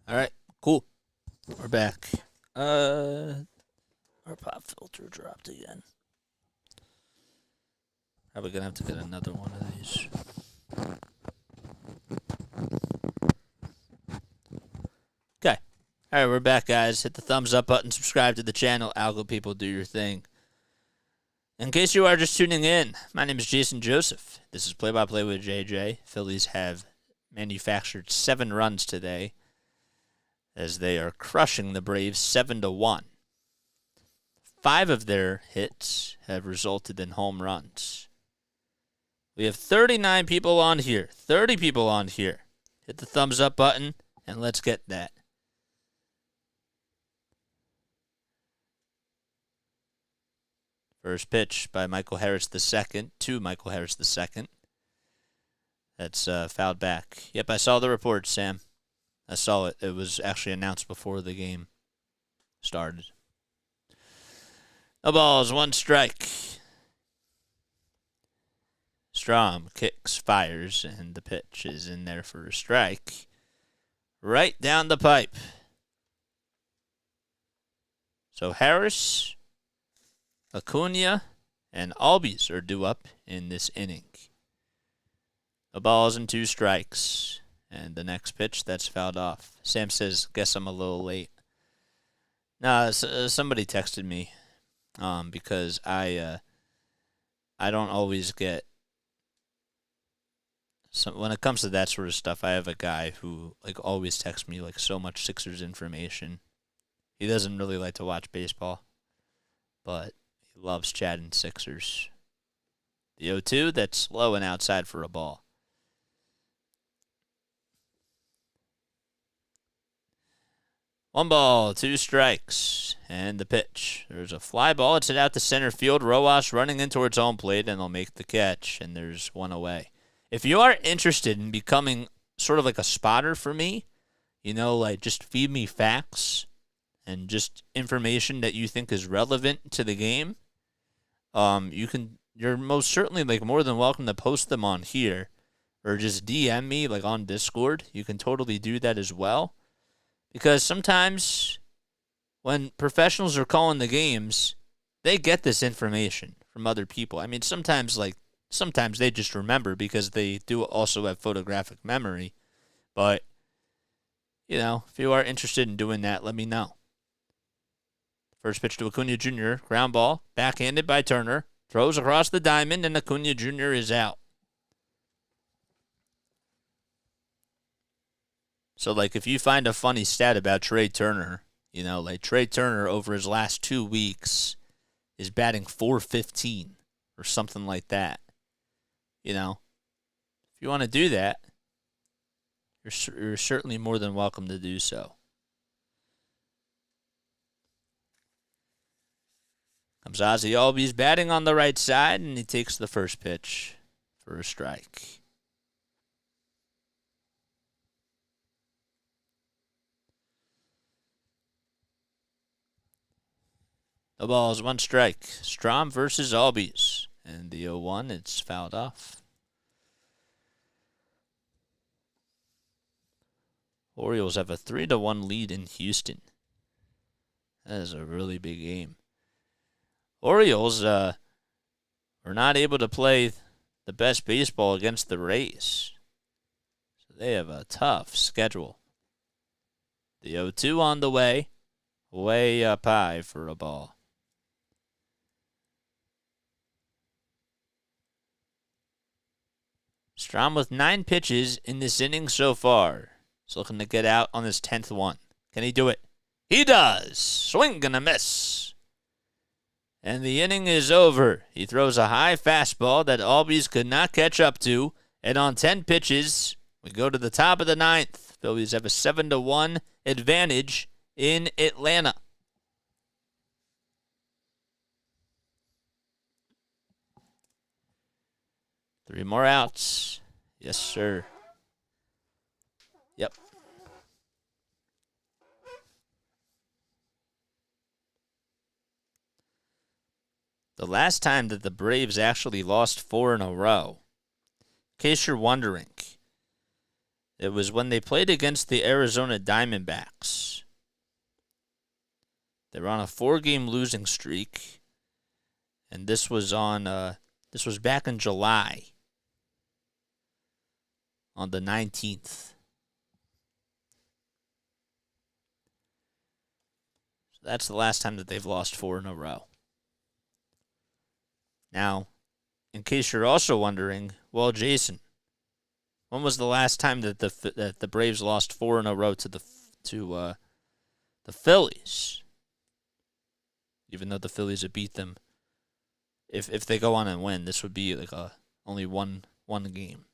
All right, cool. We're back. Our pop filter dropped again. Probably gonna have to get another one of these. Okay. All right, we're back, guys. Hit the thumbs up button, subscribe to the channel. Algo people, do your thing. In case you are just tuning in, my name is Jason Joseph. This is Play by Play with JJ. Phillies have manufactured 7 runs today, as they are crushing the Braves 7-1. 5 of their hits have resulted in home runs. We have 39 people on here. 30 people on here. Hit the thumbs up button, and let's get that. First pitch by Michael Harris II to Michael Harris II. That's fouled back. Yep, I saw the report, Sam. I saw it. It was actually announced before the game started. No balls, 1 strike. Strom kicks, fires, and the pitch is in there for a strike. Right down the pipe. So Harris, Acuna, and Albies are due up in this inning. No balls and 2 strikes. And the next pitch, that's fouled off. Sam says, guess I'm a little late. Nah, somebody texted me because I don't always get... when it comes to that sort of stuff, I have a guy who always texts me so much Sixers information. He doesn't really like to watch baseball, but he loves chatting Sixers. The 0-2, that's low and outside for a ball. One ball, 2 strikes, and the pitch. There's a fly ball. It's hit out to center field. Rojas running in towards home plate, and they'll make the catch, and there's 1 away. If you are interested in becoming sort of like a spotter for me, just feed me facts and just information that you think is relevant to the game, you're most certainly more than welcome to post them on here or just DM me on Discord. You can totally do that as well. Because sometimes when professionals are calling the games, they get this information from other people. I mean, sometimes Sometimes they just remember because they do also have photographic memory. But, if you are interested in doing that, let me know. First pitch to Acuna Jr., ground ball, backhanded by Turner, throws across the diamond, and Acuna Jr. is out. So, if you find a funny stat about Trey Turner, Trey Turner over his last 2 weeks is batting .415 or something like that. If you want to do that, you're certainly more than welcome to do so. Comes Ozzie Albies batting on the right side, and he takes the first pitch for a strike. The ball is 1 strike. Strom versus Albies. And the 0-1, it's fouled off. Orioles have a 3-1 lead in Houston. That is a really big game. Orioles were not able to play the best baseball against the Rays. So they have a tough schedule. The 0-2 on the way. Way up high for a ball. Strom with 9 pitches in this inning so far. He's looking to get out on his 10th one. Can he do it? He does. Swing and a miss. And the inning is over. He throws a high fastball that Albies could not catch up to. And on 10 pitches, we go to the top of the 9th. Phillies have a 7-1 advantage in Atlanta. Three more outs. Yes, sir. Yep. The last time that the Braves actually lost 4 in a row, in case you're wondering, it was when they played against the Arizona Diamondbacks. They were on a 4-game losing streak, and this was back in July, on the 19th. So that's the last time that they've lost 4 in a row. Now, in case you're also wondering, well, Jason, when was the last time that the Braves lost 4 in a row to the Phillies? Even though the Phillies have beat them, if they go on and win, this would be only one game.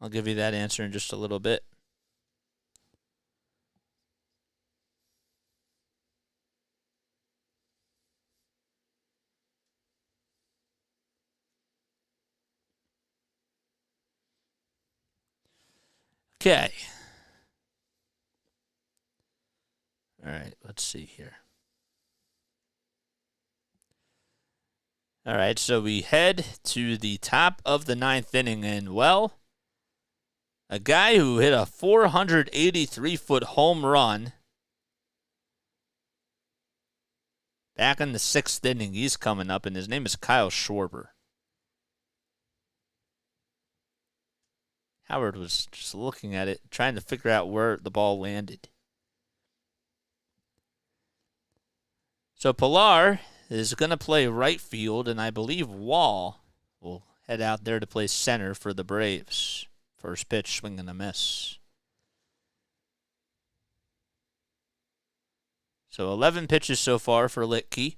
I'll give you that answer in just a little bit. Okay. All right, let's see here. All right, so we head to the top of the 9th inning, and, well, a guy who hit a 483-foot home run back in the 6th inning, he's coming up, and his name is Kyle Schwarber. Howard was just looking at it, trying to figure out where the ball landed. So Pilar is going to play right field, and I believe Wall will head out there to play center for the Braves. First pitch, swing and a miss. So 11 pitches so far for LINKTREE.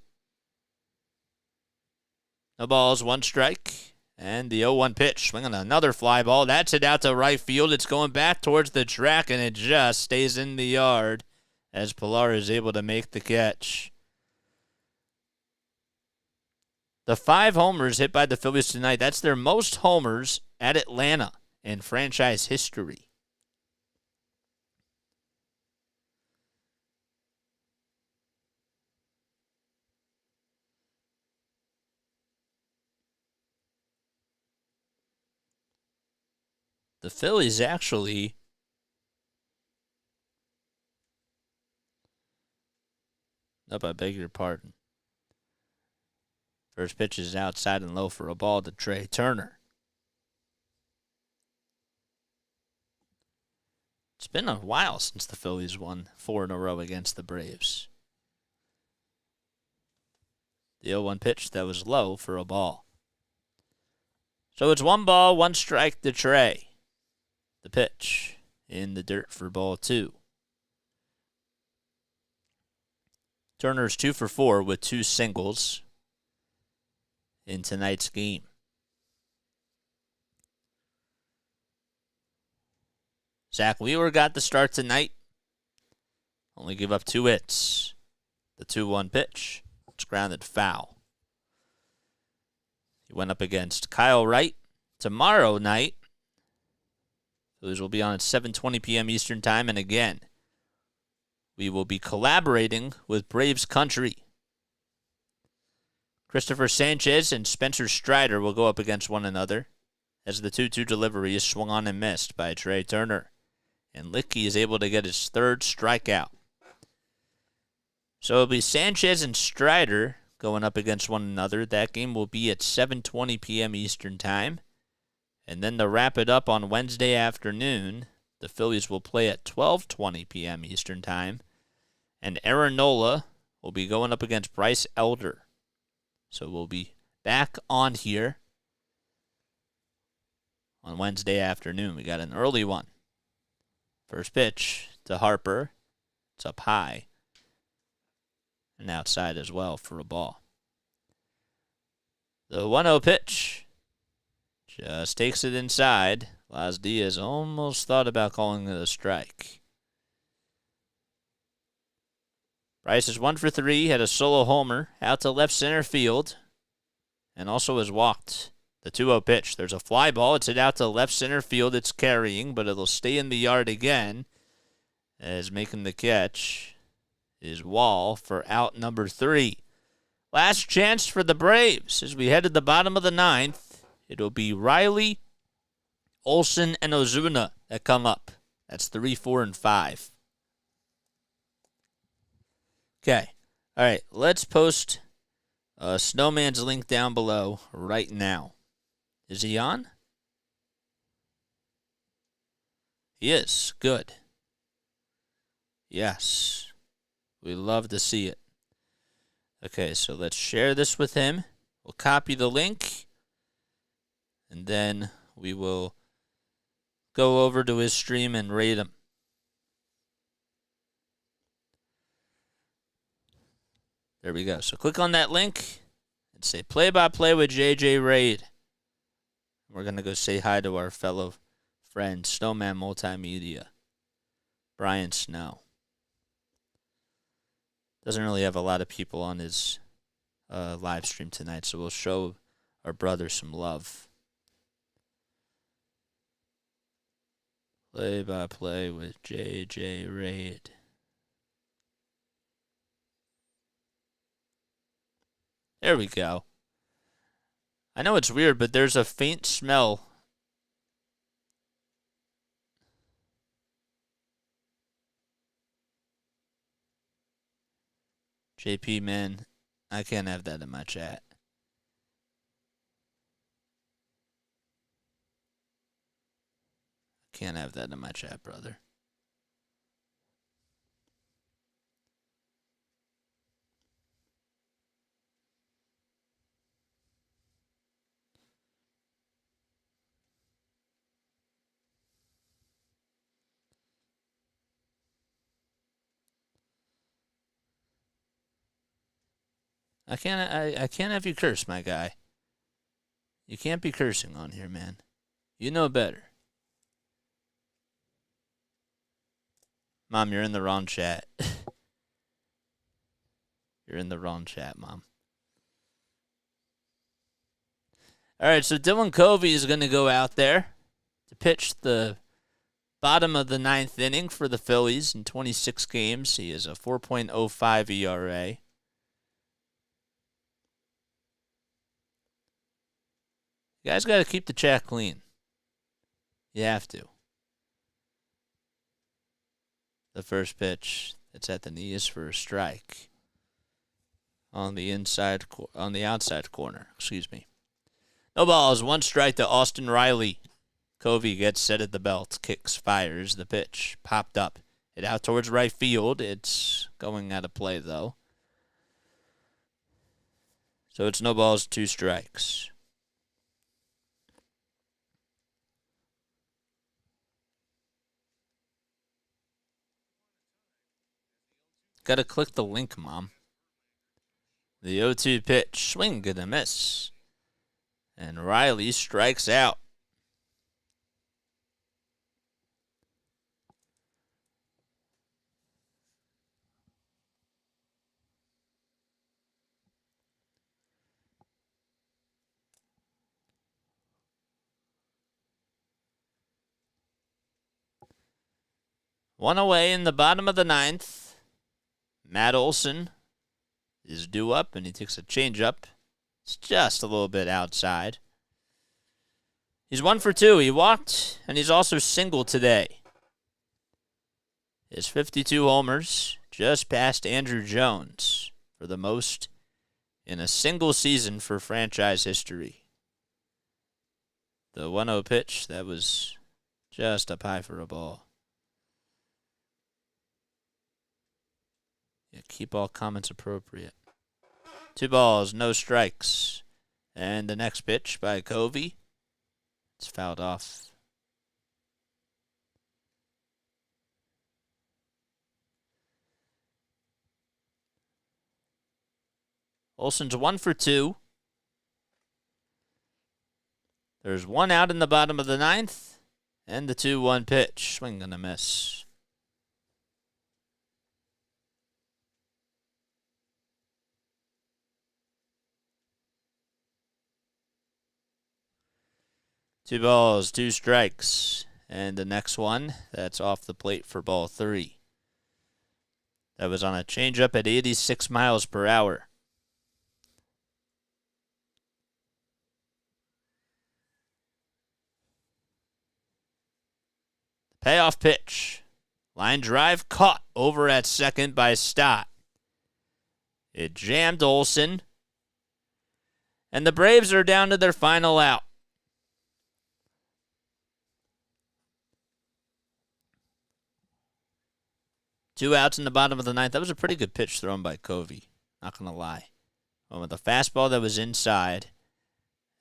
No balls, 1 strike. And the 0-1 pitch, swinging another fly ball. That's it out to right field. It's going back towards the track, and it just stays in the yard as Pilar is able to make the catch. The 5 homers hit by the Phillies tonight, that's their most homers at Atlanta in franchise history. The Phillies actually I beg your pardon. First pitch is outside and low for a ball to Trey Turner. It's been a while since the Phillies won 4 in a row against the Braves. The 0-1 pitch that was low for a ball. So it's 1 ball, 1 strike to Trey. The pitch in the dirt for ball 2. Turner's 2 for 4 with 2 singles in tonight's game. Zack Wheeler got the start tonight. Only give up 2 hits. The 2-1 pitch. It's grounded foul. He went up against Kyle Wright. Tomorrow night, Phillies will be on at 7:20 p.m. Eastern Time. And again, we will be collaborating with Braves Country. Christopher Sanchez and Spencer Strider will go up against one another as the 2-2 delivery is swung on and missed by Trey Turner. And LINKTREE is able to get his 3rd strikeout. So it'll be Sanchez and Strider going up against one another. That game will be at 7:20 p.m. Eastern Time. And then to wrap it up on Wednesday afternoon, the Phillies will play at 12:20 p.m. Eastern Time. And Aaron Nola will be going up against Bryce Elder. So we'll be back on here on Wednesday afternoon. We got an early one. First pitch to Harper. It's up high. And outside as well for a ball. The 1-0 pitch just takes it inside. Las Diaz almost thought about calling it a strike. Bryce is 1 for 3, had a solo homer out to left center field, and also has walked. The 2-0 pitch. There's a fly ball. It's hit out to left center field. It's carrying, but it'll stay in the yard again. As making the catch is Wall for out number 3. Last chance for the Braves as we head to the bottom of the 9th. It'll be Riley, Olsen, and Ozuna that come up. That's 3, 4, and 5. Okay. All right. Let's post Snowman's link down below right now. Is he on? He is. Good. Yes. We love to see it. Okay, so let's share this with him. We'll copy the link. And then we will go over to his stream and rate him. There we go. So click on that link and say play-by-play with JJ Raid. We're going to go say hi to our fellow friend, Snowman Multimedia, Brian Snow. Doesn't really have a lot of people on his live stream tonight, so we'll show our brother some love. Play-by-play with JJ Raid. There we go. I know it's weird, but there's a faint smell. JP, man, I can't have that in my chat. Can't have that in my chat, brother. I can't have you curse, my guy. You can't be cursing on here, man. You know better. Mom, you're in the wrong chat. You're in the wrong chat, Mom. All right, so Dylan Covey is going to go out there to pitch the bottom of the 9th inning for the Phillies in 26 games. He has a 4.05 ERA. You guys got to keep the chat clean. You have to. The first pitch, it's at the knee, is for a strike. on the outside corner. Excuse me. No balls. 1 strike to Austin Riley. Covey gets set at the belt. Kicks, fires the pitch. Popped up. Hit out towards right field. It's going out of play, though. So it's no balls, 2 strikes. Got to click the link, Mom. The 0-2 pitch. Swing and a miss. And Riley strikes out. One away in the bottom of the 9th. Matt Olson is due up, and he takes a changeup. It's just a little bit outside. He's 1 for 2. He walked, and he's also single today. His 52 homers, just past Andrew Jones for the most in a single season for franchise history. The 1-0 pitch, that was just up high for a ball. Yeah, keep all comments appropriate. 2 balls, no strikes. And the next pitch by Covey. It's fouled off. Olson's 1 for 2. There's 1 out in the bottom of the 9th. And the 2-1 pitch. Swing and a miss. Two balls, 2 strikes. And the next one, that's off the plate for ball 3. That was on a changeup at 86 miles per hour. Payoff pitch. Line drive caught over at second by Stott. It jammed Olson. And the Braves are down to their final out. Two outs in the bottom of the 9th. That was a pretty good pitch thrown by Covey. Not going to lie. Went with a fastball that was inside.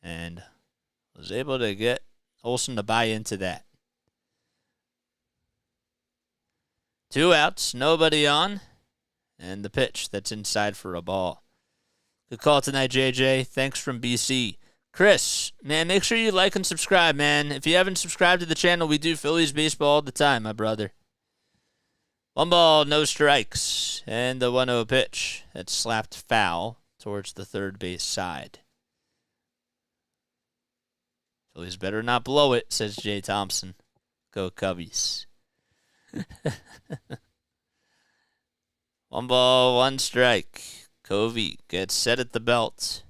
And was able to get Olson to buy into that. 2 outs. Nobody on. And the pitch that's inside for a ball. Good call tonight, JJ. Thanks from BC. Chris, man, make sure you like and subscribe, man. If you haven't subscribed to the channel, we do Phillies baseball all the time, my brother. 1 ball, no strikes, and the 1-0 pitch that's slapped foul towards the third base side. Phillies better not blow it, says Jay Thompson. Go Cubbies. 1 ball, 1 strike. Covey gets set at the belt.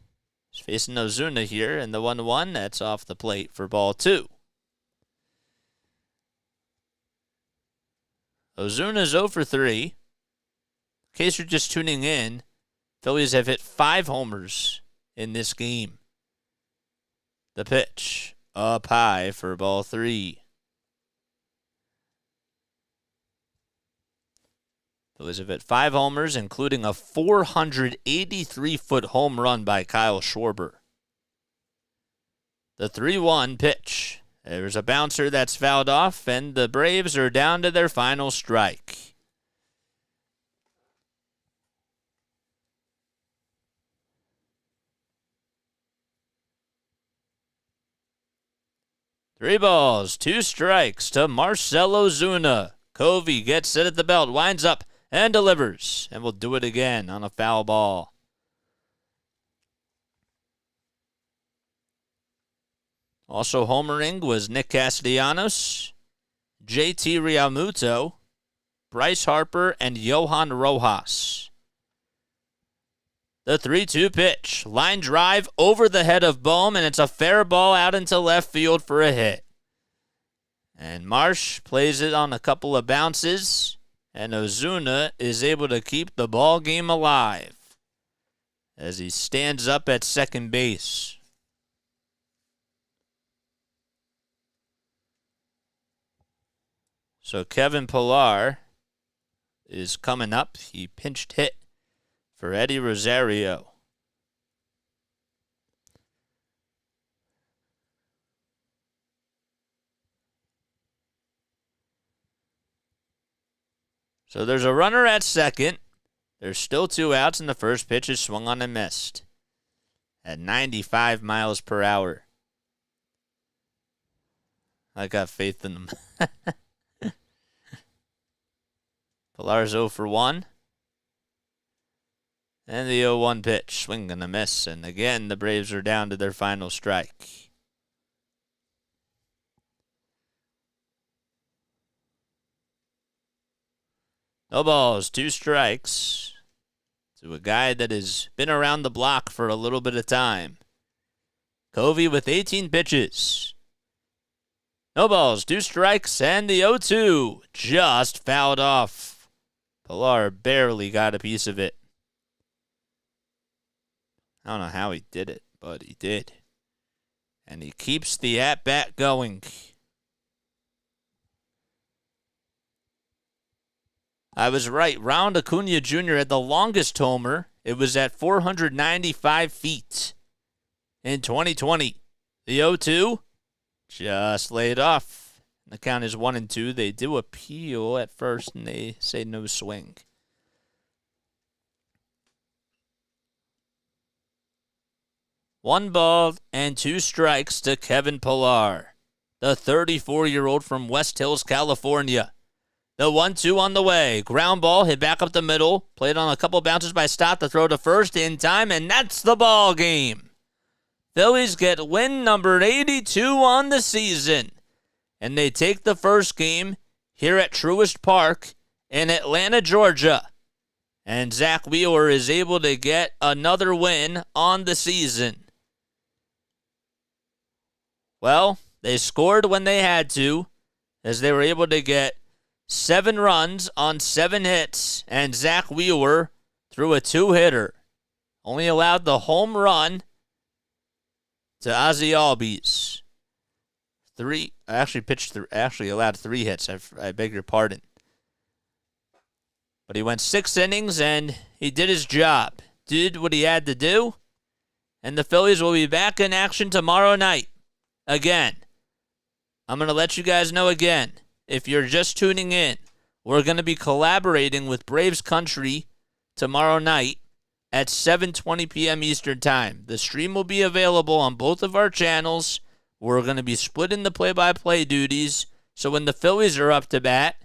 He's facing Ozuna here, and the 1-1, that's off the plate for ball 2. Ozuna's 0 for 3. In case you're just tuning in, Phillies have hit 5 homers in this game. The pitch up high for ball 3. Phillies have hit 5 homers, including a 483-foot home run by Kyle Schwarber. The 3-1 pitch. There's a bouncer that's fouled off, and the Braves are down to their final strike. Three balls, 2 strikes to Marcell Ozuna. Covey gets set at the belt, winds up, and delivers. And will do it again on a foul ball. Also homering was Nick Castellanos, JT Realmuto, Bryce Harper, and Johan Rojas. The 3-2 pitch. Line drive over the head of Bohm, and it's a fair ball out into left field for a hit. And Marsh plays it on a couple of bounces, and Ozuna is able to keep the ball game alive. as he stands up at second base. So Kevin Pillar is coming up. He pinched hit for Eddie Rosario. So there's a runner at second. There's still 2 outs, and the first pitch is swung on and missed at 95 miles per hour. I got faith in them. Pillar's 0 for 1. And the 0-1 pitch, swing and a miss. And again, the Braves are down to their final strike. No balls, 2 strikes to a guy that has been around the block for a little bit of time. Covey with 18 pitches. No balls, 2 strikes, and the 0-2 just fouled off. Pillar barely got a piece of it. I don't know how he did it, but he did. And he keeps the at-bat going. I was right. Ronald Acuna Jr. had the longest homer. It was at 495 feet in 2020. The 0-2 just laid off. The count is 1-2. They do appeal at first, and they say no swing. One ball and 2 strikes to Kevin Pillar, the 34-year-old from West Hills, California. The 1-2 on the way. Ground ball hit back up the middle. Played on a couple bounces by Stott to throw to first in time, and that's the ball game. Phillies get win number 82 on the season, and they take the first game here at Truist Park in Atlanta, Georgia. And Zack Wheeler is able to get another win on the season. Well, they scored when they had to, as they were able to get 7 runs on 7 hits, and Zack Wheeler threw a 2-hitter. Only allowed the home run to Ozzie Albies. Actually allowed 3 hits. I beg your pardon. But he went 6 innings, and he did his job. Did what he had to do. And the Phillies will be back in action tomorrow night. Again, I'm going to let you guys know again. If you're just tuning in, we're going to be collaborating with Braves Country tomorrow night at 7:20 p.m. Eastern Time. The stream will be available on both of our channels. We're going to be splitting the play-by-play duties. So when the Phillies are up to bat,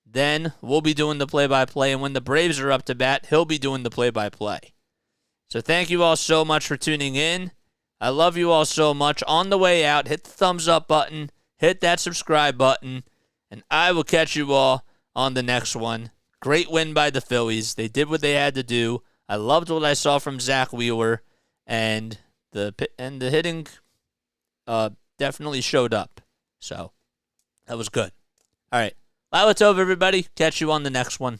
then we'll be doing the play-by-play. And when the Braves are up to bat, he'll be doing the play-by-play. So thank you all so much for tuning in. I love you all so much. On the way out, hit the thumbs up button. Hit that subscribe button, and I will catch you all on the next one. Great win by the Phillies. They did what they had to do. I loved what I saw from Zack Wheeler, and the hitting definitely showed up. So that was good. All right. Lalatov, everybody. Catch you on the next one.